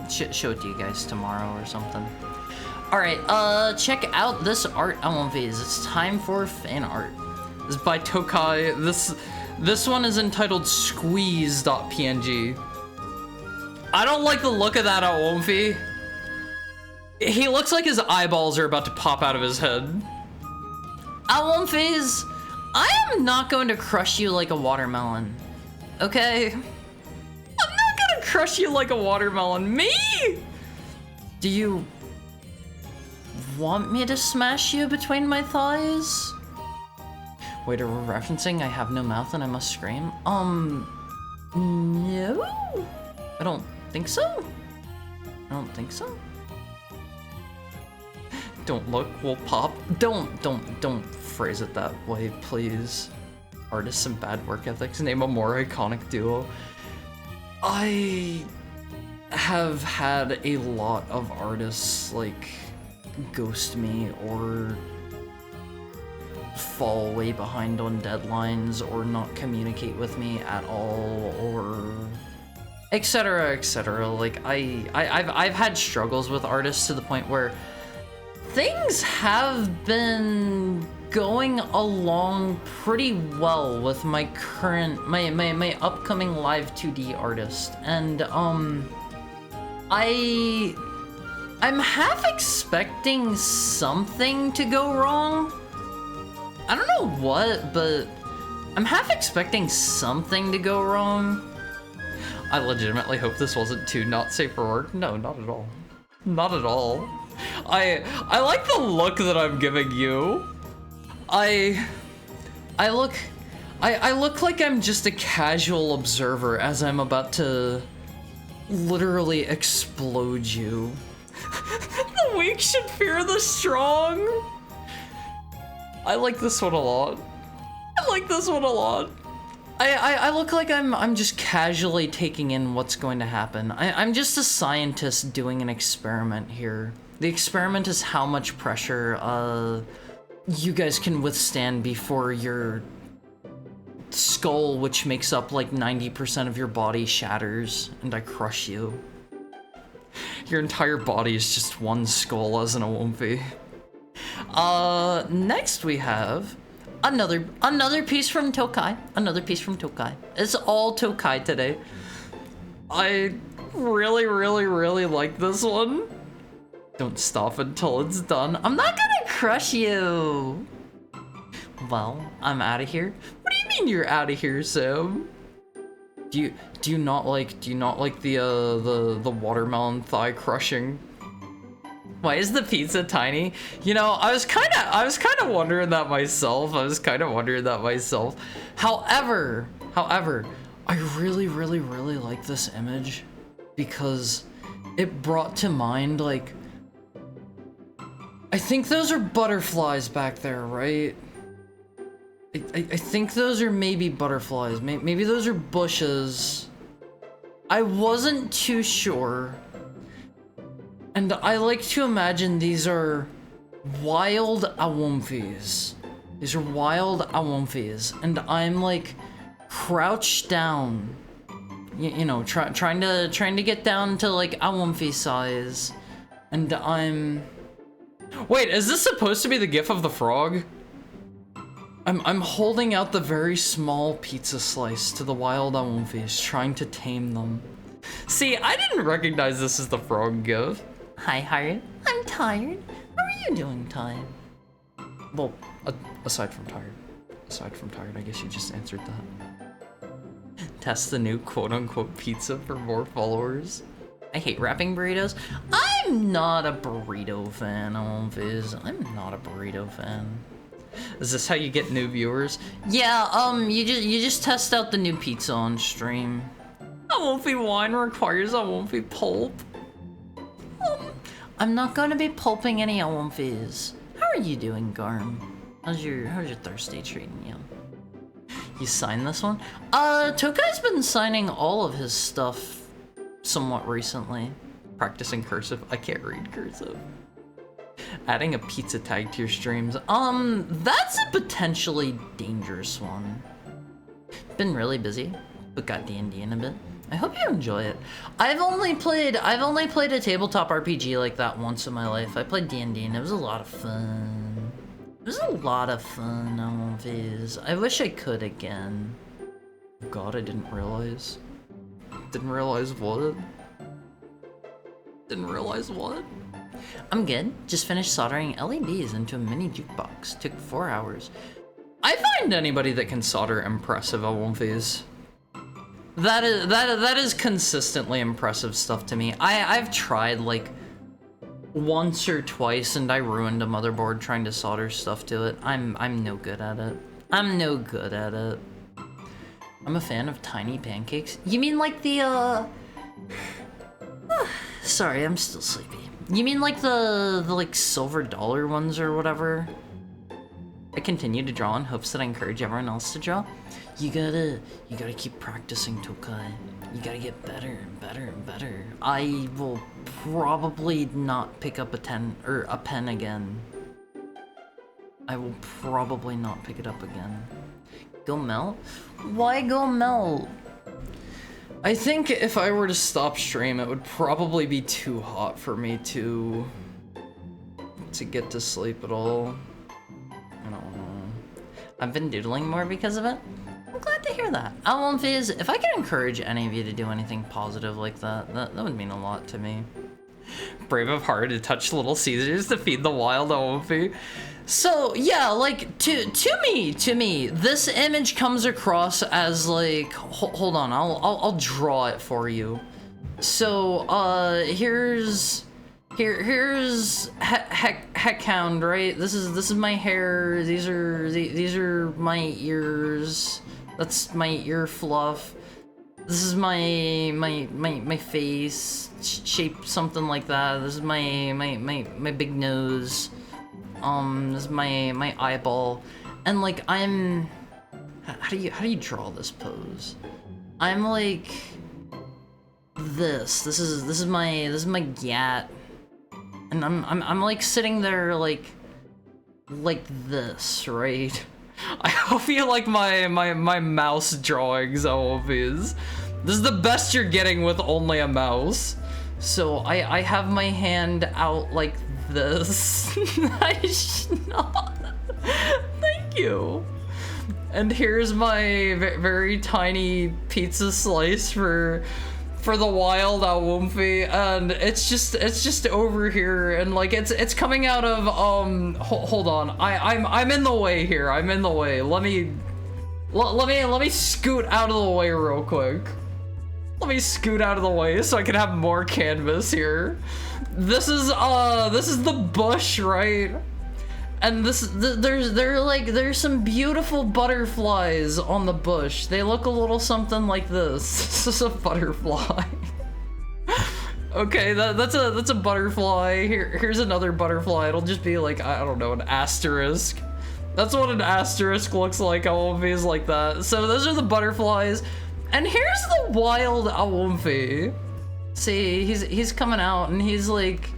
know, show it to you guys tomorrow or something. All right, check out this art, It's time for fan art. This is by Tokai. This one is entitled Squeeze.png. I don't like the look of that Awomfi. He looks like his eyeballs are about to pop out of his head. Awomfi's, I am not going to crush you like a watermelon, okay? I'm not gonna crush you like a watermelon. Me? Do you want me to smash you between my thighs? Wait, are we referencing I have no mouth and I must scream? No. I don't think so. Don't look, we'll pop. Don't phrase it that way, please. Artists and bad work ethics, name a more iconic duo. I have had a lot of artists like ghost me or fall way behind on deadlines or not communicate with me at all or etc. Like I've had struggles with artists to the point where things have been going along pretty well with my current my upcoming live 2D artist, and I'm half expecting something to go wrong. I don't know what, but I'm half expecting something to go wrong. I legitimately hope this wasn't too not safe for work. No, not at all. Not at all. I like the look that I'm giving you. I I look like I'm just a casual observer as I'm about to literally explode you. The weak should fear the strong. I like this one a lot. I like this one a lot. I look like I'm just casually taking in what's going to happen. I'm just a scientist doing an experiment here. The experiment is how much pressure you guys can withstand before your skull, which makes up like 90% of your body, shatters and I crush you. Your entire body is just one skull as an Awomfi. Next we have another piece from Tokai. Another piece from Tokai. It's all Tokai today. I really like this one. Don't stop until it's done. I'm not gonna crush you. Well, I'm out of here. What do you mean you're out of here, Sam? Do you not like the watermelon thigh crushing? Why is the pizza tiny? You know, I was kind of wondering that myself. However, I really like this image because it brought to mind, like, I think those are butterflies back there, right? I think those are maybe butterflies. Maybe those are bushes. I wasn't too sure. And I like to imagine these are wild Awomfis. These are wild Awomfis. And I'm like crouched down. You know, trying to get down to like Awomfi size. And I'm... Wait, is this supposed to be the gif of the frog? I'm holding out the very small pizza slice to the wild Awomfis, trying to tame them. See, I didn't recognize this as the frog gif. Hi, Hired. I'm tired. How are you doing, Ty? Well, aside from tired, I guess you just answered that. Test the new quote-unquote pizza for more followers. I hate wrapping burritos. I'm not a burrito fan, Awomfis. I'm not a burrito fan. Is this how you get new viewers? Yeah, you just test out the new pizza on stream. Awomfi wine requires Awomfi pulp. I'm not gonna be pulping any Awomfis. How are you doing, Garm? How's your Thursday treating you? You signed this one? Tokai's been signing all of his stuff somewhat recently. Practicing cursive. I can't read cursive. Adding a pizza tag to your streams. That's a potentially dangerous one. Been really busy, but got D&D in a bit. I hope you enjoy it. I've only played a tabletop RPG like that once in my life. I played D&D and it was a lot of fun. It was a lot of fun, Awomfis. I wish I could again. God, I didn't realize. Didn't realize what? I'm good. Just finished soldering LEDs into a mini jukebox. Took 4 hours. I find anybody that can solder impressive, Awomfis. That is consistently impressive stuff to me. I've tried like once or twice and I ruined a motherboard trying to solder stuff to it. I'm no good at it. I'm a fan of tiny pancakes. You mean like the sorry, I'm still sleepy. You mean like the like silver dollar ones or whatever? I continue to draw in hopes that I encourage everyone else to draw. You gotta keep practicing, Tokai. You gotta get better and better and better. I will probably not pick up a pen again. I will probably not pick it up again. Go melt? Why go melt? I think if I were to stop stream, it would probably be too hot for me to get to sleep at all. I don't know. I've been doodling more because of it. I'm glad to hear that. Awomfis, if I could encourage any of you to do anything positive like that would mean a lot to me. Brave of heart to touch Little Caesars to feed the wild Awomfi. So yeah, like to me, this image comes across as like, hold on, I'll draw it for you. So here's Heckhound, right? This is my hair. These are my ears. That's my ear fluff. This is my face shaped something like that. This is my big nose. This is my eyeball. And like I'm how do you draw this pose? I'm like this. This is my gat. And I'm like sitting there like this, right? I hope you like my mouse drawings, OMVs. This is the best you're getting with only a mouse. So I have my hand out like this. Thank you. And here's my very tiny pizza slice for the wild Awumfi, and it's just over here, and like it's coming out of hold on, I'm in the way here. I'm in the way. Let me scoot out of the way real quick. Let me scoot out of the way so I can have more canvas here. This is the bush, right? And there's some beautiful butterflies on the bush. They look a little something like this. This is a butterfly. Okay, that's a butterfly. Here's another butterfly. It'll just be like, I don't know, an asterisk. That's what an asterisk looks like. Awumfi is like that. So those are the butterflies. And here's the wild Awumfi. See, he's coming out and he's like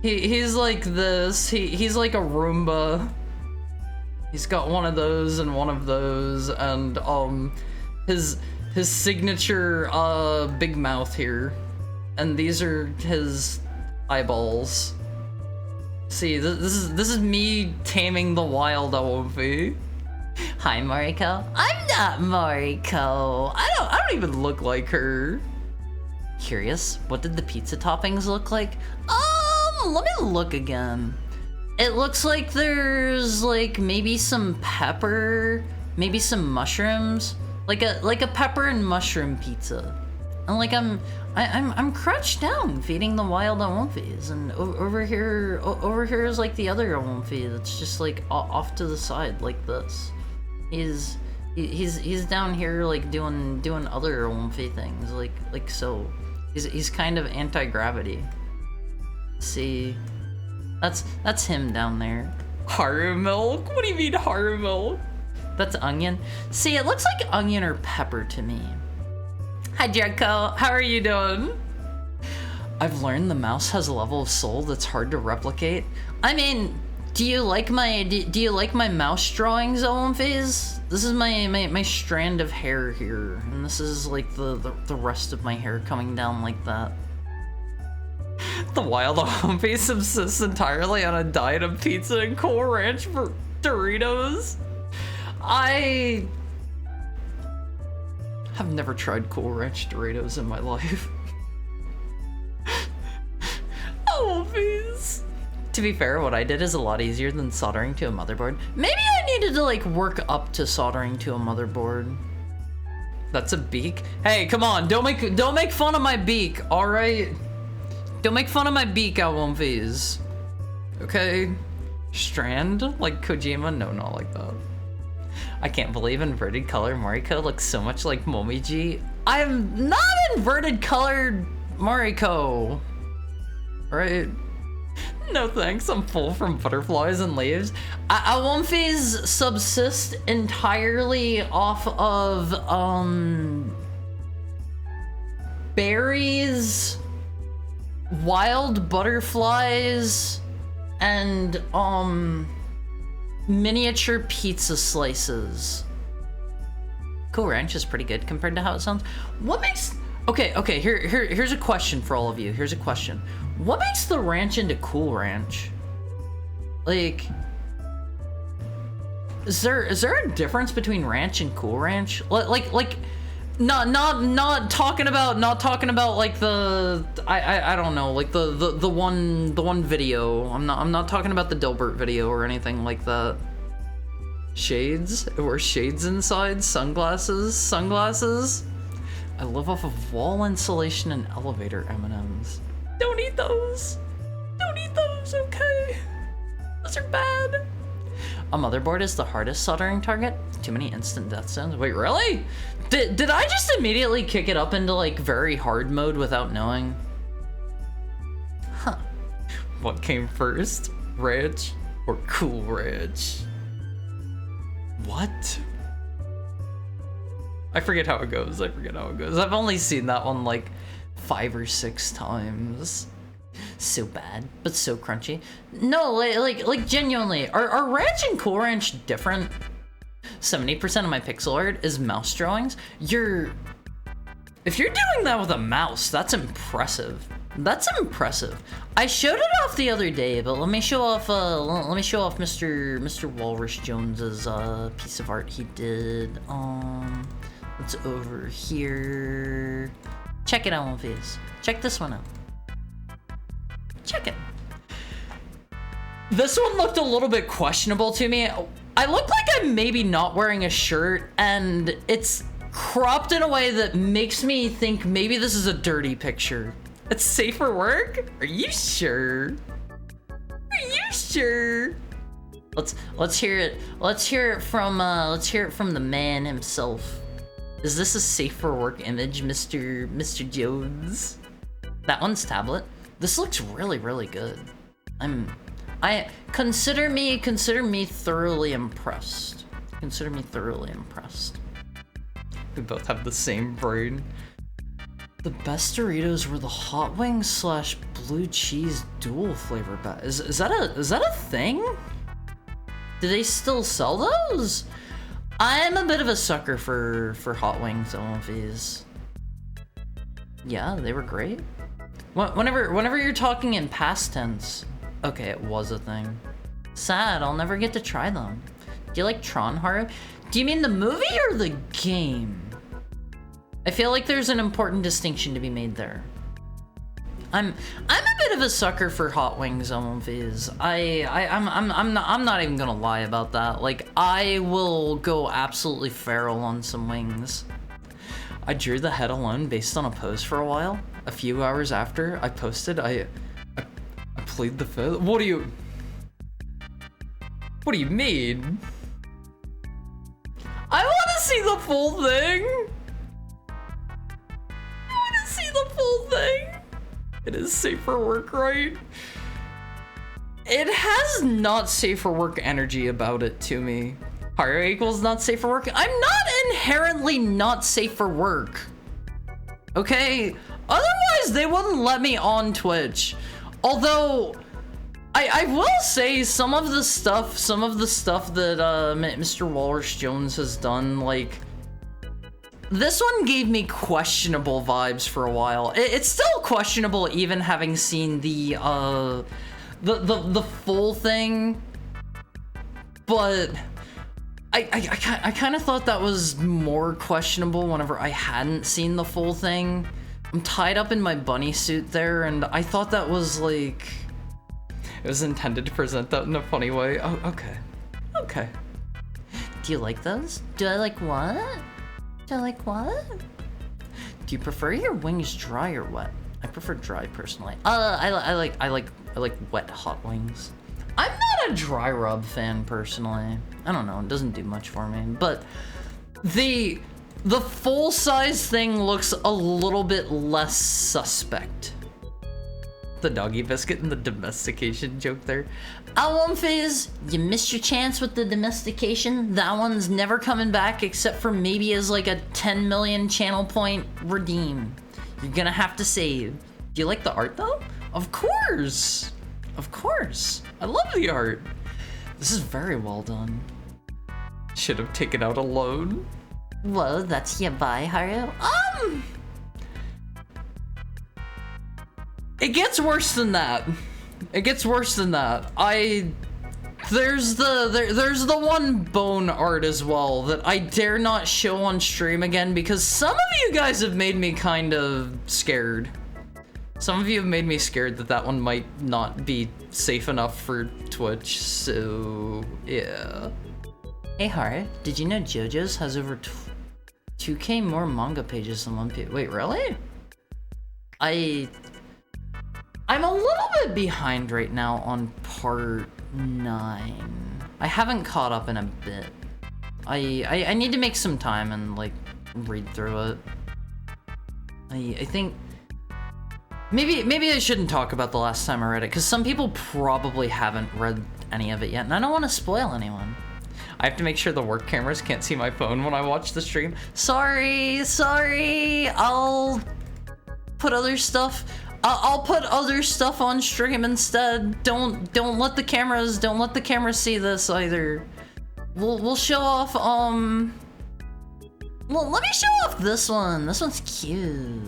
he's like this. He's like a Roomba. He's got one of those and one of those, and his signature big mouth here. And these are his eyeballs. See, this is me taming the wild Awumfi. Hi, Mariko. I'm not Mariko. I don't even look like her. Curious, what did the pizza toppings look like? Let me look again. It looks like there's like maybe some pepper, maybe some mushrooms, like a pepper and mushroom pizza. And like I'm crouched down feeding the wild Awumfis, and over here is like the other Awumfi that's just like off to the side like this. He's down here like doing other Awumfi things like so. He's kind of anti-gravity. See, that's him down there. Haru milk? What do you mean haru milk? That's onion. See, it looks like onion or pepper to me. Hi, Jericho. How are you doing? I've learned the mouse has a level of soul that's hard to replicate. I mean, do you like my mouse drawings, Awumfis? This is my strand of hair here, and this is like the rest of my hair coming down like that. The wild Awumfi subsists entirely on a diet of pizza and Cool Ranch for Doritos. I have never tried Cool Ranch Doritos in my life. Awumfis. To be fair, what I did is a lot easier than soldering to a motherboard. Maybe I needed to like work up to soldering to a motherboard. That's a beak? Hey, come on, don't make fun of my beak, all right? Don't make fun of my beak, Awumfis. Okay? Strand? Like Kojima? No, not like that. I can't believe inverted color Mariko looks so much like Momiji. I'm not inverted colored Mariko. Right? No thanks, I'm full from butterflies and leaves. Awumfis subsist entirely off of, berries, wild butterflies, and, miniature pizza slices. Cool Ranch is pretty good compared to how it sounds. What makes... Okay, here's a question for all of you. Here's a question. What makes the ranch into Cool Ranch? Like, is there a difference between ranch and Cool Ranch? Like, not talking about like the I don't know, like the one video. I'm not talking about the Dilbert video or anything like that. Shades? Or shades inside? Sunglasses? I live off of wall insulation and elevator M&Ms. Don't eat those. Don't eat those, okay? Those are bad. A motherboard is the hardest soldering target. Too many instant death zones. Wait, really? Did I just immediately kick it up into like very hard mode without knowing? Huh. What came first? Rage or Cool Rage? What? I forget how it goes. I've only seen that one like 5 or 6 times. So bad, but so crunchy. No, like genuinely, are Ranch and Cool Ranch different? 70% of my pixel art is mouse drawings. If you're doing that with a mouse, that's impressive. That's impressive. I showed it off the other day, but let me show off Mr. Walrus Jones's piece of art he did. It's over here. Check it out, one please. Check this one out. Check it. This one looked a little bit questionable to me. I look like I'm maybe not wearing a shirt, and it's cropped in a way that makes me think maybe this is a dirty picture. It's safe for work? Are you sure? Are you sure? Let's hear it. Let's hear it from the man himself. Is this a safe for work image, Mr. Jones? That one's tablet. This looks really, really good. Consider me thoroughly impressed. Consider me thoroughly impressed. We both have the same brain. The best Doritos were the hot wings / blue cheese dual flavor bag. Is that a thing? Do they still sell those? I'm a bit of a sucker for hot wings on these. Yeah, they were great. Whenever you're talking in past tense, okay, it was a thing. Sad, I'll never get to try them. Do you like Tron, Haru? Do you mean the movie or the game? I feel like there's an important distinction to be made there. I'm a bit of a sucker for hot wings on these. I'm not even gonna lie about that. Like, I will go absolutely feral on some wings. I drew the head alone based on a post for a while. A few hours after I posted, I plead the fifth. What do you mean? I want to see the full thing. It is safe for work, right? It has not safe for work energy about it to me. Haru equals not safe for work. I'm not inherently not safe for work. Okay? Otherwise, they wouldn't let me on Twitch. Although, I will say some of the stuff that Mr. Walrus Jones has done, like, this one gave me questionable vibes for a while. It's still questionable even having seen the full thing, but I kind of thought that was more questionable whenever I hadn't seen the full thing. I'm tied up in my bunny suit there, and I thought that was like, it was intended to present that in a funny way. Oh, okay. Okay. Do you like those? Do I like what? Do I like what? Do you prefer your wings dry or wet? I prefer dry personally. I like wet hot wings. I'm not a dry rub fan personally. I don't know, it doesn't do much for me. But the full size thing looks a little bit less suspect. The doggy biscuit and the domestication joke there. Phase, you missed your chance with the domestication. That one's never coming back except for maybe as like a 10 million channel point redeem. You're gonna have to save. Do you like the art though? Of course. Of course. I love the art. This is very well done. Should have taken out a loan. Whoa, that's your buy, Haru? It gets worse than that. It gets worse than that. There's the one bone art as well that I dare not show on stream again because some of you guys have made me kind of scared. Some of you have made me scared that one might not be safe enough for Twitch, so yeah. Hey Haru, did you know JoJo's has over 2K more manga pages than One Piece? Wait, really? I'm a little bit behind right now on part 9. I haven't caught up in a bit. I need to make some time and, like, read through it. I think... Maybe I shouldn't talk about the last time I read it, because some people probably haven't read any of it yet, and I don't want to spoil anyone. I have to make sure the work cameras can't see my phone when I watch the stream. Sorry, I'll put other stuff... I'll put other stuff on stream instead. Don't let the cameras see this either. We'll show off, well, let me show off this one. This one's cute.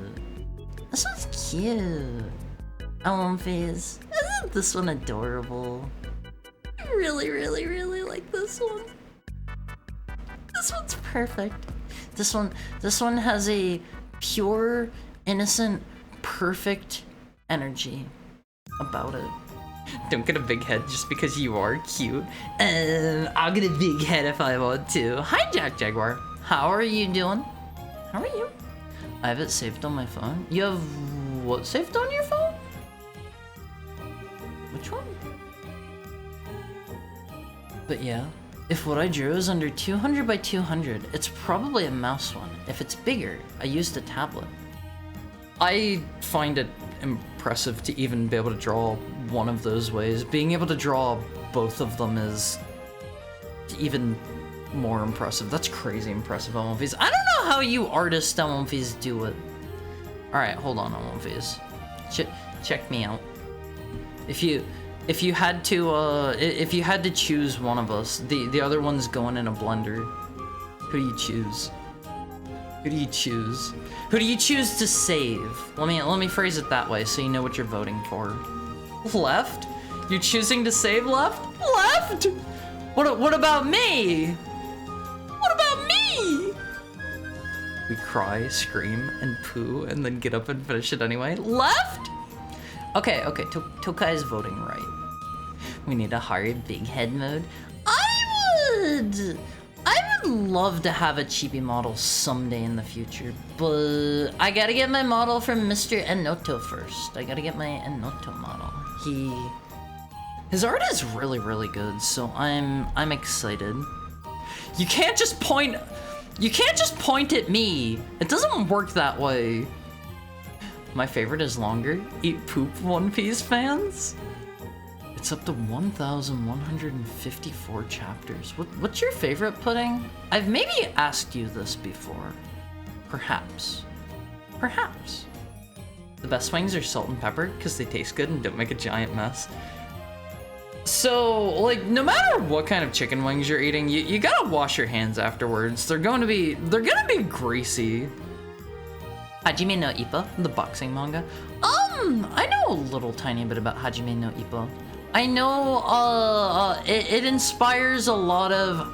Phase. Isn't this one adorable? I really like this one. This one's perfect. This one has a pure, innocent, perfect energy about it. Don't get a big head just because you are cute. I'll get a big head if I want to. Hi, Jack Jaguar. How are you doing? How are you? I have it saved on my phone. You have what saved on your phone? Which one? But yeah, if what I drew is under 200 by 200, it's probably a mouse one. If it's bigger, I used a tablet. I find it impressive to even be able to draw one of those ways. Being able to draw both of them is even more impressive. That's crazy impressive, Elmonfees. I don't know how you artists Elmonfees do it. Alright, hold on, Elmonfees. Check me out. If you had to choose one of us, the other one's going in a blender. Who do you choose? Who do you choose? Who do you choose to save? Let me phrase it that way so you know what you're voting for. Left? You're choosing to save left? Left? What about me? What about me? We cry, scream, and poo, and then get up and finish it anyway. Left? Okay, Tokai is voting right. We need a hard big head mode. I would love to have a chibi model someday in the future, but I gotta get my model from Mr. Enoto first. I gotta get my Enoto model. His art is really good, so I'm excited. You can't just point at me. It doesn't work that way. My favorite is longer. Eat poop, One Piece fans. It's up to 1,154 chapters. What's your favorite pudding? I've maybe asked you this before. Perhaps. The best wings are salt and pepper because they taste good and don't make a giant mess. So, like, no matter what kind of chicken wings you're eating, you gotta wash your hands afterwards. They're gonna be greasy. Hajime no Ippo, the boxing manga. I know a little tiny bit about Hajime no Ippo. I know, it inspires a lot of...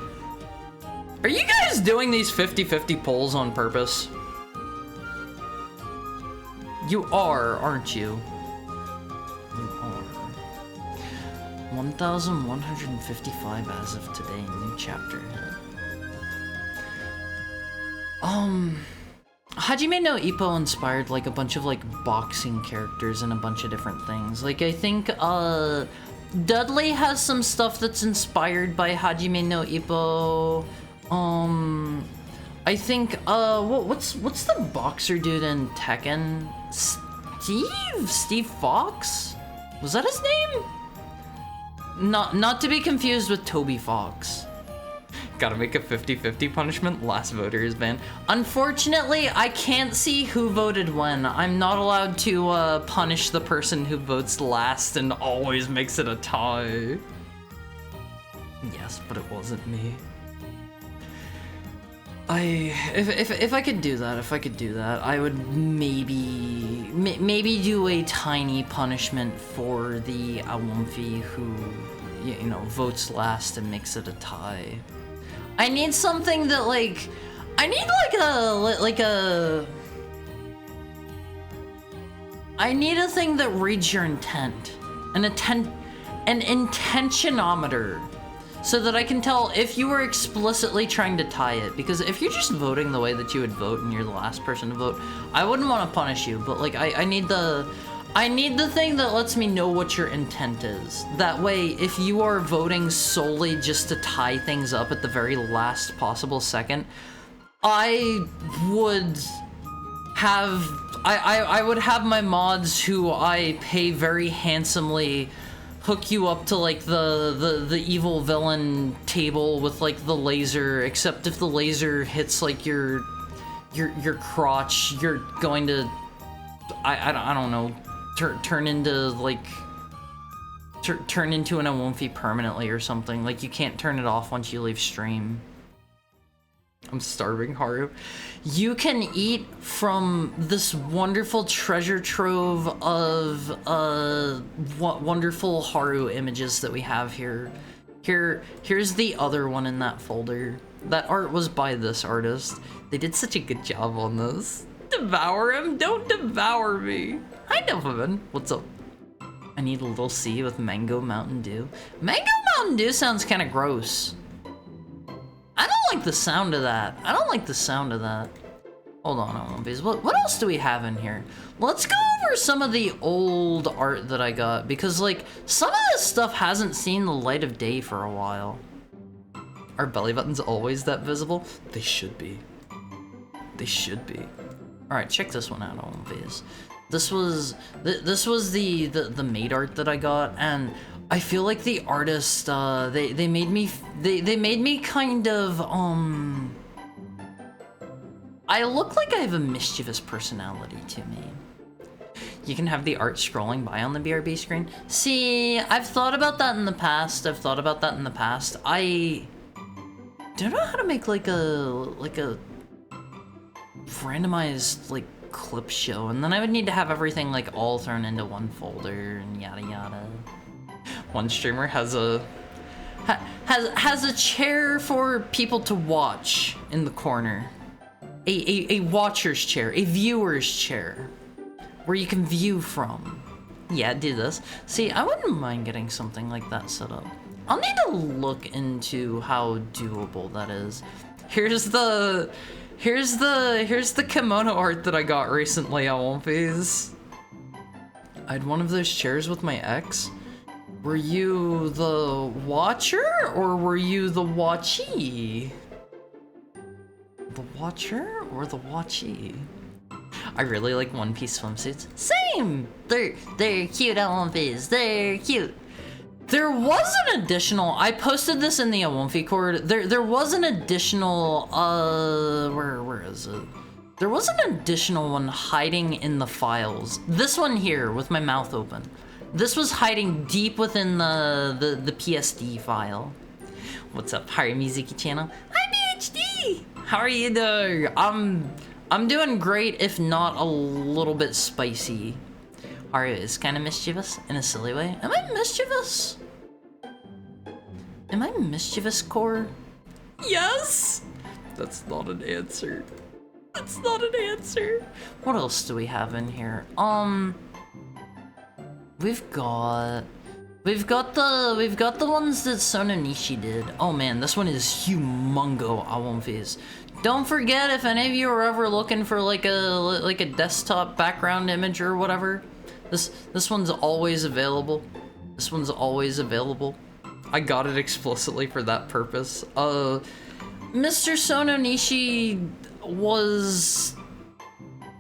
Are you guys doing these 50-50 polls on purpose? You are, aren't you? You are. 1,155 as of today, new chapter hit. Hajime no Ippo inspired like a bunch of like boxing characters and a bunch of different things. Like I think Dudley has some stuff that's inspired by Hajime no Ippo. I think what's the boxer dude in Tekken? Steve Fox? Was that his name? Not to be confused with Toby Fox. Gotta make a 50-50 punishment. Last voter is banned. Unfortunately, I can't see who voted when. I'm not allowed to punish the person who votes last and always makes it a tie. Yes, but it wasn't me. If I could do that, I would maybe do a tiny punishment for the Awumfi who, you know, votes last and makes it a tie. I need something that I need a thing that reads your intent, an intentionometer, so that I can tell if you were explicitly trying to tie it. Because if you're just voting the way that you would vote and you're the last person to vote, I wouldn't want to punish you. But like I need I need the thing that lets me know what your intent is. That way, if you are voting solely just to tie things up at the very last possible second, I would have my mods who I pay very handsomely hook you up to like the evil villain table with like the laser, except if the laser hits like your crotch, you're going to I don't know, turn into like turn into an Awomfi permanently or something. Like you can't turn it off once you leave stream. I'm starving, Haru. You can eat from this wonderful treasure trove of wonderful Haru images that we have here. Here's the other one in that folder. That art was by this artist. They did such a good job on this. Devour him? Don't devour me. Hi, Delphine. What's up? I need a little C with Mango Mountain Dew. Mango Mountain Dew sounds kind of gross. I don't like the sound of that. I don't like the sound of that. Hold on, what else do we have in here? Let's go over some of the old art that I got, because like some of this stuff hasn't seen the light of day for a while. Are belly buttons always that visible? They should be. They should be. All right, check this one out on Viz. This was the maid art that I got, and I feel like the artist they made me kind of I look like I have a mischievous personality to me. You can have the art scrolling by on the BRB screen. See, I've thought about that in the past. I don't know how to make like a randomized like clip show, and then I would need to have everything like all thrown into one folder and yada yada. One streamer has a chair for people to watch in the corner. A watcher's chair, a viewer's chair, where you can view from. Yeah, do this. See, I wouldn't mind getting something like that set up. I'll need to look into how doable that is. Here's the kimono art that I got recently on One Piece. I had one of those chairs with my ex. Were you the watcher or were you the watchee? The watcher or the watchee? I really like One Piece swimsuits. Same! They're cute at One Piece. They're cute. There was an additional, I posted this in the Awomfi Cord. There was an additional, where is it? There was an additional one hiding in the files. This one here with my mouth open. This was hiding deep within the PSD file. What's up, Hari Mizuki channel? Hi BHD! How are you doing? I'm doing great, if not a little bit spicy. Haru is kind of mischievous in a silly way. Am I mischievous? Am I mischievous, Core? Yes! That's not an answer. That's not an answer. What else do we have in here? We've got the ones that Sononishi did. Oh man, this one is humongo, Awomfi's. Don't forget, if any of you are ever looking for like a desktop background image or whatever, this one's always available. This one's always available. I got it explicitly for that purpose. Mr. Sononishi was...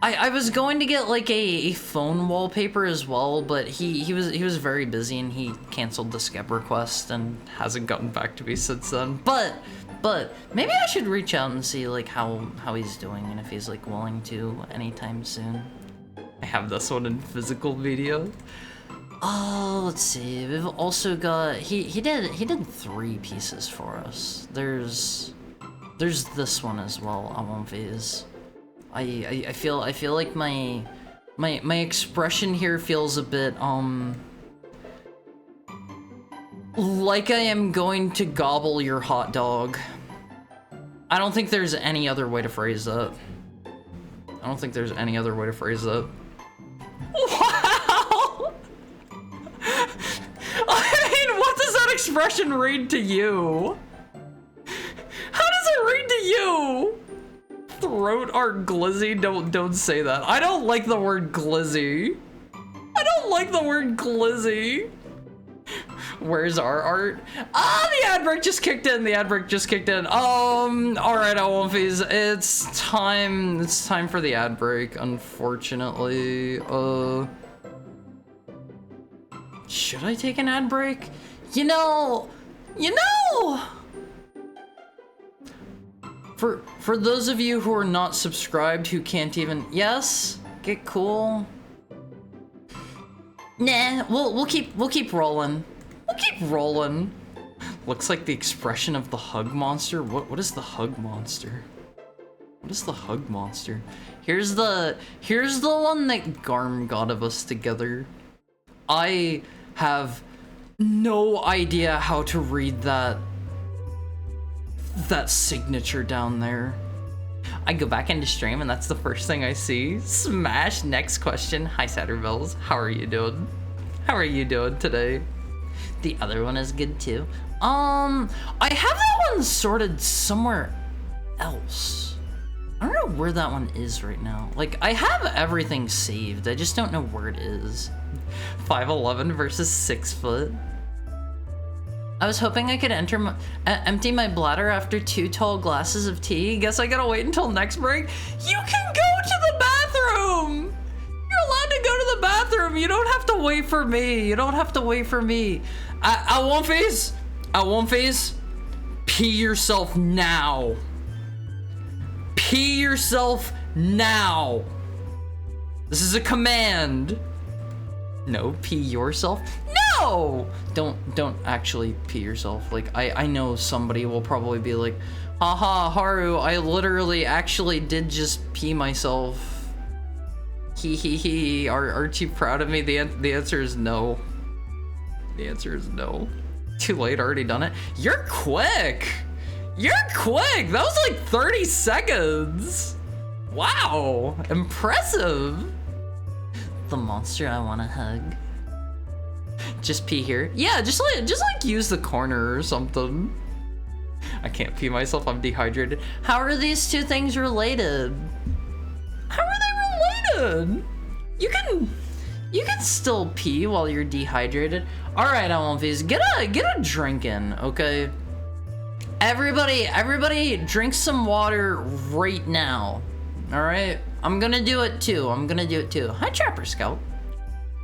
I was going to get like a phone wallpaper as well, but he was very busy and he canceled the skep request and hasn't gotten back to me since then. But maybe I should reach out and see like how he's doing and if he's like willing to anytime soon. I have this one in physical video. Oh, let's see. We've also got he did 3 pieces for us. There's this one as well. I won't phase. I feel like my expression here feels a bit like I am going to gobble your hot dog. I don't think there's any other way to phrase that. I don't think there's any other way to phrase that. Wow! I mean, what does that expression read to you? How does it read to you? Throat art glizzy? Don't say that. I don't like the word glizzy. I don't like the word glizzy. Where's our art? Ah, the ad break just kicked in. The ad break just kicked in. All right, Wolfies, it's time. It's time for the ad break. Unfortunately, should I take an ad break? You know. For those of you who are not subscribed, who can't even, yes, get cool. Nah, we'll keep rolling. We'll keep rolling. Looks like the expression of the hug monster. What is the hug monster? What is the hug monster? Here's the one that Garm got of us together. I have no idea how to read that signature down there. I go back into stream and that's the first thing I see. Smash, next question. Hi Satterbells, how are you doing? How are you doing today? The other one is good too. I have that one sorted somewhere else. I don't know where that one is right now. Like, I have everything saved, I just don't know where it is. 5'11" versus 6 foot. I was hoping I could empty my bladder after 2 tall glasses of tea. Guess I gotta wait until next break. You can go to the bathroom! You're allowed to go to the bathroom. You don't have to wait for me. You don't have to wait for me. I won't phase. Pee yourself now. Pee yourself now. This is a command. No, pee yourself. No! Don't actually pee yourself. Like, I know somebody will probably be like, haha, Haru, I literally actually did just pee myself. Hee hee hee. Aren't you proud of me? The answer is no. The answer is no. Too late, already done it. You're quick! You're quick! That was like 30 seconds! Wow! Impressive! The monster I wanna hug. Just pee here. Yeah, just like use the corner or something. I can't pee myself, I'm dehydrated. How are these two things related? How are they related? You can still pee while you're dehydrated. Alright, Almonfies, get a drink in, okay? Everybody drink some water right now. Alright? I'm gonna do it too. Hi Trapper Scout.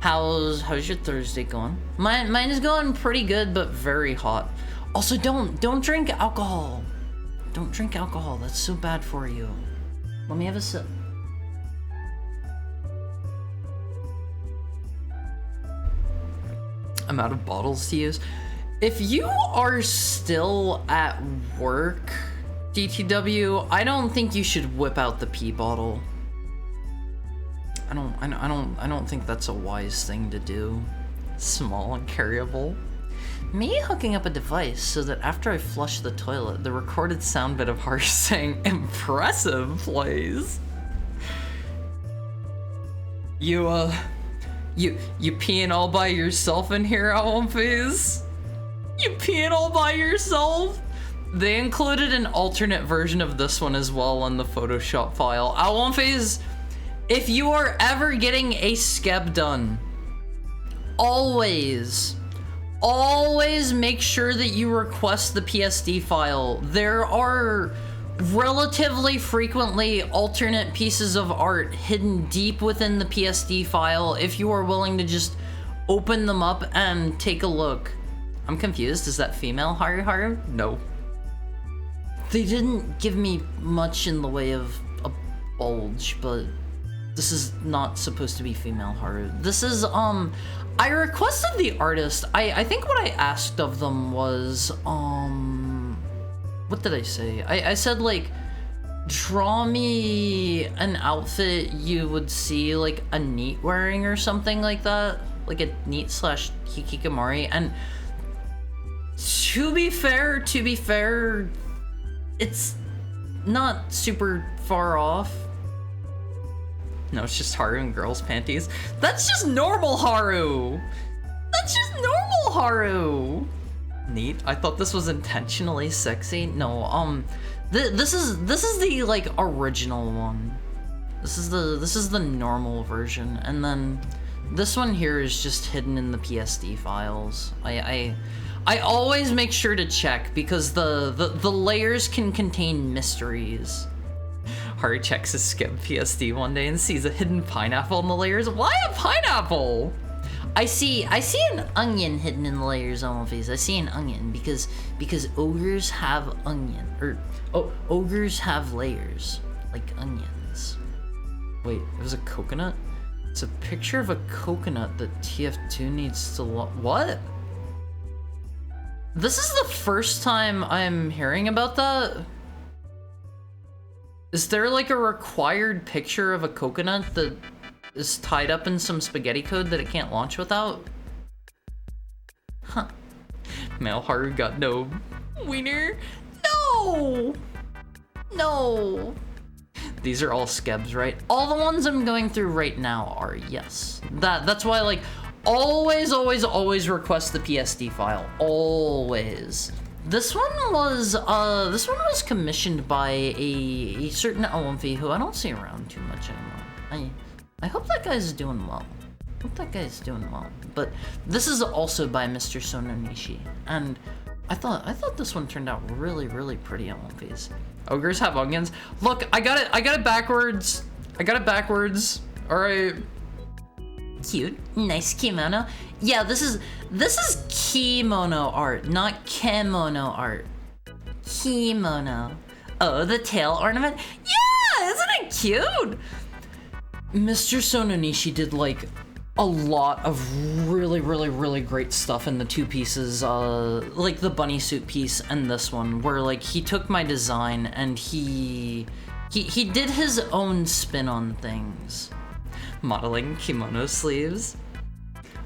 How's your Thursday going? Mine is going pretty good, but very hot. Also, don't drink alcohol. Don't drink alcohol. That's so bad for you. Let me have a sip. I'm out of bottles to use. If you are still at work, DTW, I don't think you should whip out the pee bottle. I don't think that's a wise thing to do. Small and carryable. Me hooking up a device so that after I flush the toilet, the recorded sound bit of Harsh saying impressive plays. You peeing all by yourself in here, Owlphase? You peeing all by yourself? They included an alternate version of this one as well in the Photoshop file. Owlphase, if you are ever getting a skeb done, always make sure that you request the PSD file. There are relatively frequently alternate pieces of art hidden deep within the PSD file if you are willing to just open them up and take a look. I'm confused, is that female Haru Haru? No. They didn't give me much in the way of a bulge, but this is not supposed to be female Haru. This is, I requested the artist. I think what I asked of them was, what did I say? I said, like, draw me an outfit you would see, like, a NEET wearing or something like that. Like a NEET slash hikikomori. And to be fair, it's not super far off. No, it's just Haru in girls' panties. That's just normal Haru! That's just normal Haru! Neat. I thought this was intentionally sexy. No, this is the, like, original one. This is the normal version, and then This one here is just hidden in the PSD files. I always make sure to check because the layers can contain mysteries. Hari checks his skip PSD one day and sees a hidden pineapple in the layers. Why a pineapple? I see an onion hidden in the layers on my face. I see an onion because ogres have ogres have layers like onions. Wait, it was a coconut? It's a picture of a coconut that TF2 needs to what? This is the first time I'm hearing about that. Is there like a required picture of a coconut that is tied up in some spaghetti code that it can't launch without? Huh. Malharu got no wiener. No! No! These are all skebs, right? All the ones I'm going through right now are, yes. That's why, like, always request the PSD file. Always. This one was commissioned by a certain Omfi who I don't see around too much anymore. I hope that guy's doing well. But this is also by Mr. Sononishi, and I thought this one turned out really pretty on Omfi's. Ogres have onions. Look, I got it backwards. All right. Cute, nice kimono. Yeah, this is kimono art, not kimono art. Kimono. Oh, the tail ornament. Yeah, isn't it cute? Mr. Sononishi did like a lot of really great stuff in the two pieces, like the bunny suit piece and this one, where like he took my design and he did his own spin on things. Modeling kimono sleeves.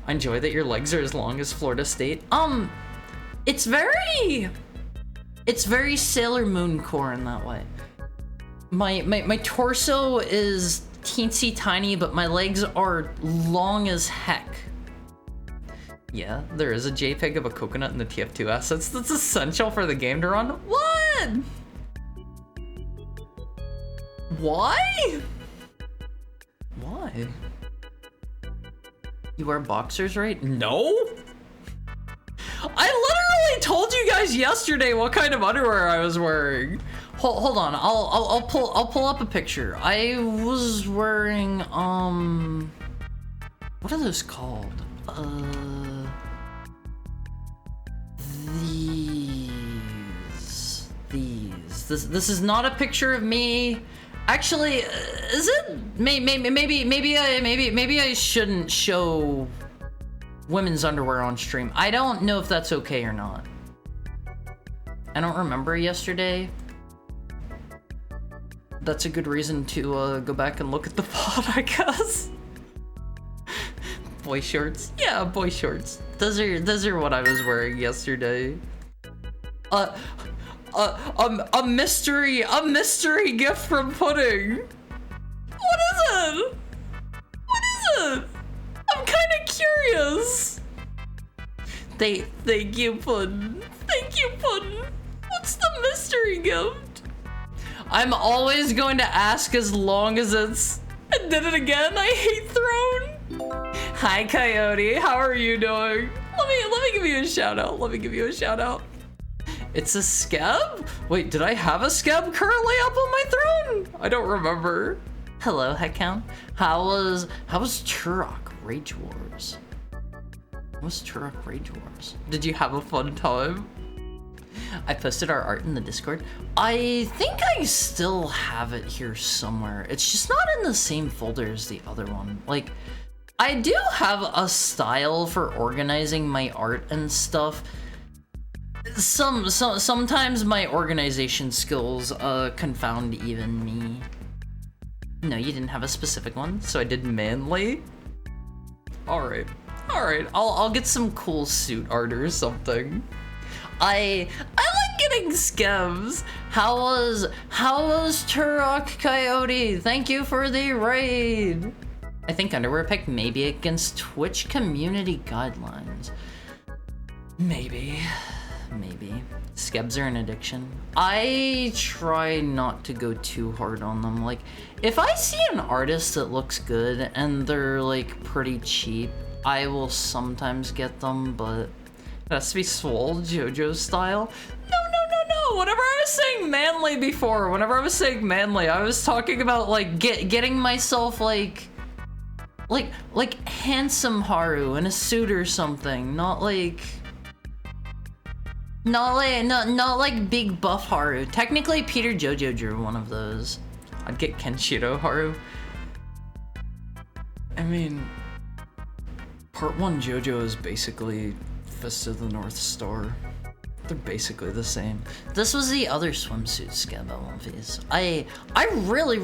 I enjoy that your legs are as long as Florida State. It's very Sailor Moon core in that way. My torso is teensy tiny, but my legs are long as heck. Yeah, there is a JPEG of a coconut in the TF2 assets. That's essential for the game to run. What? Why? Why? You wear boxers, right? No! I literally told you guys yesterday what kind of underwear I was wearing. Hold on, I'll pull up a picture. I was wearing what are those called? These. This is not a picture of me. Actually, is it? Maybe I shouldn't show women's underwear on stream. I don't know if that's okay or not. I don't remember yesterday. That's a good reason to go back and look at the pod, I guess. Boy shorts. Yeah, boy shorts. Those are what I was wearing yesterday. A mystery gift from Pudding. What is it? What is it? I'm kind of curious. Thank you, Puddin'. Thank you, Puddin'. What's the mystery gift? I'm always going to ask as long as it's... I did it again. I hate Throne. Hi, Coyote. How are you doing? Let me give you a shout out. It's a skeb? Wait, did I have a skeb currently up on my throne? I don't remember. Hello, Heckhound. How was Turok Rage Wars? Did you have a fun time? I posted our art in the Discord. I think I still have it here somewhere. It's just not in the same folder as the other one. Like, I do have a style for organizing my art and stuff. Sometimes my organization skills confound even me. No, you didn't have a specific one, so I did manly. All right. I'll get some cool suit art or something. I like getting skevs. How was Turok Coyote? Thank you for the raid. I think underwear pick may be against Twitch community guidelines. Maybe. maybe. Skebs are an addiction. I try not to go too hard on them. Like, if I see an artist that looks good and they're like pretty cheap, I will sometimes get them, but it has to be swole JoJo style. No. Whenever I was saying manly before, I was talking about like getting myself like handsome Haru in a suit or something, not like big buff Haru. Technically, Peter Jojo drew one of those. I'd get Kenshiro Haru. I mean, Part 1 JoJo is basically Fist of the North Star. They're basically the same. This was the other swimsuit Skeb at One Piece. I really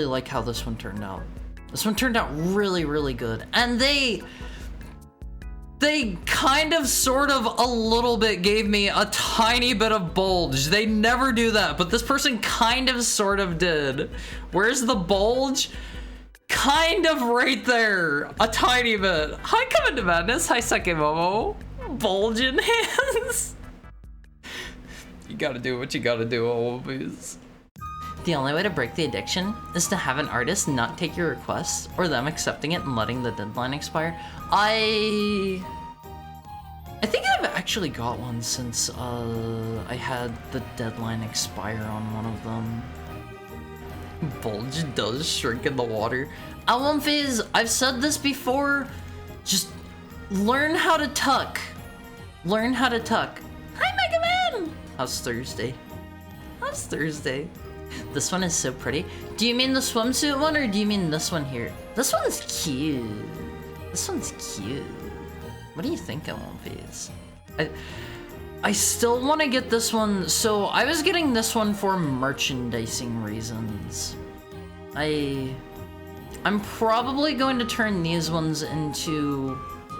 like how this one turned out. This one turned out really good. And they kind of sort of a little bit gave me a tiny bit of bulge. They never do that, but this person kind of sort of did. Where's the bulge? Kind of right there. A tiny bit. Hi, Coming to Madness. Hi, Sakemomo. Bulge in hands. You gotta do what you gotta do, always. The only way to break the addiction is to have an artist not take your request, or them accepting it and letting the deadline expire. I think I've actually got one since I had the deadline expire on one of them. Bulge does shrink in the water. At One Phase, I've said this before, just learn how to tuck. Learn how to tuck. Hi, Mega Man! How's Thursday? How's Thursday? This one is so pretty. Do you mean the swimsuit one, or do you mean this one here? This one's cute. This one's cute. What do you think of One Piece? I still want to get this one. So I was getting this one for merchandising reasons. I'm probably going to turn these ones into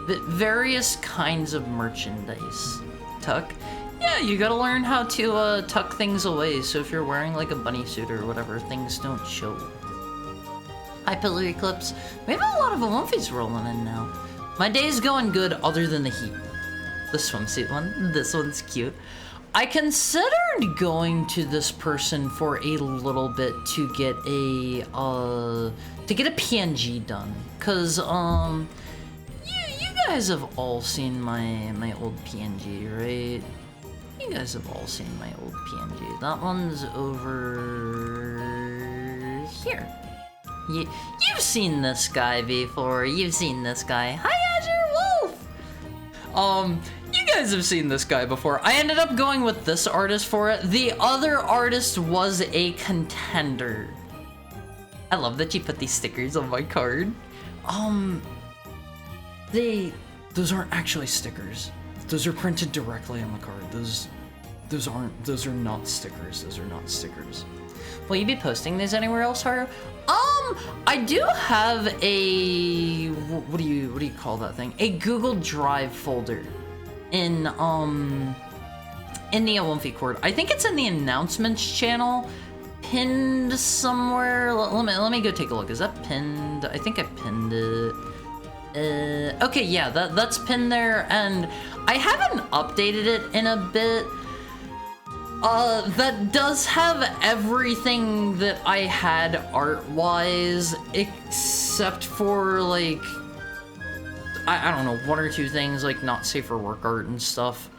various kinds of merchandise. Tuck? Yeah, you gotta learn how to tuck things away, so if you're wearing like a bunny suit or whatever, things don't show. Hi, Pillar Eclipse. We have a lot of One Piece rolling in now. My day's going good other than the heat. The swimsuit one, this one's cute. I considered going to this person for a little bit to get a PNG done, cause you guys have all seen my old PNG, right? You guys have all seen my old PNG. That one's over here. You've seen this guy before. You've seen this guy. Hi, Azure Wolf. You guys have seen this guy before. I ended up going with this artist for it. The other artist was a contender. I love that you put these stickers on my card. Those aren't actually stickers. Those are printed directly on the card. Those are not stickers. Those are not stickers. Will you be posting these anywhere else, Haru? I do have a, what do you call that thing? A Google Drive folder in the Olympic Court. I think it's in the announcements channel, pinned somewhere. Let me go take a look. Is that pinned? I think I pinned it. Okay, yeah, that's pinned there, and I haven't updated it in a bit. That does have everything that I had art-wise, except for, like, I don't know, one or two things, like not safe for work art and stuff.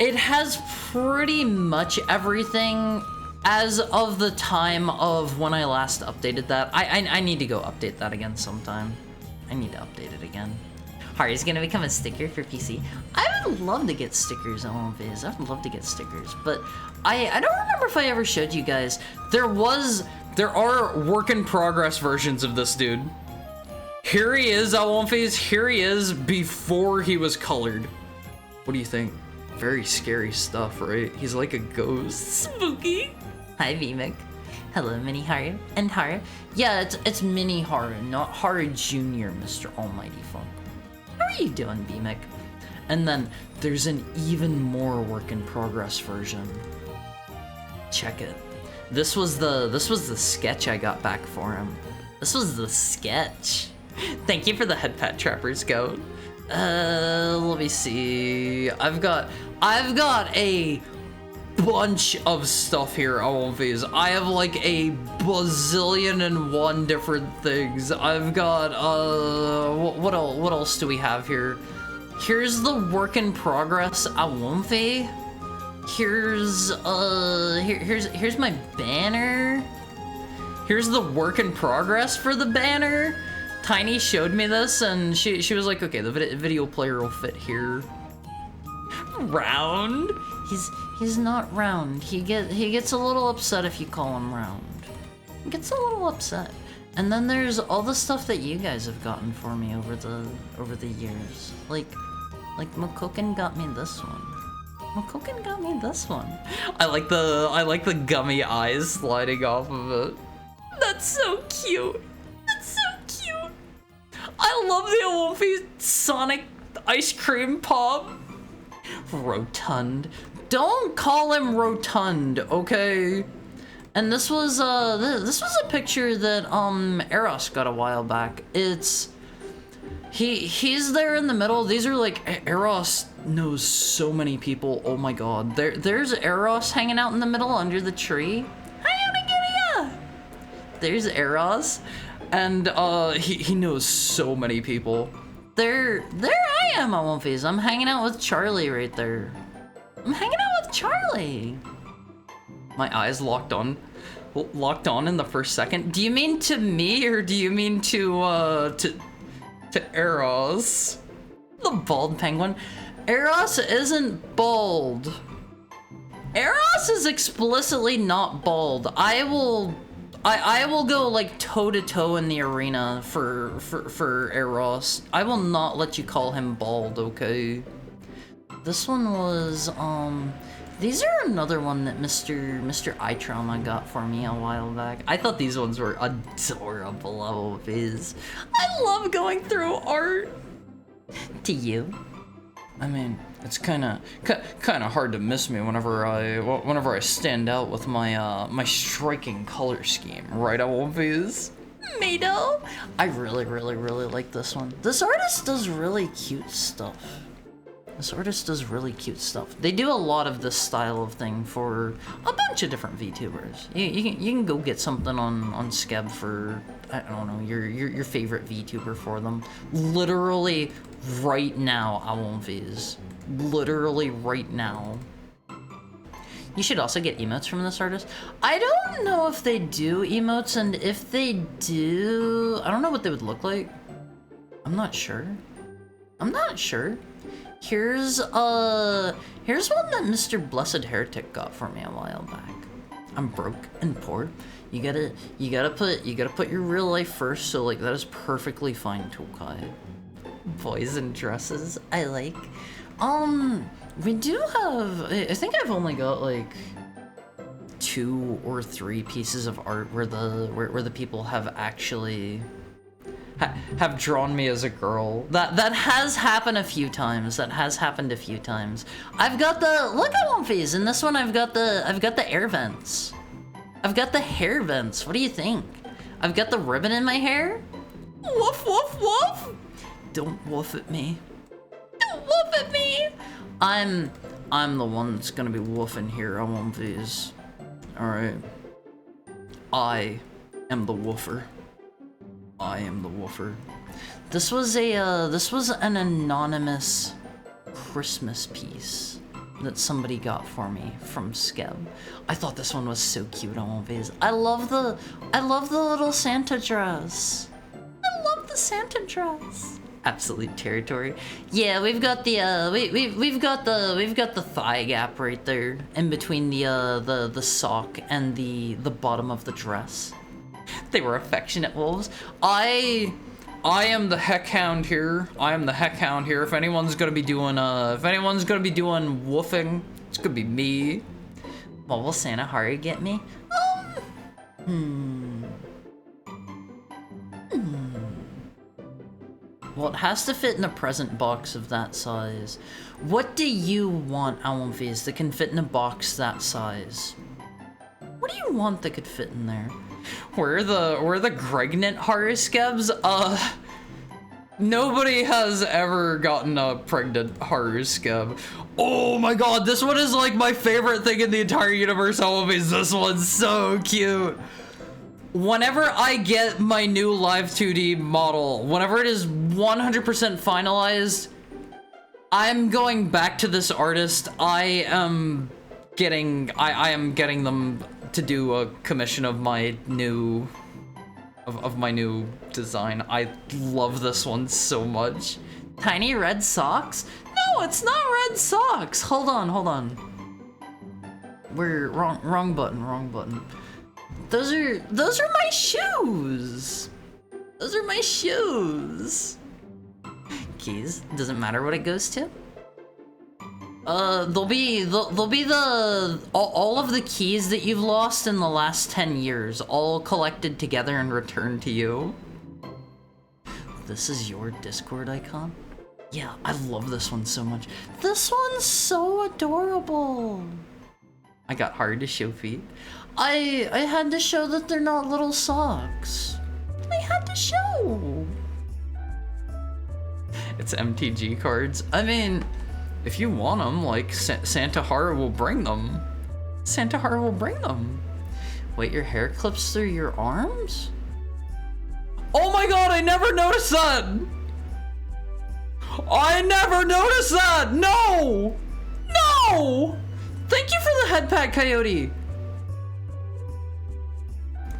It has pretty much everything as of the time of when I last updated that. I need to go update that again sometime. I need to update it again. Haru's gonna become a sticker for PC. I would love to get stickers on One Piece. I would love to get stickers, but I don't remember if I ever showed you guys. There are work in progress versions of this dude. Here he is at One Piece. Here he is before he was colored. What do you think? Very scary stuff, right? He's like a ghost. Spooky. Hi, Vimic. Hello, Mini Haru and Haru. Yeah, it's Mini Haru, not Haru Jr., Mr. Almighty Funk. How are you doing, Vimic? And then there's an even more work in progress version. Check it. This was the sketch I got back for him. This was the sketch. Thank you for the Head Pat Trappers Goat. Let me see. I've got a bunch of stuff here. I won't phase. I have like a bazillion and one different things. I've got what else do we have here? Here's the work in progress. I won't phase. Here's here's my banner. Here's the work in progress for the banner. Tiny showed me this and she was like, okay, the video player will fit here. Round? He's not round. He gets a little upset if you call him round. He gets a little upset. And then there's all the stuff that you guys have gotten for me over the years. Like McCookin got me this one. McCookin got me this one. I like the gummy eyes sliding off of it. That's so cute. That's so cute. I love the Wolfie Sonic ice cream pop. Rotund. Don't call him Rotund, okay? And this was a picture that Eros got a while back. He's there in the middle. These are like, Eros knows so many people. Oh my god. There's Eros hanging out in the middle under the tree. There's Eros, and he knows so many people. There I am, I won't phase. I'm hanging out with Charlie right there. I'm hanging out with Charlie. My eyes locked on in the first second. Do you mean to me or do you mean to Eros? The bald penguin. Eros isn't bald. Eros is explicitly not bald. I will go like toe to toe in the arena for Eros. I will not let you call him bald, okay? This one was these are another one that Mr. Eye Trauma got for me a while back. I thought these ones were adorable. Oh, Viz. I love going through art. To you. I mean, it's kind of hard to miss me whenever I stand out with my my striking color scheme, right? I won't phase. Mado. I really like this one. This artist does really cute stuff. They do a lot of this style of thing for a bunch of different VTubers. You can go get something on Skeb for, I don't know, your favorite VTuber for them. Literally right now, I won't phase. Literally right now. You should also get emotes from this artist. I don't know if they do emotes, and if they do, I don't know what they would look like. I'm not sure. Here's one that Mr. Blessed Heretic got for me a while back. I'm broke and poor. You gotta put your real life first, so like that is perfectly fine, Tokai. Boys in dresses, I like. We do have, I think I've only got like 2 or 3 pieces of art where the people have actually have drawn me as a girl. That has happened a few times. I've got the, look at One Phase. In this one I've got the air vents. I've got the hair vents. What do you think? I've got the ribbon in my hair. Woof woof woof. Don't woof at me. Don't woof at me. I'm the one that's gonna be woofing here on One Phase. Alright. I am the woofer. This was an anonymous Christmas piece that somebody got for me from Skeb. I thought this one was so cute on One Phase. I love the little Santa dress. Absolute territory. Yeah, we've got the we've got the thigh gap right there in between the sock and the bottom of the dress. They were affectionate wolves. I am the heck hound here. If anyone's gonna be doing woofing, it's gonna be me. Well, will Santa Hari get me? Well, it has to fit in a present box of that size. What do you want, Almonfees, that can fit in a box that size? What do you want that could fit in there? Where are the Gregnant Horror Skebs? Nobody has ever gotten a pregnant Haru scab. Oh my god, this one is like my favorite thing in the entire universe. Always, this one's so cute. Whenever I get my new live 2D model, whenever it is 100% finalized, I'm going back to this artist. I am getting them to do a commission of my new design. I love this one so much. Tiny red socks? No, it's not red socks. Hold on. We're wrong button. Those are my shoes. Those are my shoes. Keys, doesn't matter what it goes to. They'll be all of the keys that you've lost in the last 10 years, all collected together and returned to you. This is your Discord icon? Yeah, I love this one so much. This one's so adorable. I got hard to show feet. I had to show that they're not little socks. I had to show. It's MTG cards. I mean, if you want them, like, Santa Haru will bring them. Santa Haru will bring them. Wait, your hair clips through your arms? Oh my god, I never noticed that! I never noticed that! No! No! Thank you for the head pat, Coyote.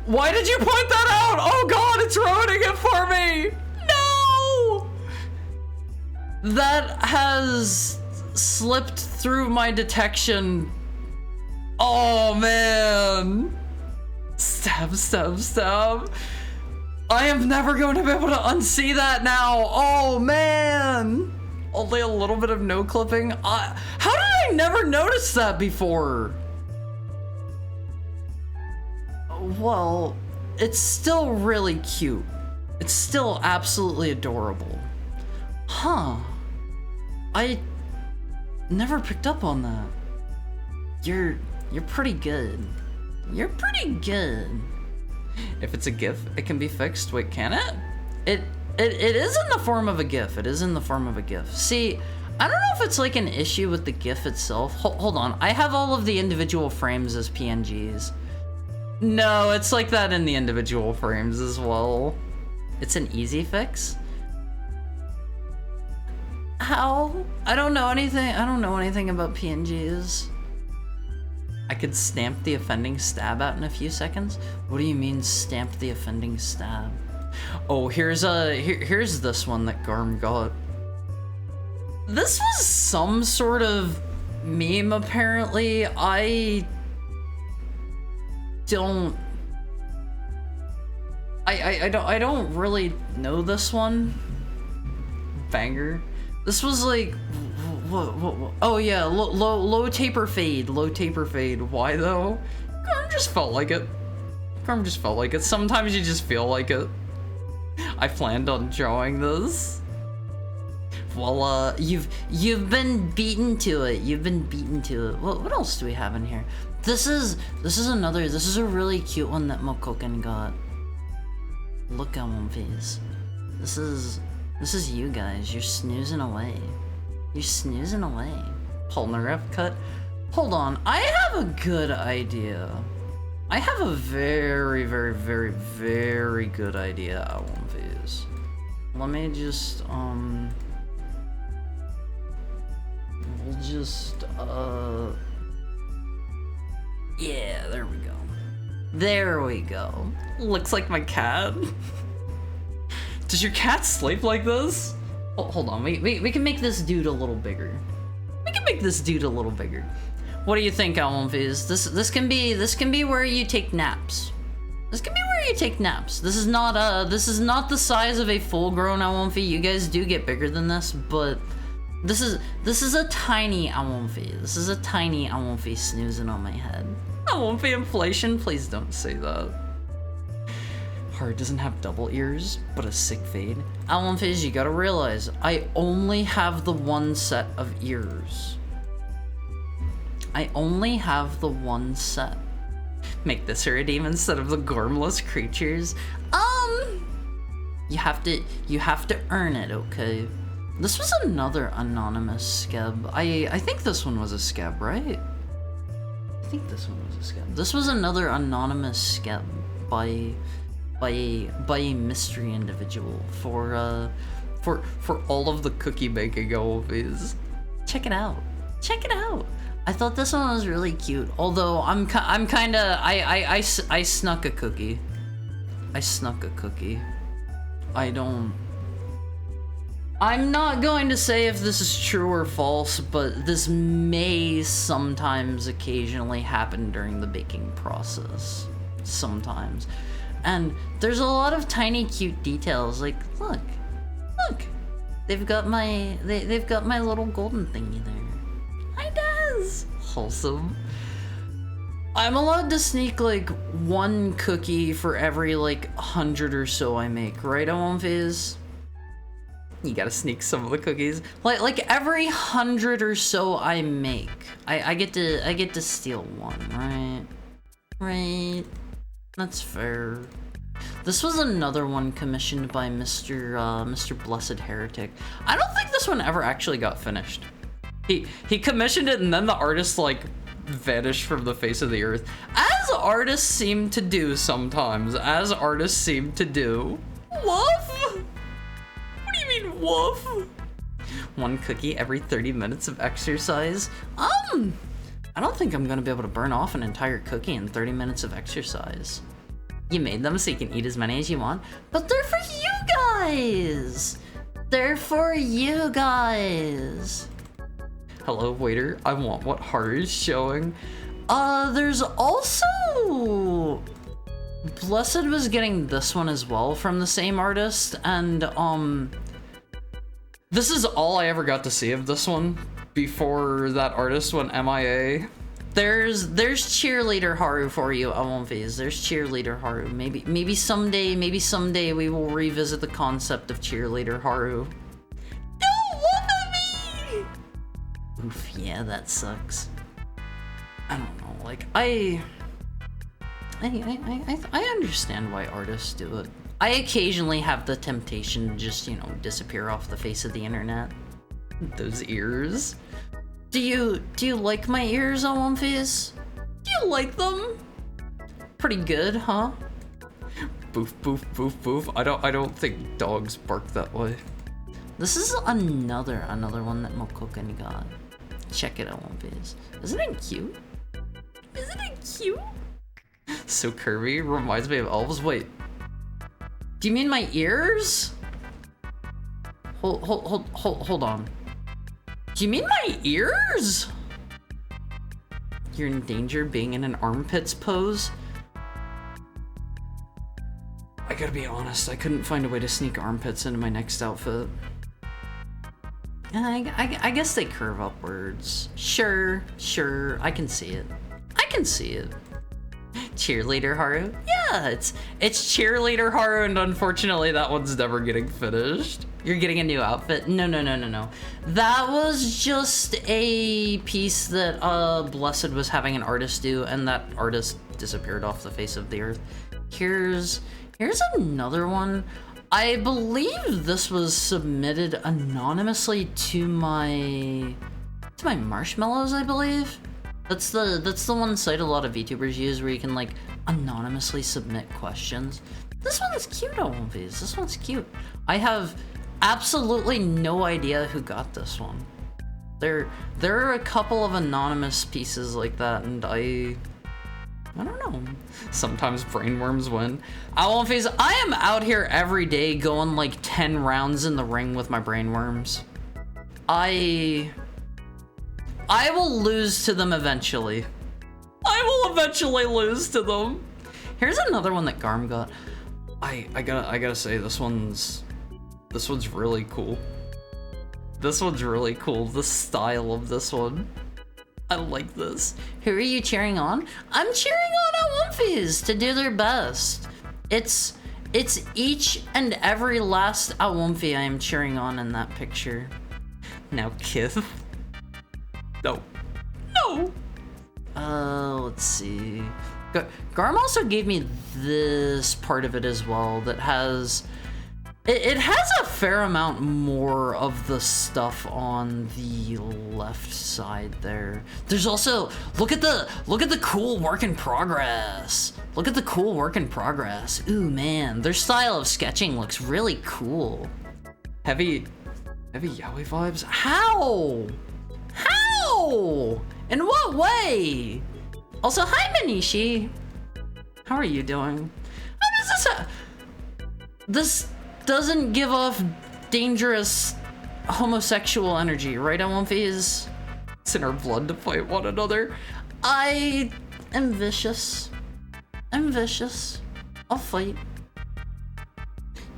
Why did you point that out? Oh god, it's ruining it for me! No! That has slipped through my detection. Oh man! Stab. I am never going to be able to unsee that now. Oh man! Only a little bit of no clipping. How did I never notice that before? Well, it's still really cute. It's still absolutely adorable. Huh. I never picked up on that. You're pretty good. You're pretty good. If it's a GIF, it can be fixed. Wait, can it? It is in the form of a GIF. It is in the form of a GIF. See, I don't know if it's like an issue with the GIF itself. Hold on. I have all of the individual frames as PNGs. No, it's like that in the individual frames as well. It's an easy fix. How? I don't know anything. I don't know anything about PNGs. I could stamp the offending stab out in a few seconds. What do you mean stamp the offending stab? Oh, here's this one that Garm got. This was some sort of meme apparently. I don't really know this one. Banger. This was like, what? Oh yeah, low taper fade. Why though? Garm just felt like it. Sometimes you just feel like it. I planned on drawing this. Well, you've been beaten to it. What else do we have in here? This is a really cute one that Mokoken got. Look at one face. This is you guys. You're snoozing away. Polnareff cut. Hold on. I have a good idea. I have a very, very, very, very good idea at one phase. Let me just, we'll just, yeah, there we go. Looks like my cat. Does your cat sleep like this? Oh, hold on, we can make this dude a little bigger. What do you think, Almonfizz? This can be where you take naps. This is not the size of a full-grown Almonfizz. You guys do get bigger than this, but this is a tiny Almonfizz. This is a tiny Almonfizz snoozing on my head. Almonfizz inflation, please don't say that. Heart doesn't have double ears, but a sick fade. Almonfizz, you gotta realize, I only have the one set of ears. Make this a redeem instead of the gormless creatures. You have to earn it, okay? This was another anonymous scab. I think this one was a scab, right? I think this one was a scab. This was another anonymous scab by a mystery individual for all of the cookie making OVs. Check it out. Check it out. I thought this one was really cute. Although I'm kinda I snuck a cookie. I snuck a cookie. I'm not going to say if this is true or false, but this may sometimes occasionally happen during the baking process. Sometimes. And there's a lot of tiny cute details, like look. They've got my little golden thingy there. Hi Daz! Wholesome. I'm allowed to sneak like one cookie for every like 100 or so I make, right, Owenphase? You gotta sneak some of the cookies. Like every 100 or so I make, I get to steal one, right? Right. That's fair. This was another one commissioned by Mr. Blessed Heretic. I don't think this one ever actually got finished. He commissioned it and then the artist like vanished from the face of the earth. As artists seem to do sometimes. As artists seem to do. Woof? What do you mean woof? One cookie every 30 minutes of exercise? I don't think I'm gonna be able to burn off an entire cookie in 30 minutes of exercise. You made them so you can eat as many as you want, but they're for you guys! They're for you guys! Hello, waiter. I want what Haru's showing. There's also... Blessed was getting this one as well from the same artist, and, this is all I ever got to see of this one before that artist went MIA. There's cheerleader Haru for you, Owenphase. There's cheerleader Haru. Maybe someday we will revisit the concept of cheerleader Haru. Don't look at me! Oof, yeah, that sucks. I don't know, like, I understand why artists do it. I occasionally have the temptation to just, you know, disappear off the face of the internet. Those ears. Do you like my ears, Owenphase? Do you like them? Pretty good, huh? Boof, boof, boof, boof. I don't think dogs bark that way. This is another one that Mokoka got. Check it out, Owenphase. Isn't it cute? Isn't it cute? So curvy, reminds me of elves. Wait. Do you mean my ears? Hold on. Do you mean my ears? You're in danger being in an armpits pose? I gotta be honest, I couldn't find a way to sneak armpits into my next outfit. And I guess they curve upwards. Sure, I can see it. I can see it. Cheerleader Haru? Yeah, it's cheerleader Haru, and unfortunately that one's never getting finished. You're getting a new outfit? No. That was just a piece that Blessed was having an artist do, and that artist disappeared off the face of the earth. Here's another one. I believe this was submitted anonymously to my marshmallows, I believe. That's the one site a lot of VTubers use where you can like anonymously submit questions. This one's cute, Owenphase. This one's cute. I have absolutely no idea who got this one. There are a couple of anonymous pieces like that, and I don't know. Sometimes brainworms win. Owenphase, I am out here every day going like 10 rounds in the ring with my brainworms. I will lose to them eventually. I will eventually lose to them. Here's another one that Garm got. I gotta say, this one's really cool. This one's really cool. The style of this one. I like this. Who are you cheering on? I'm cheering on Owenphase to do their best. It's each and every last Owenphase I am cheering on in that picture. Now, Kith. No. Let's see. Garm also gave me this part of it as well that has It has a fair amount more of the stuff on the left side there. There's also, look at the cool work in progress. Look at the cool work in progress. Ooh man, their style of sketching looks really cool. Heavy yaoi vibes? How? How? In what way? Also, hi Manishi. How are you doing? How does this doesn't give off dangerous homosexual energy, right, Elmphys? It's in our blood to fight one another. I am vicious. I'm vicious. I'll fight.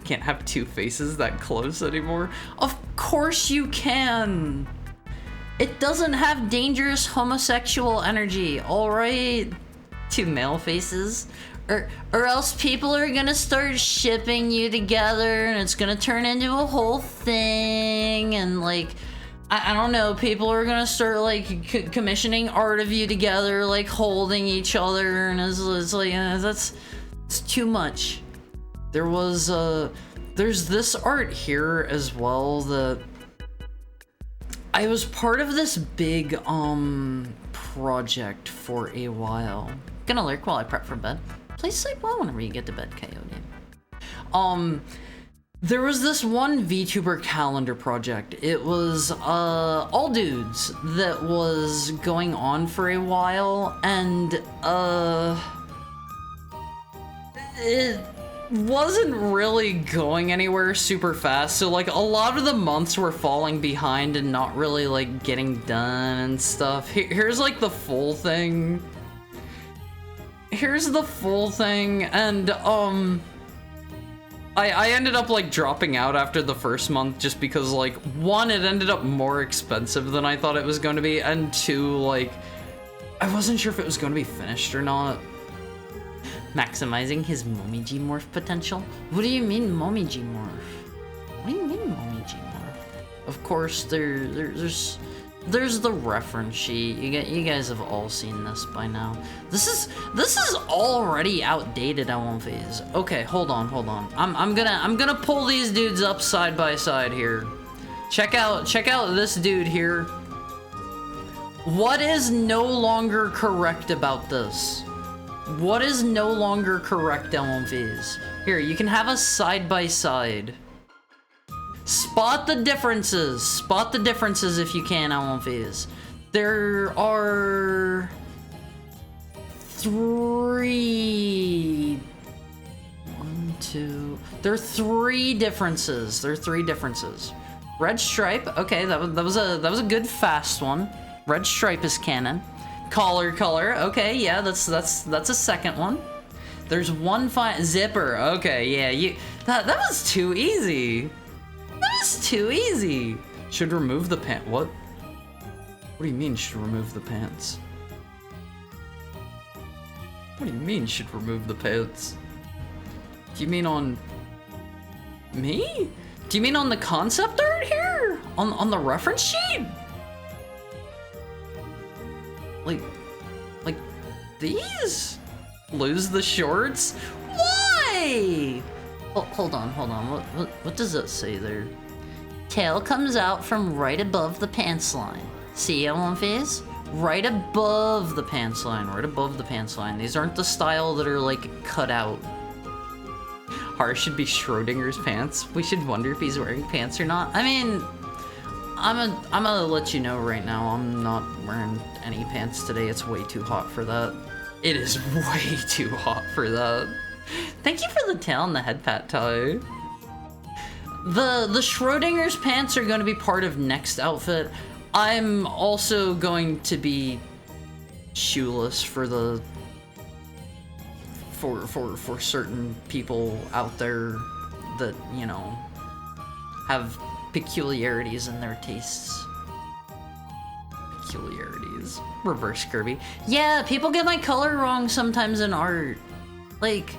Can't have two faces that close anymore. Of course you can. It doesn't have dangerous homosexual energy, alright? Two male faces. Or else people are gonna start shipping you together and it's gonna turn into a whole thing, and like, I don't know, people are gonna start like commissioning art of you together, like holding each other, and it's like, it's too much. There's this art here as well that I was part of this big project for a while. Gonna lurk while I prep for bed. Please sleep well whenever you get to bed, Coyote. There was this one VTuber calendar project. It was all dudes that was going on for a while, and it wasn't really going anywhere super fast. So like a lot of the months were falling behind and not really like getting done and stuff. Here's like the full thing. Here's the full thing, and I ended up like dropping out after the first month just because like, one, it ended up more expensive than I thought it was going to be, and two, like, I wasn't sure if it was going to be finished or not. Maximizing his Momiji morph potential? What do you mean Momiji morph? What do you mean Momiji morph? Of course, there's the reference sheet. You guys have all seen this by now. This is already outdated, Elmphys. Okay, hold on. I'm gonna pull these dudes up side by side here. Check out this dude here. What is no longer correct about this? What is no longer correct, Elmphys? Here, you can have us side by side. Spot the differences. Spot the differences if you can, Elmphys. There are three. There are three differences. There are three differences. Red stripe. Okay, that was a good fast one. Red stripe is canon. Collar. Okay, yeah, that's a second one. There's one zipper. Okay, yeah, that was too easy. That's too easy. Should remove the pant. What? What do you mean should remove the pants? What do you mean should remove the pants? Do you mean on me? Do you mean on the concept art here? On the reference sheet? Like these? Lose the shorts? Why? Oh, hold on. What does that say there? Tail comes out from right above the pants line. See, Elmphys? Right above the pants line. Right above the pants line. These aren't the style that are like cut out. Harsh should be Schrodinger's pants. We should wonder if he's wearing pants or not. I mean, I'm gonna let you know right now, I'm not wearing any pants today. It's way too hot for that. It is way too hot for that. Thank you for the tail and the head pat tie. The Schrodinger's pants are going to be part of next outfit. I'm also going to be shoeless for the for certain people out there that, you know, have peculiarities in their tastes. Peculiarities. Reverse Kirby. Yeah, people get my color wrong sometimes in art. Like,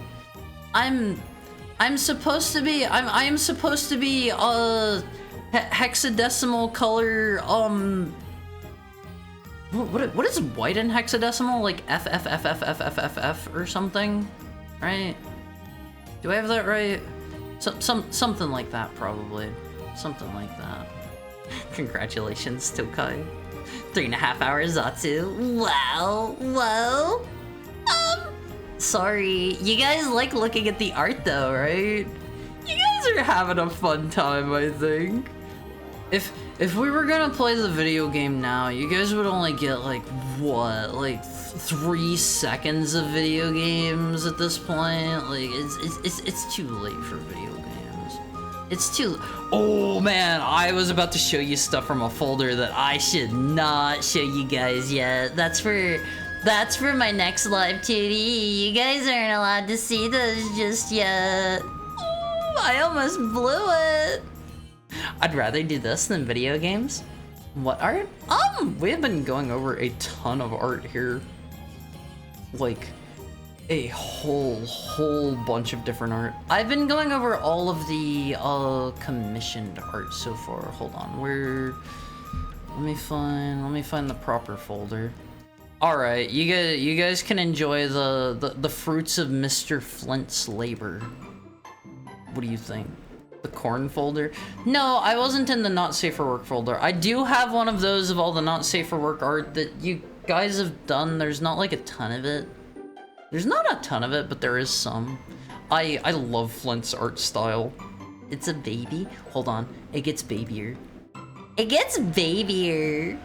I'm supposed to be hexadecimal color, what is white in hexadecimal? Like FFFFFFFF or something, right? Do I have that right? Something like that, probably. Something like that. Congratulations, Tokai. 3.5 hours, Zatsu. Wow, whoa. Sorry. You guys like looking at the art though, right? You guys are having a fun time, I think. If we were gonna play the video game now, you guys would only get like, what? Like 3 seconds of video games at this point? Like, it's too late for video games. It's too... Oh man, I was about to show you stuff from a folder that I should not show you guys yet. That's for my next live 2D. You guys aren't allowed to see those just yet. Oh, I almost blew it. I'd rather do this than video games. What art? We have been going over a ton of art here. Like, a whole bunch of different art. I've been going over all of the commissioned art so far. Hold on, let me find the proper folder. All right, you guys can enjoy the fruits of Mr. Flint's labor. What do you think? The corn folder? No, I wasn't in the not safe for work folder. I do have one of those of all the not safe for work art that you guys have done. There's not like a ton of it. There's not a ton of it, but there is some. I love Flint's art style. It's a baby. Hold on, it gets babier. It gets babier.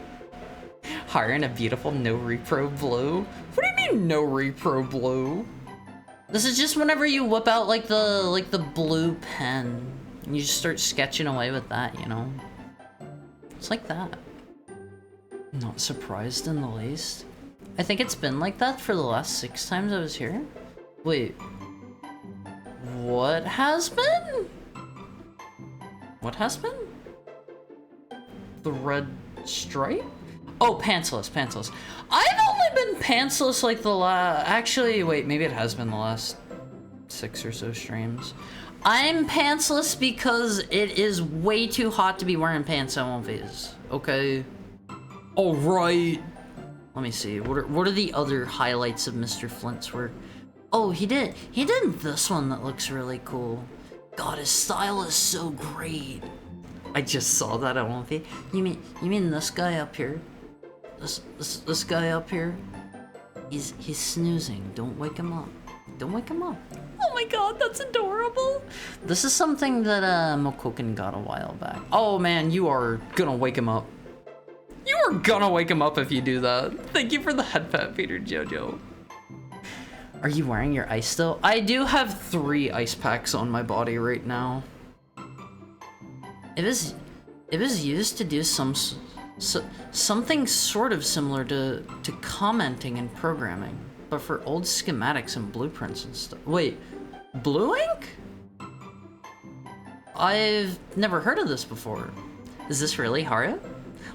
Hire in a beautiful no repro blue. What do you mean no repro blue? This is just whenever you whip out like the blue pen. And you just start sketching away with that, you know? It's like that. Not surprised in the least. I think it's been like that for the last 6 times I was here. Wait. What has been? What has been? The red stripe? Oh, pantsless. I've only been pantsless like the last... Actually, wait, maybe it has been the last 6 or so streams. I'm pantsless because it is way too hot to be wearing pants on these. Okay. All right. Let me see. What are the other highlights of Mr. Flint's work? Oh, he did this one that looks really cool. God, his style is so great. I just saw that on Wolfie. You mean this guy up here? This guy up here? He's snoozing. Don't wake him up. Don't wake him up. Oh my god, that's adorable. This is something that Mokoken got a while back. Oh man, you are gonna wake him up. You are gonna wake him up if you do that. Thank you for the head pat, Peter Jojo. Are you wearing your ice still? I do have 3 ice packs on my body right now. It was used to do something sort of similar to commenting and programming, but for old schematics and blueprints and stuff. Wait, blue ink? I've never heard of this before. Is this really Haru?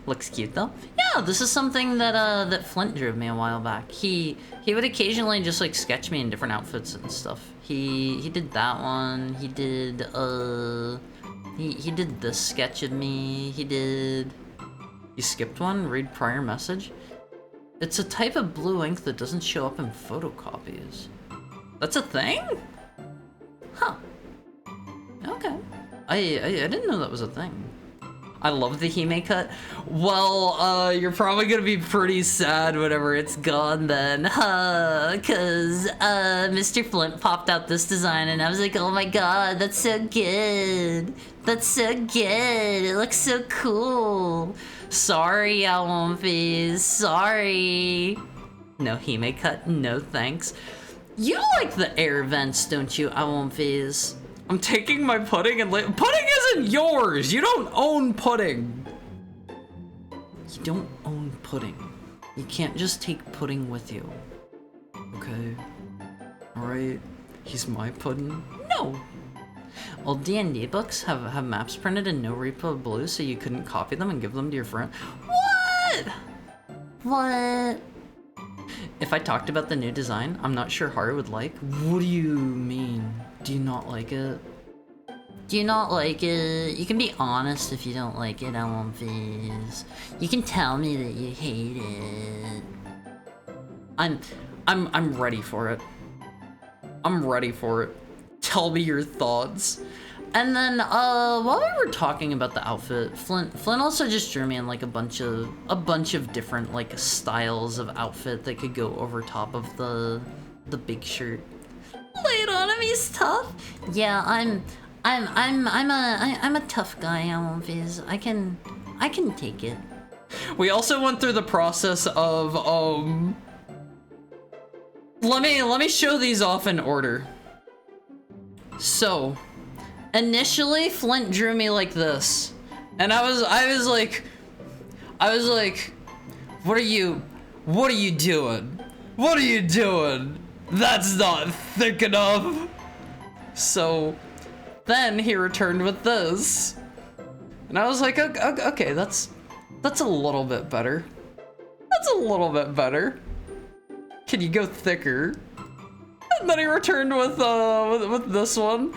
Looks cute though. Yeah, this is something that Flint drew me a while back. He would occasionally just like sketch me in different outfits and stuff. He did that one. He did he did this sketch of me. You skipped one? Read prior message? It's a type of blue ink that doesn't show up in photocopies. That's a thing? Huh. Okay. I didn't know that was a thing. I love the Hime cut. Well, you're probably gonna be pretty sad whenever it's gone then, huh? Cause, Mr. Flint popped out this design and I was like, oh my god, that's so good. That's so good. It looks so cool. Sorry, Alwomfies. Sorry. No Hime cut, no thanks. You like the air vents, don't you, Alwomfies? I'm taking my pudding and pudding isn't yours! You don't own pudding! You don't own pudding. You can't just take pudding with you. Okay? Alright? He's my pudding? No! Old D&D books have maps printed in no repo blue so you couldn't copy them and give them to your friend. What? What? If I talked about the new design, I'm not sure Haru would like. What do you mean? Do you not like it? Do you not like it? You can be honest if you don't like it, Alwomfies. You can tell me that you hate it. I'm ready for it. I'm ready for it. Tell me your thoughts. And then, while we were talking about the outfit, Flint also just drew me in like a bunch of different like styles of outfit that could go over top of the big shirt. Lay on him, he's tough. Yeah, I'm a tough guy, Viz. I can take it. We also went through the process of let me show these off in order. So, initially, Flint drew me like this, and I was like, what are you doing? What are you doing? That's not thick enough. So, then he returned with this, and I was like, okay, that's a little bit better. That's a little bit better. Can you go thicker? And then he returned with this one.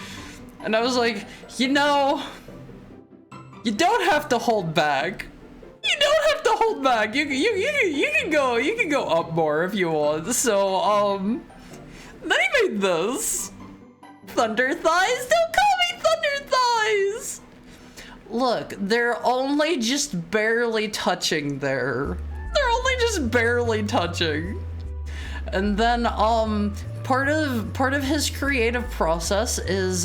And I was like, you know, you don't have to hold back. You don't have to hold back. You can go up more if you want. So then he made this. Thunder thighs? Don't call me thunder thighs. Look, they're only just barely touching there. They're only just barely touching. And then part of his creative process is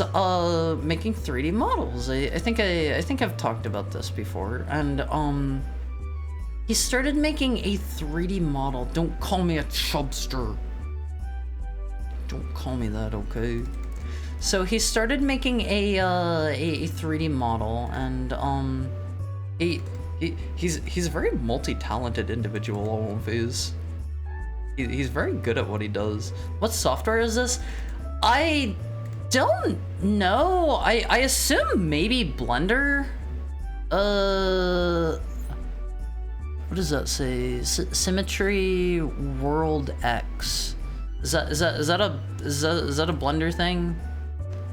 making 3D models. I think I've talked about this before, and he started making a 3D model. Don't call me a chubster. Don't call me that, okay? So he started making a 3D model, and he's a very multi-talented individual. He's very good at what he does. What software is this? I don't know. I assume maybe Blender. What does that say? Symmetry World X. Is that a Blender thing?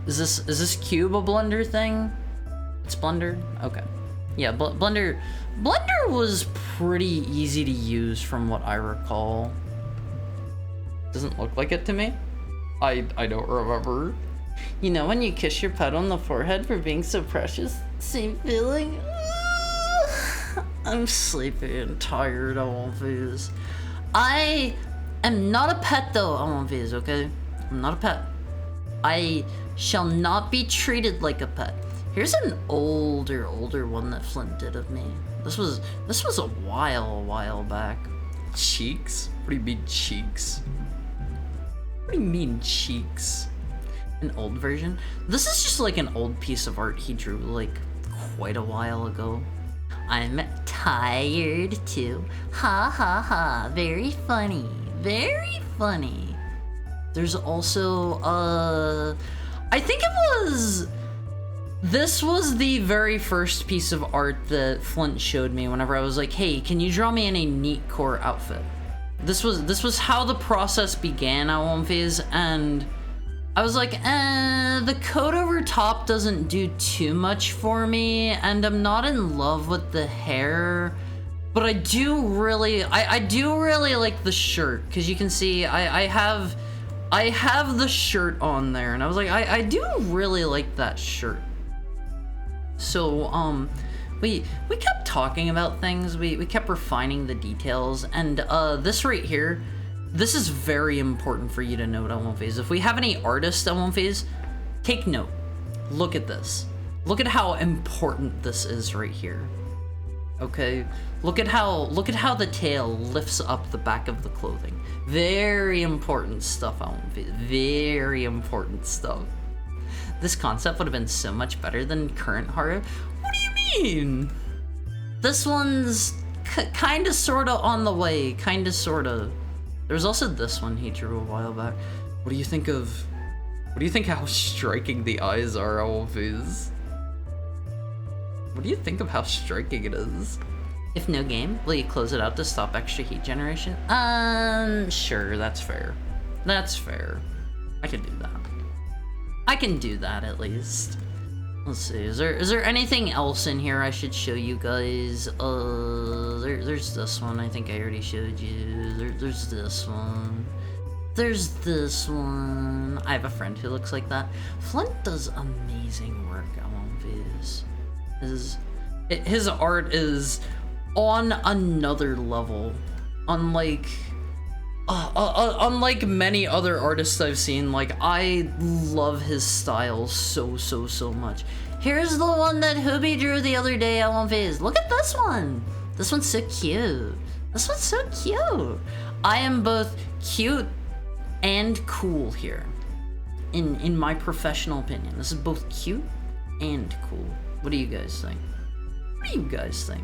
Is this cube a Blender thing? It's Blender? Okay. Yeah, Blender was pretty easy to use from what I recall. Doesn't look like it to me. I don't remember. You know when you kiss your pet on the forehead for being so precious? Same feeling? I'm sleepy and tired, I won't fizz. I am not a pet though, I won't fizz, okay? I'm not a pet. I shall not be treated like a pet. Here's an older one that Flint did of me. This was a while back. Cheeks? What do you mean cheeks? What do you mean cheeks? An old version? This is just like an old piece of art he drew like quite a while ago. I'm tired too. Ha ha ha. Very funny. Very funny. There's also, I think this was the very first piece of art that Flint showed me whenever I was like, hey, can you draw me in a neat core outfit? This was how the process began, I won't phase, and I was like, the coat over top doesn't do too much for me, and I'm not in love with the hair, but I do really like the shirt, because you can see I have the shirt on there, and I was like, I do really like that shirt. So, we kept talking about things, we kept refining the details, and this right here, this is very important for you to note, Phase. If we have any artists, Phase, take note. Look at this. Look at how important this is right here. Okay? Look at how the tail lifts up the back of the clothing. Very important stuff, Phase. Very important stuff. This concept would have been so much better than current horror. What do you mean? This one's kinda sorta on the way, kinda sorta. There's also this one he drew a while back. What do you think how striking the eyes are, Wolfies? What do you think of how striking it is? If no game, will you close it out to stop extra heat generation? Sure, that's fair. That's fair. I can do that. I can do that at least. Let's see, is there anything else in here I should show you guys? There's this one I think I already showed you. There's this one. There's this one. I have a friend who looks like that. Flint does amazing work on these. His art is on another level. Unlike many other artists I've seen, like, I love his style so much. Here's the one that Hubie drew the other day on Viz. Look at this one. This one's so cute. This one's so cute. I am both cute and cool here. In my professional opinion. This is both cute and cool. What do you guys think? What do you guys think?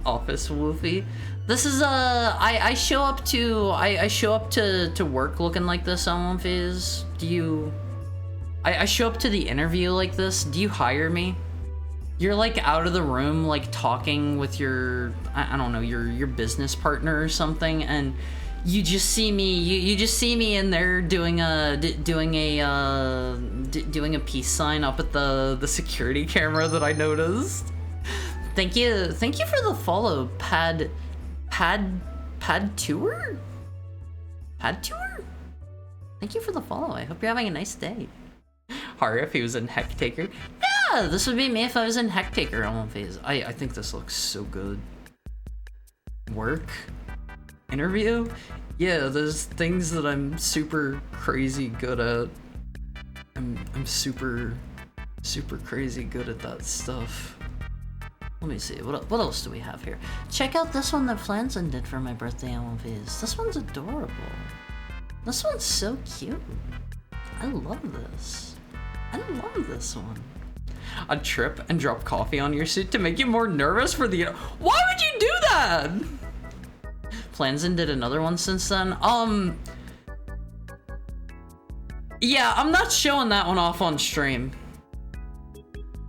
Office Woofy. This is I show up to work looking like this on Fizz. Do you I show up to the interview like this. Do you hire me? You're like out of the room like talking with your I don't know, your business partner or something, and you just see me you just see me in there doing a peace sign up at the security camera that I noticed. Thank you for the follow, Pad Tour? Pad Tour? Thank you for the follow. I hope you're having a nice day. Harry, if he was in Hectaker. Yeah, this would be me if I was in Hectaker on phase. I think this looks so good. Work? Interview? Yeah, there's things that I'm super crazy good at. I'm super crazy good at that stuff. Let me see, what else do we have here? Check out this one that Flanson did for my birthday on Viz. This one's adorable. This one's so cute. I love this. I love this one. A trip and drop coffee on your suit to make you more nervous for the... Why would you do that? Flanson did another one since then. Yeah, I'm not showing that one off on stream.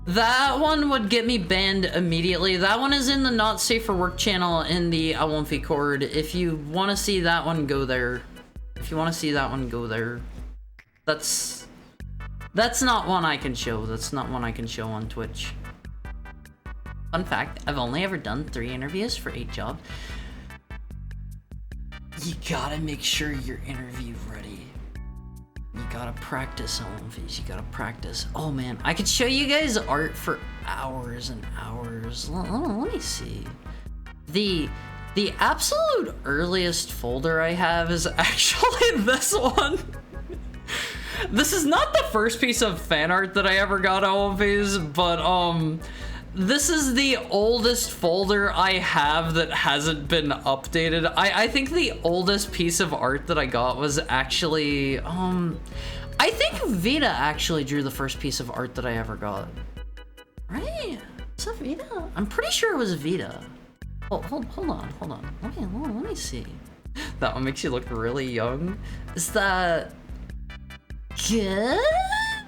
That one would get me banned immediately. That one is in the Not Safe for Work channel in the Awonfi Cord. If you want to see that one, go there. If you want to see that one, go there. That's not one I can show. That's not one I can show on Twitch. Fun fact, I've only ever done 3 interviews for 8 jobs. You gotta make sure you're interview ready. You gotta practice on these. You gotta practice. Oh man, I could show you guys art for hours and hours. Let me see. The absolute earliest folder I have is actually this one. This is not the first piece of fan art that I ever got on these, but this is the oldest folder I have that hasn't been updated. I think the oldest piece of art that I got was actually, I think Vita actually drew the first piece of art that I ever got. Right? Is that Vita? I'm pretty sure it was Vita. Oh, hold on. Let me see. That one makes you look really young. Is that good?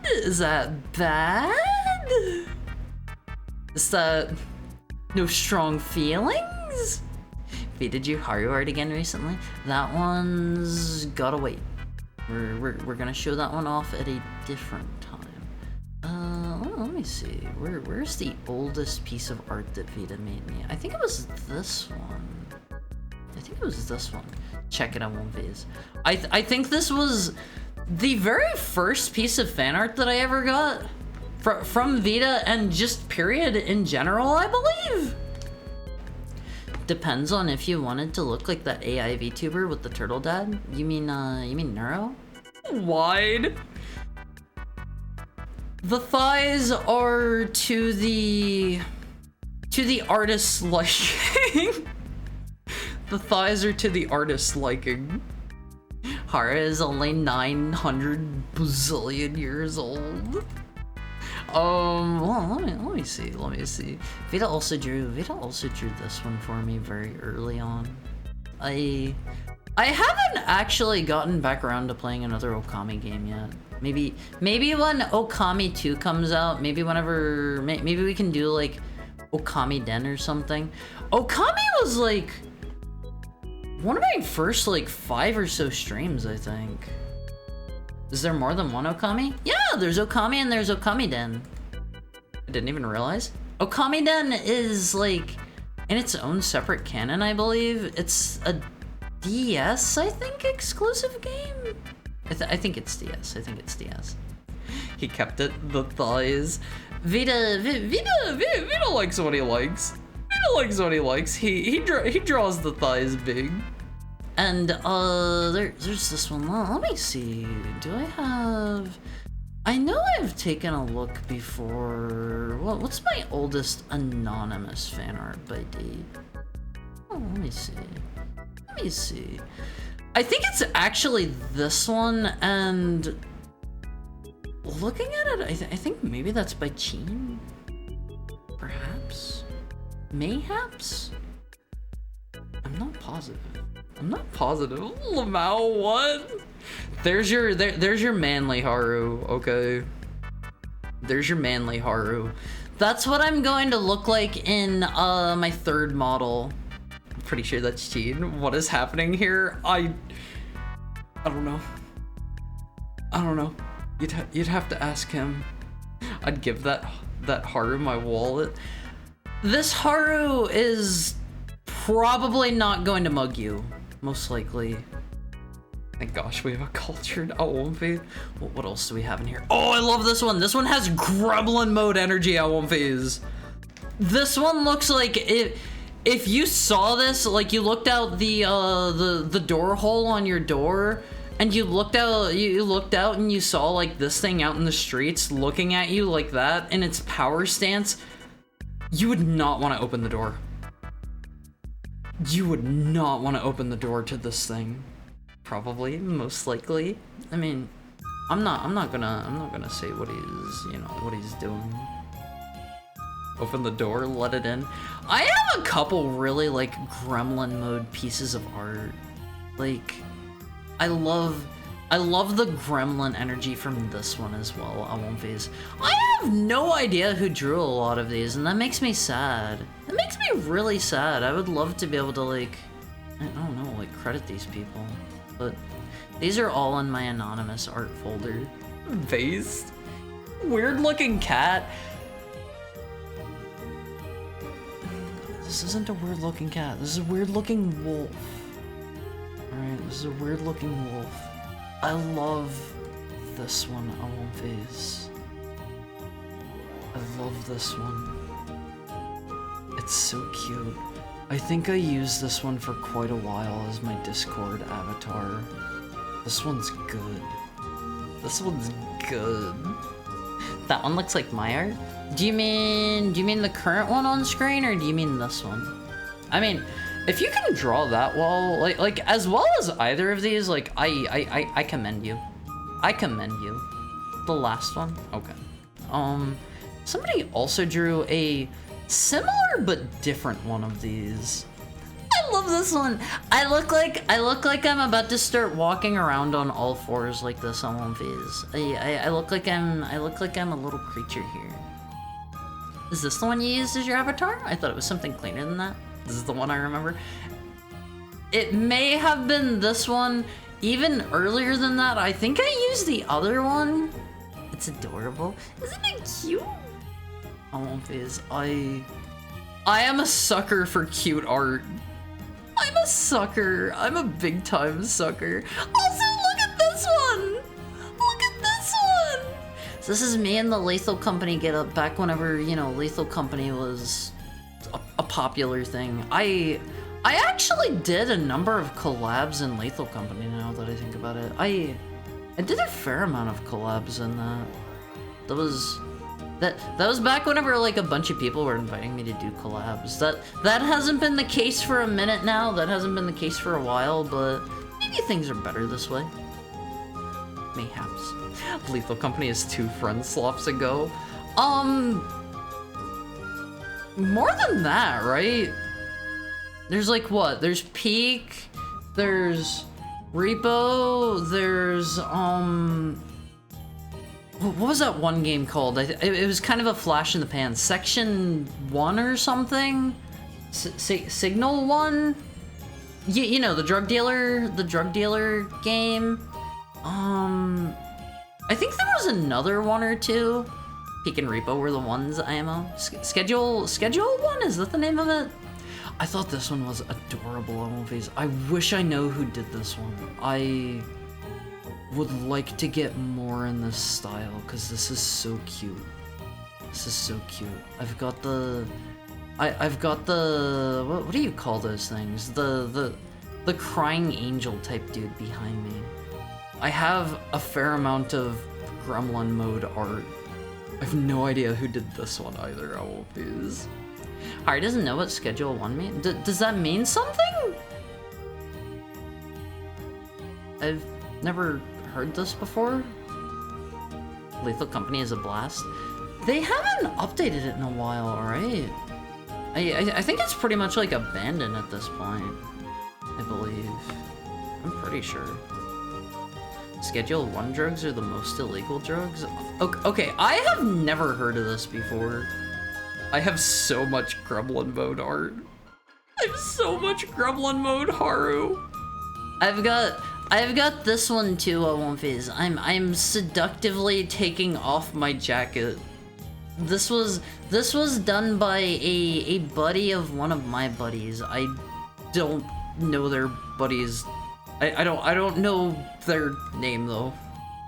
Is that bad? Is that no strong feelings? Wait, did you Haru art again recently? That one's gotta wait. We're gonna show that one off at a different time. Let me see. Where's the oldest piece of art that Vita made me? I think it was this one. Check it out on Viz. I think this was the very first piece of fan art that I ever got. From Vita and just period in general, I believe. Depends on if you wanted to look like that AI VTuber with the turtle dad. You mean Neuro? Wide. The thighs are to the artist's liking. The thighs are to the artist's liking. Hara is only 900 bazillion years old. Well, let me see. Vita also drew this one for me very early on. I haven't actually gotten back around to playing another Okami game yet. Maybe when Okami 2 comes out, maybe we can do like Okami Den or something. Okami was like one of my first like 5 or so streams, I think. Is there more than one Okami? Yeah, there's Okami and there's Okami Den. I didn't even realize. Okami Den is like in its own separate canon, I believe. It's a DS, I think, exclusive game? I think it's DS. I think it's DS. He kept it, the thighs. Vita likes what he likes. Vita likes what he likes. He draws the thighs big. And there's this one. Let me see. Do I have? I know I've taken a look before. What's my oldest anonymous fan art by date? Oh, let me see. Let me see. I think it's actually this one, and looking at it, I think maybe that's by Cheen? Perhaps? Mayhaps? I'm not positive. I'm not positive. Lamau, what? There's your manly Haru, okay? There's your manly Haru. That's what I'm going to look like in my third model. I'm pretty sure that's Cheen. What is happening here? I don't know. I don't know. You'd have to ask him. I'd give that Haru my wallet. This Haru is probably not going to mug you, most likely. Thank gosh, we have a cultured Awomfi. What else do we have in here? Oh, I love this one. This one has Gremlin mode energy Awomfis. This one looks like if you saw this, like you looked out the door hole on your door, and you looked out and you saw like this thing out in the streets looking at you like that in its power stance, you would not want to open the door. You would not want to open the door to this thing. Probably, most likely. I mean, I'm not gonna say what he's doing. Open the door, let it in. I have a couple really like Gremlin mode pieces of art. Like, I love the Gremlin energy from this one as well, Awomfis. I have no idea who drew a lot of these, and that makes me sad. It makes me really sad. I would love to be able to like, I don't know, like credit these people. But these are all in my anonymous art folder. Vase. Weird looking cat. This isn't a weird looking cat. This is a weird looking wolf. Alright, this is a weird looking wolf. I love this one, Awomfis. I love this one. It's so cute. I think I used this one for quite a while as my Discord avatar. This one's good. This one's good. That one looks like my art? Do you mean the current one on screen, or do you mean this one? I mean, if you can draw that well, like as well as either of these, like I commend you. I commend you. The last one? Okay. Somebody also drew a similar but different one of these. I love this one. I look like I'm about to start walking around on all fours like this on one of these. I look like I'm a little creature here. Is this the one you used as your avatar? I thought it was something cleaner than that. This is the one I remember. It may have been this one. Even earlier than that, I think I used the other one. It's adorable. Isn't it cute? Awomfis, I am a sucker for cute art. I'm a sucker. I'm a big time sucker. Also, look at this one. Look at this one. So this is me and the Lethal Company get up back whenever, you know, Lethal Company was a popular thing. I actually did a number of collabs in Lethal Company now that I think about it. I did a fair amount of collabs in that. That was back whenever like a bunch of people were inviting me to do collabs. That hasn't been the case for a minute now. That hasn't been the case for a while, but maybe things are better this way. Mayhaps. Lethal Company is 2 friend slops ago. More than that, right? There's like what? There's Peak, there's Repo, there's what was that one game called? It was kind of a flash in the pan. Section 1 or something? Signal 1? You know, the drug dealer game. I think there was another one or two. Peak and Repo were the ones, IMO. Schedule 1? Is that the name of it? I thought this one was adorable on Phase. I wish I know who did this one. I would like to get more in this style, because this is so cute. This is so cute. I've got the... I've got the... What do you call those things? The crying angel type dude behind me. I have a fair amount of Gremlin mode art. I have no idea who did this one either, I won't use. Harry doesn't know what Schedule 1 means? Does that mean something? I've never heard this before. Lethal Company is a blast. They haven't updated it in a while, alright? I think it's pretty much like abandoned at this point, I believe. I'm pretty sure. Schedule 1 drugs are the most illegal drugs? Okay, I have never heard of this before. I have so much Gremlin mode art. I have so much Gremlin mode Haru. I've got this one too, Won't Phase. I'm seductively taking off my jacket. This was done by a buddy of one of my buddies. I don't know their buddies. I don't know their name though.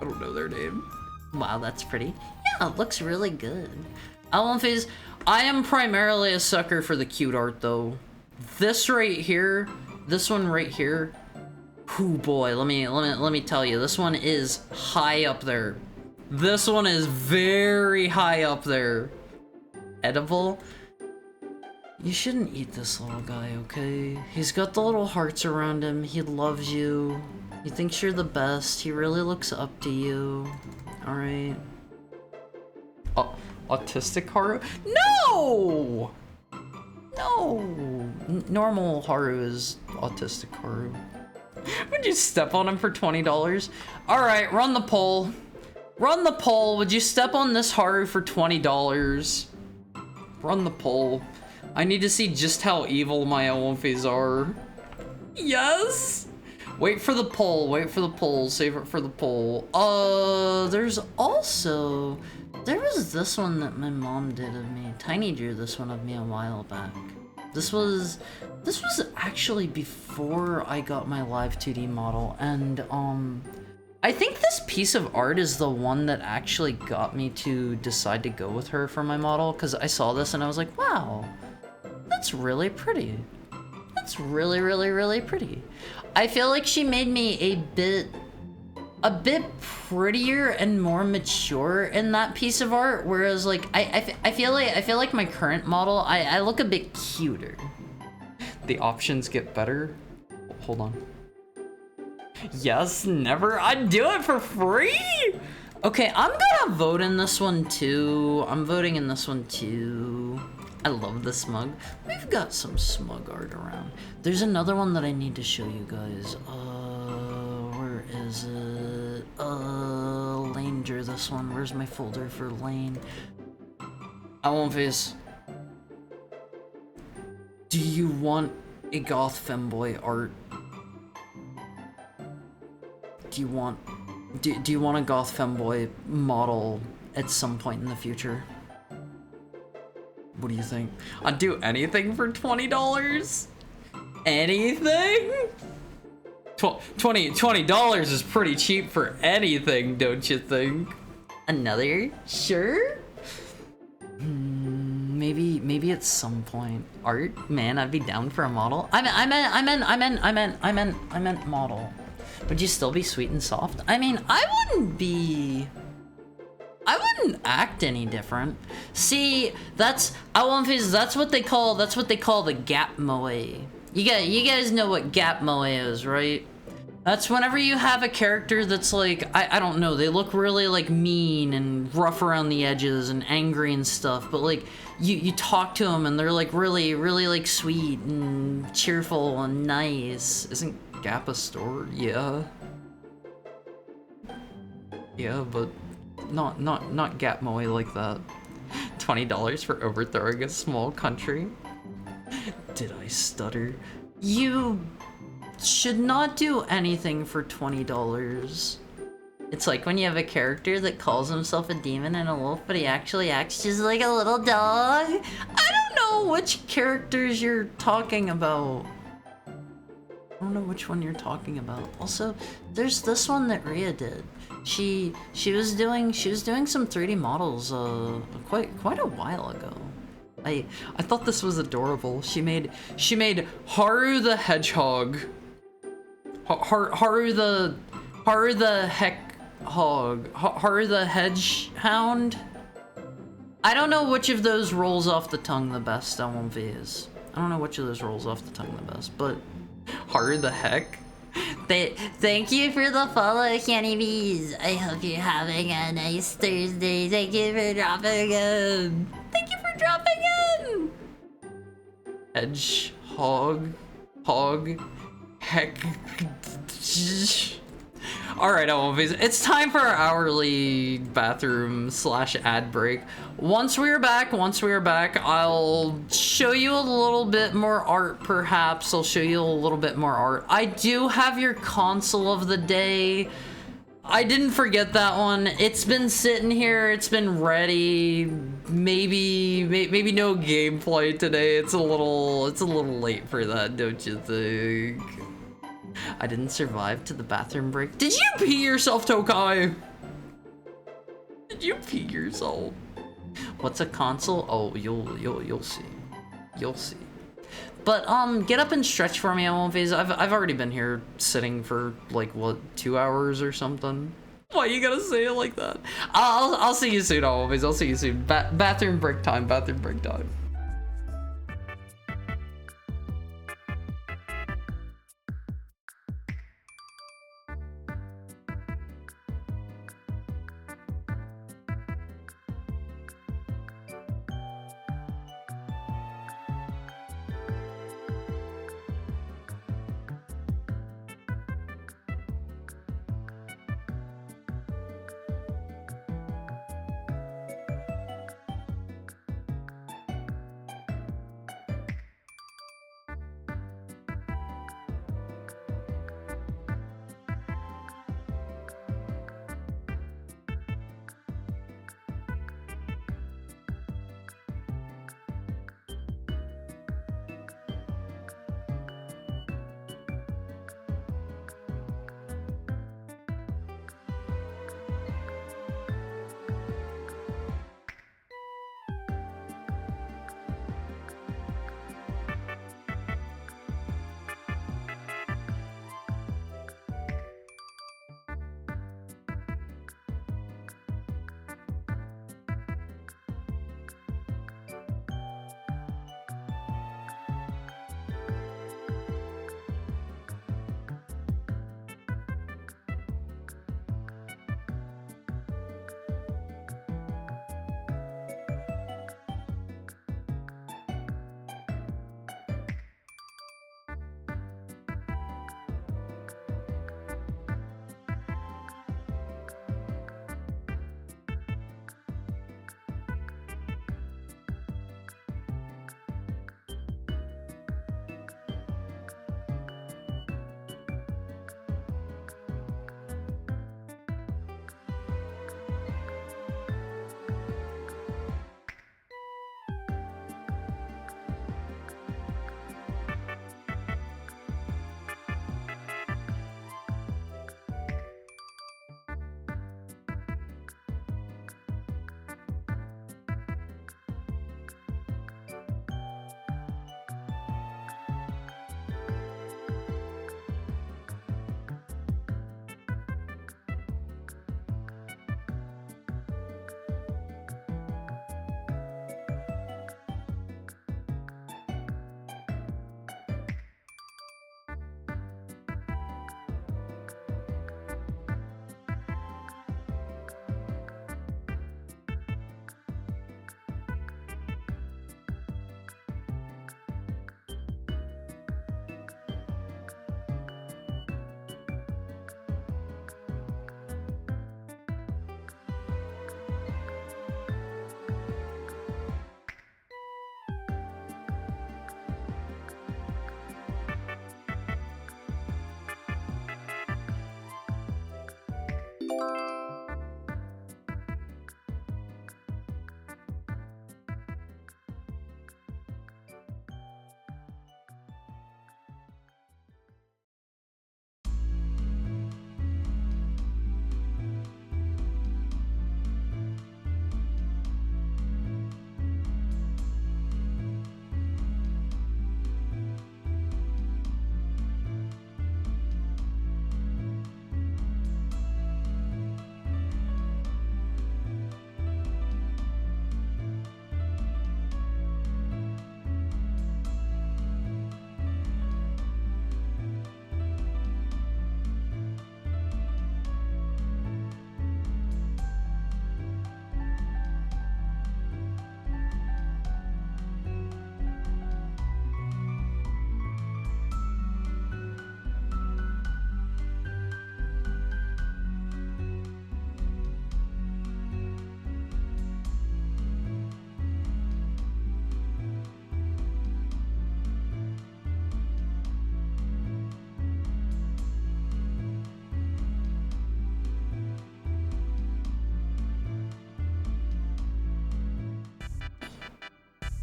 I don't know their name. Wow, that's pretty. Yeah, it looks really good. Won't Phase, I am primarily a sucker for the cute art though. This right here, this one right here. Ooh boy, let me tell you, this one is high up there. This one is very high up there. Edible? You shouldn't eat this little guy, okay? He's got the little hearts around him. He loves you. He thinks you're the best. He really looks up to you. Alright. Autistic Haru? No! No! Normal Haru is autistic Haru. Would you step on him for $20? Alright, run the poll. Run the poll. Would you step on this Haru for $20? Run the poll. I need to see just how evil my Wonfies are. Yes! Wait for the poll. Wait for the poll. Save it for the poll. There's also... There was this one that my mom did of me. Tiny drew this one of me a while back. This was actually before I got my live 2D model, and I think this piece of art is the one that actually got me to decide to go with her for my model, because I saw this and I was like, wow, that's really pretty. That's really, really, really pretty. I feel like she made me a bit prettier and more mature in that piece of art, whereas like I feel like my current model I look a bit cuter. The options get better. Hold on. Yes, never. I'd do it for free. Okay, I'm gonna vote in this one too. I'm voting in this one too. I love the smug. We've got some smug art around. There's another one that I need to show you guys. Where is it? Lane drew this one. Where's my folder for Lane? Won't Phase. Do you want a goth femboy art? Do you want a goth femboy model at some point in the future? What do you think? I'd do anything for $20. Anything? $20 is pretty cheap for anything, don't you think? Another? Sure. Maybe at some point. Art? Man, I'd be down for a model. I meant model. Would you still be sweet and soft? I mean, I wouldn't act any different. See, that's what they call the gap moe. You guys know what gap moe is, right? That's whenever you have a character that's like, I don't know, they look really like mean and rough around the edges and angry and stuff, but like you talk to them and they're like really like sweet and cheerful and nice. Isn't Gap a store? Yeah. Yeah, but not Gap Moe like that. $20 for overthrowing a small country. Did I stutter? You should not do anything for $20. It's like when you have a character that calls himself a demon and a wolf, but he actually acts just like a little dog. I don't know know which characters you're talking about. I don't know which one you're talking about. Also, there's this one that Rhea did. She was doing some 3D models quite a while ago. I thought this was adorable. She made Haru the Hedgehog. Haru the Heck Hog. Haru the Hedgehound. I don't know which of those rolls off the tongue the best on 1Vs. I don't know which of those rolls off the tongue the best, but Haru the Heck. Thank you for the follow, Kenny Bees. I hope you're having a nice Thursday. Thank you for dropping in. Thank you for dropping in. Hedgehog, hog, heck. All right, it's time for our hourly bathroom / ad break. Once we are back, I'll show you a little bit more art, perhaps. I'll show you a little bit more art. I do have your console of the day. I didn't forget that one. It's been sitting here. It's been ready. Maybe no gameplay today. It's a little late for that, don't you think? I didn't survive to the bathroom break. Did you pee yourself, Tokai? Did you pee yourself? What's a console? Oh, you'll see. You'll see. But get up and stretch for me, Phase. I've already been here sitting for like what, 2 hours or something. Why you gotta say it like that? I'll see you soon, Phase. I'll see you soon. Bathroom break time. Bathroom break time.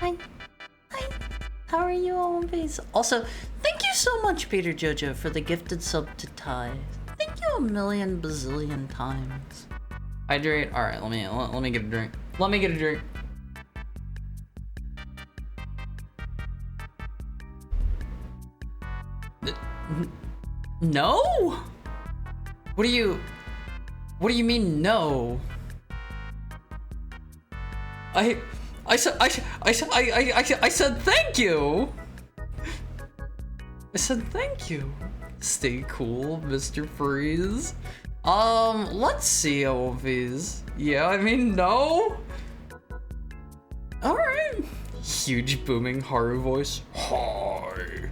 Hi. Hi. How are you, always? Also, thank you so much, Peter Jojo, for the gifted sub to Ty. Thank you a million bazillion times. Hydrate. All right, let me get a drink. Let me get a drink. No? What do you mean no? I said thank you. I said thank you. Stay cool, Mr. Freeze. Let's see, Olvies. Yeah, I mean, no. All right. Huge booming Haru voice. Hi,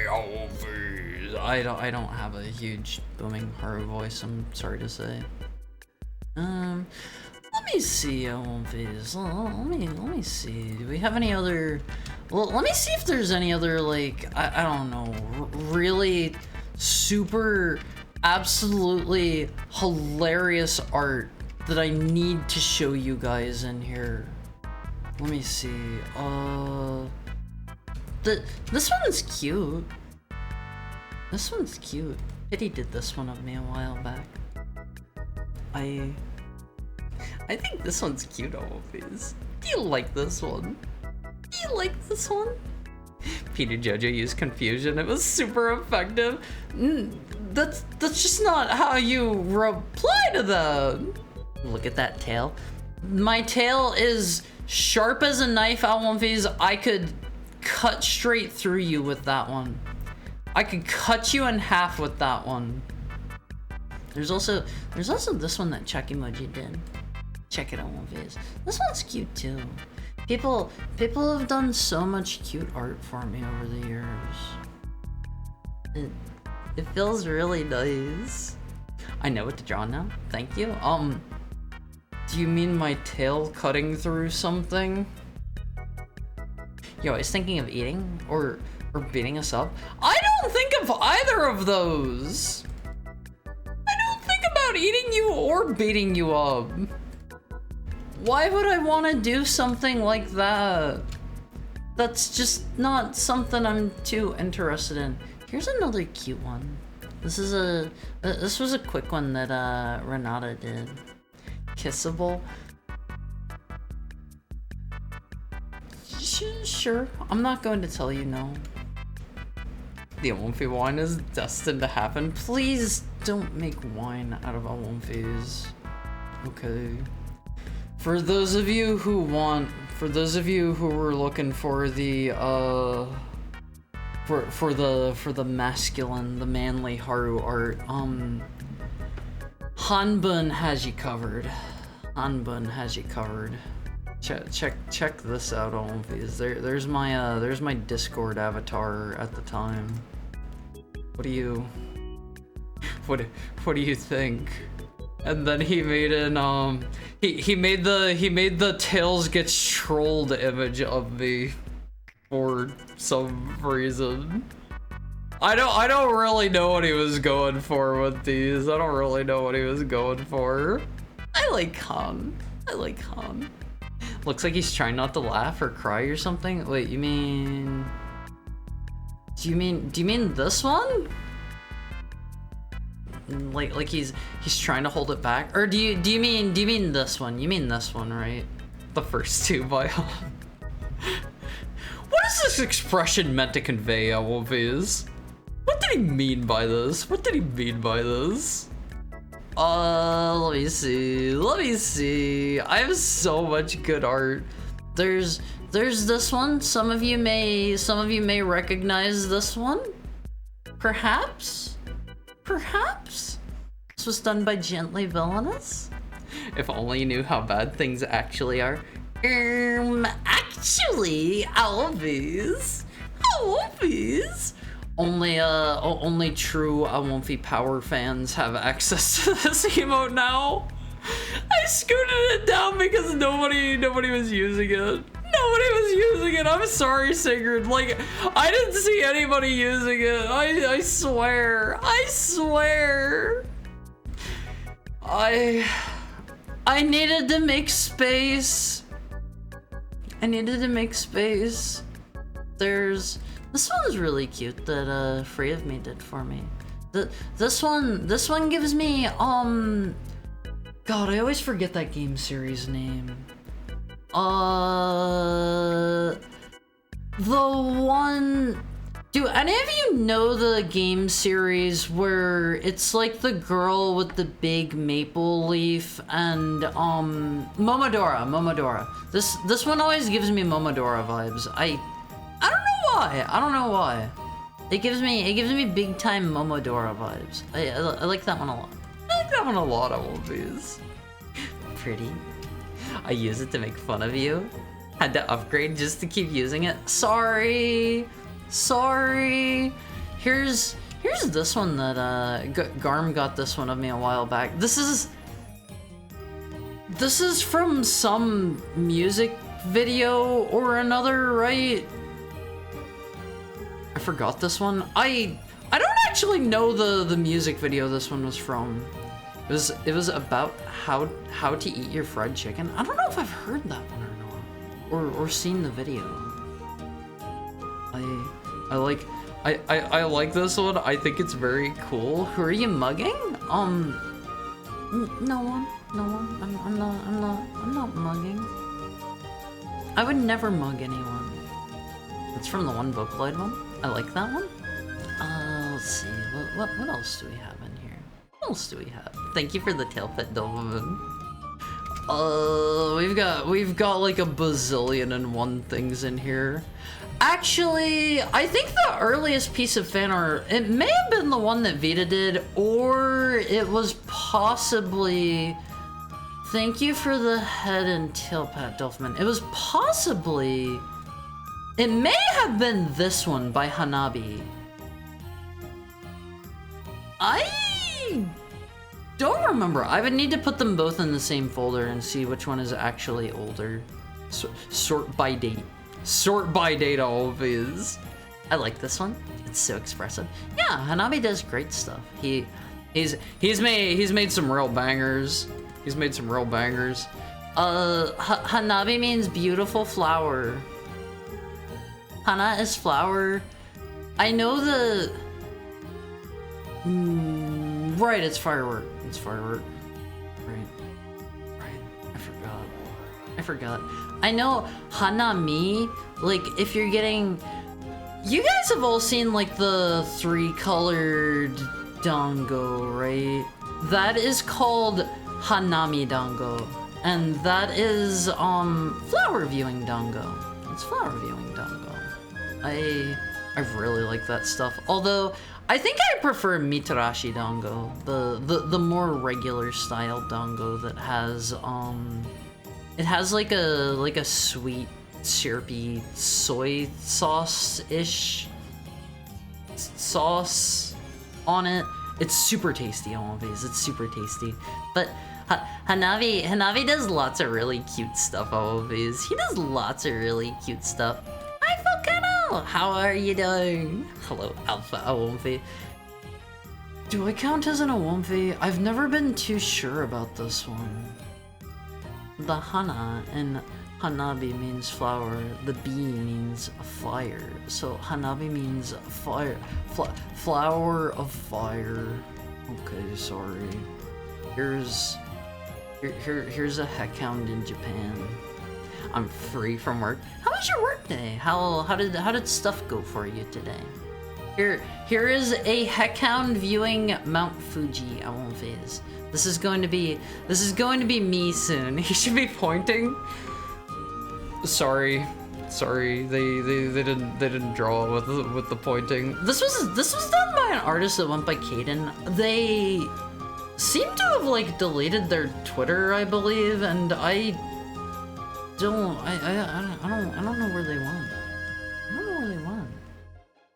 Olvies. I don't have a huge booming Haru voice. I'm sorry to say. Let me see, Olvies. Let me see. Do we have any other? Well, let me see if there's any other, like, I don't know, really super, absolutely hilarious art that I need to show you guys in here. Let me see. This one's cute. This one's cute. Pity did this one of me a while back. I think this one's cute, Olvies. Do you like this one? Do you like this one? Peter Jojo used confusion. It was super effective. That's just not how you reply to them. Look at that tail. My tail is sharp as a knife, Olvies. I could cut straight through you with that one. I could cut you in half with that one. There's also this one that Chuck Emoji did. Check it out, Olvies. This one's cute too. People have done so much cute art for me over the years. It feels really nice. I know what to draw now. Thank you. Do you mean my tail cutting through something? Yo, I was thinking of eating or beating us up. I don't think of either of those. I don't think about eating you or beating you up. Why would I want to do something like that? That's just not something I'm too interested in. Here's another cute one. This was a quick one that Renata did. Kissable. Sure, I'm not going to tell you no. The Awomfi wine is destined to happen. Please don't make wine out of Awomfis. Okay. For those of you who were looking for the for the masculine, the manly Haru art, Hanbun has you covered. Hanbun has you covered. Check this out, Olvies. There's my Discord avatar at the time. What do you think? And then he made an he made the Tails Gets Trolled image of me for some reason. I don't really know what he was going for with these. I don't really know what he was going for. I like Han. Looks like he's trying not to laugh or cry or something. Wait, do you mean this one? Like he's trying to hold it back, or do you mean this one? You mean this one, right? The first two by Han. What is this expression meant to convey, Olvies? What did he mean by this? Let me see. I have so much good art. There's this one. Some of you may recognize this one. Perhaps? This was done by Gently Villainous. If only you knew how bad things actually are. Actually, Olvies. Only true Awomfi Power fans have access to this emote now. I scooted it down because nobody was using it. I'm sorry, Sigurd. Like, I didn't see anybody using it. I swear. I needed to make space. I needed to make space. There's... This one's really cute that Free of Me did for me. This one gives me, God, I always forget that game series name. The one... Do any of you know the game series where it's like the girl with the big maple leaf and Momodora. This one always gives me Momodora vibes. I don't know why. It gives me big time Momodora vibes. I like that one a lot. I like that one a lot of movies. Pretty. I use it to make fun of you. Had to upgrade just to keep using it. Sorry. Here's this one that Garm got this one of me a while back. This is from some music video or another, right? I forgot this one. I don't actually know the music video this one was from. It was about how to eat your fried chicken. I don't know if I've heard that one or not, or seen the video. I like this one. I think it's very cool. Who are you mugging? No one. I'm not mugging. I would never mug anyone. It's from the one Vocaloid one. I like that one. Let's see. What else do we have in here? What else do we have? Thank you for the tail pet, Doberman. We've got like a bazillion and one things in here. Actually, I think the earliest piece of fan art, it may have been the one that Vita did, or it was possibly... Thank you for the head and tail pat, Dolphman. It was possibly... It may have been this one by Hanabi. I don't remember. I would need to put them both in the same folder and see which one is actually older. Sort by date. Sort by date always. I like this one. It's so expressive. Yeah, Hanabi does great stuff. He's made some real bangers. He's made some real bangers. Hanabi means beautiful flower. Hana is flower. I know the... right, it's firework. It's firework. Right. I forgot. I know Hanami, like, if you're getting... You guys have all seen, like, the 3-colored dango, right? That is called Hanami dango. And that is, flower viewing dango. It's flower viewing dango. I really like that stuff. Although, I think I prefer Mitarashi dango. The more regular style dango that has, it has like a sweet, syrupy soy sauce-ish sauce on it. It's super tasty always. It's super tasty. But Hanabi does lots of really cute stuff always. He does lots of really cute stuff. Hi Volcano! How are you doing? Hello, Alpha Awomfi. Do I count as an Awomfi? I've never been too sure about this one. The Hana in Hanabi means flower, the B means fire. So Hanabi means fire, flower of fire. Okay, sorry. Here's a heckhound in Japan. I'm free from work. How was your work day? How did stuff go for you today? Here is a heckhound viewing Mount Fuji. I won't phase. This is going to be me soon. He should be pointing. Sorry, they didn't draw with the pointing. This was done by an artist that went by Caden. They seem to have like deleted their Twitter, I believe, and I don't know where they went. I don't know where they went.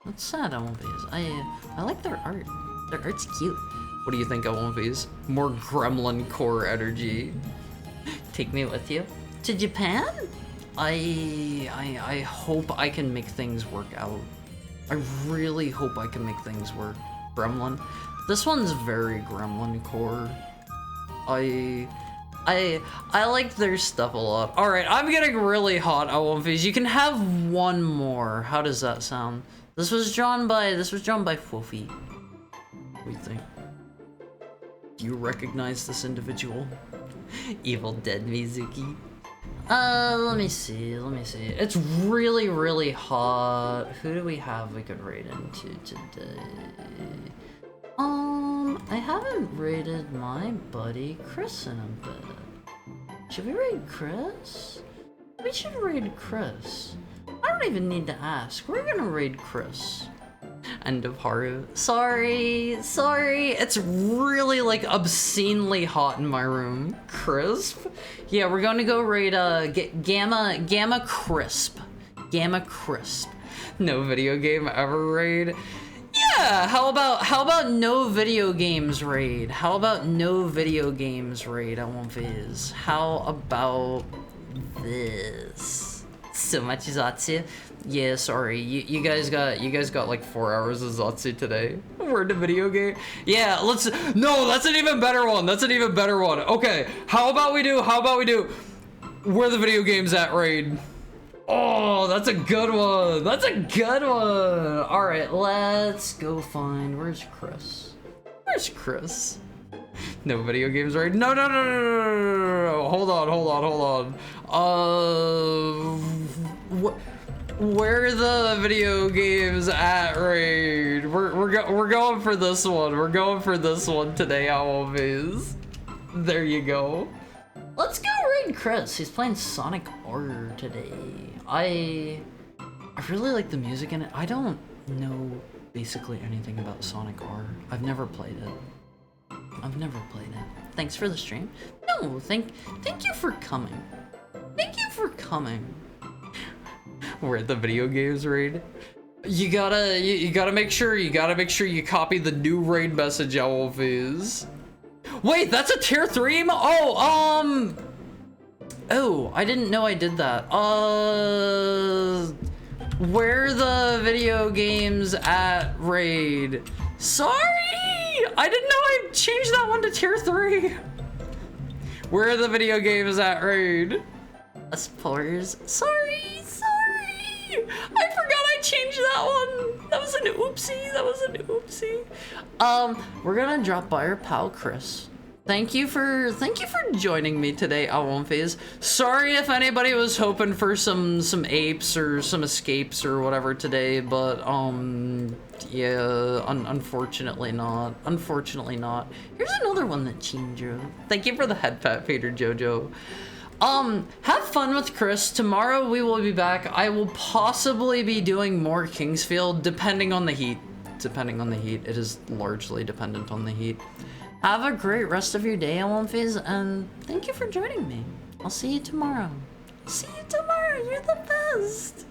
That's sad, Elmovies. I like their art. Their art's cute. What do you think, Elmovies? More gremlin core energy. Take me with you to Japan. I hope I can make things work out. I really hope I can make things work. Gremlin. This one's very gremlin core. I I like their stuff a lot. All right, I'm getting really hot. Awonface, you can have one more. How does that sound? This was drawn by Fofi. What do you think? Do you recognize this individual? Evil Dead Mizuki. Let me see. It's really, really hot. Who do we have we could raid into today? I haven't raided my buddy Chris in a bit. Should we raid Chris? We should raid Chris. I don't even need to ask. We're gonna raid Chris. End of Haru. Sorry. It's really like obscenely hot in my room. Crisp? Yeah, we're gonna go raid Gamma Crisp. Gamma Crisp. No video game ever raid. Yeah, how about no video games raid? How about no video games raid? I want Viz. How about this? So much Zatsu. Yeah, sorry. You guys got like 4 hours of Zatsu today. Word to video game. Yeah, no, that's an even better one. Okay, how about we do where the video games at raid? Oh, that's a good one. All right, let's go find, where's Chris? No video games raid? No. Hold on. Where are the video games at raid? We're going for this one. We're going for this one today, always. There you go. Let's go raid Chris. He's playing Sonic R today. I really like the music in it. I don't know basically anything about Sonic R. I've never played it. Thanks for the stream. No, thank you for coming. We're at the video games raid. You gotta make sure you copy the new raid message, Owlface. Wait, that's a tier 3? Oh, I didn't know I did that. Where the video games at raid? Sorry! I didn't know I changed that one to tier 3. Where are the video games at raid? Spores. Sorry. I forgot I changed that one. That was an oopsie. We're gonna drop by our pal Chris. Thank you for joining me today, Awonface. Sorry if anybody was hoping for some apes or some escapes or whatever today, but yeah, unfortunately not. Here's another one that Chinjo. Thank you for the head pat fader, Jojo. Have fun with Chris. Tomorrow we will be back. I will possibly be doing more Kingsfield, depending on the heat. It is largely dependent on the heat. Have a great rest of your day, Awonface, and thank you for joining me. I'll see you tomorrow. You're the best.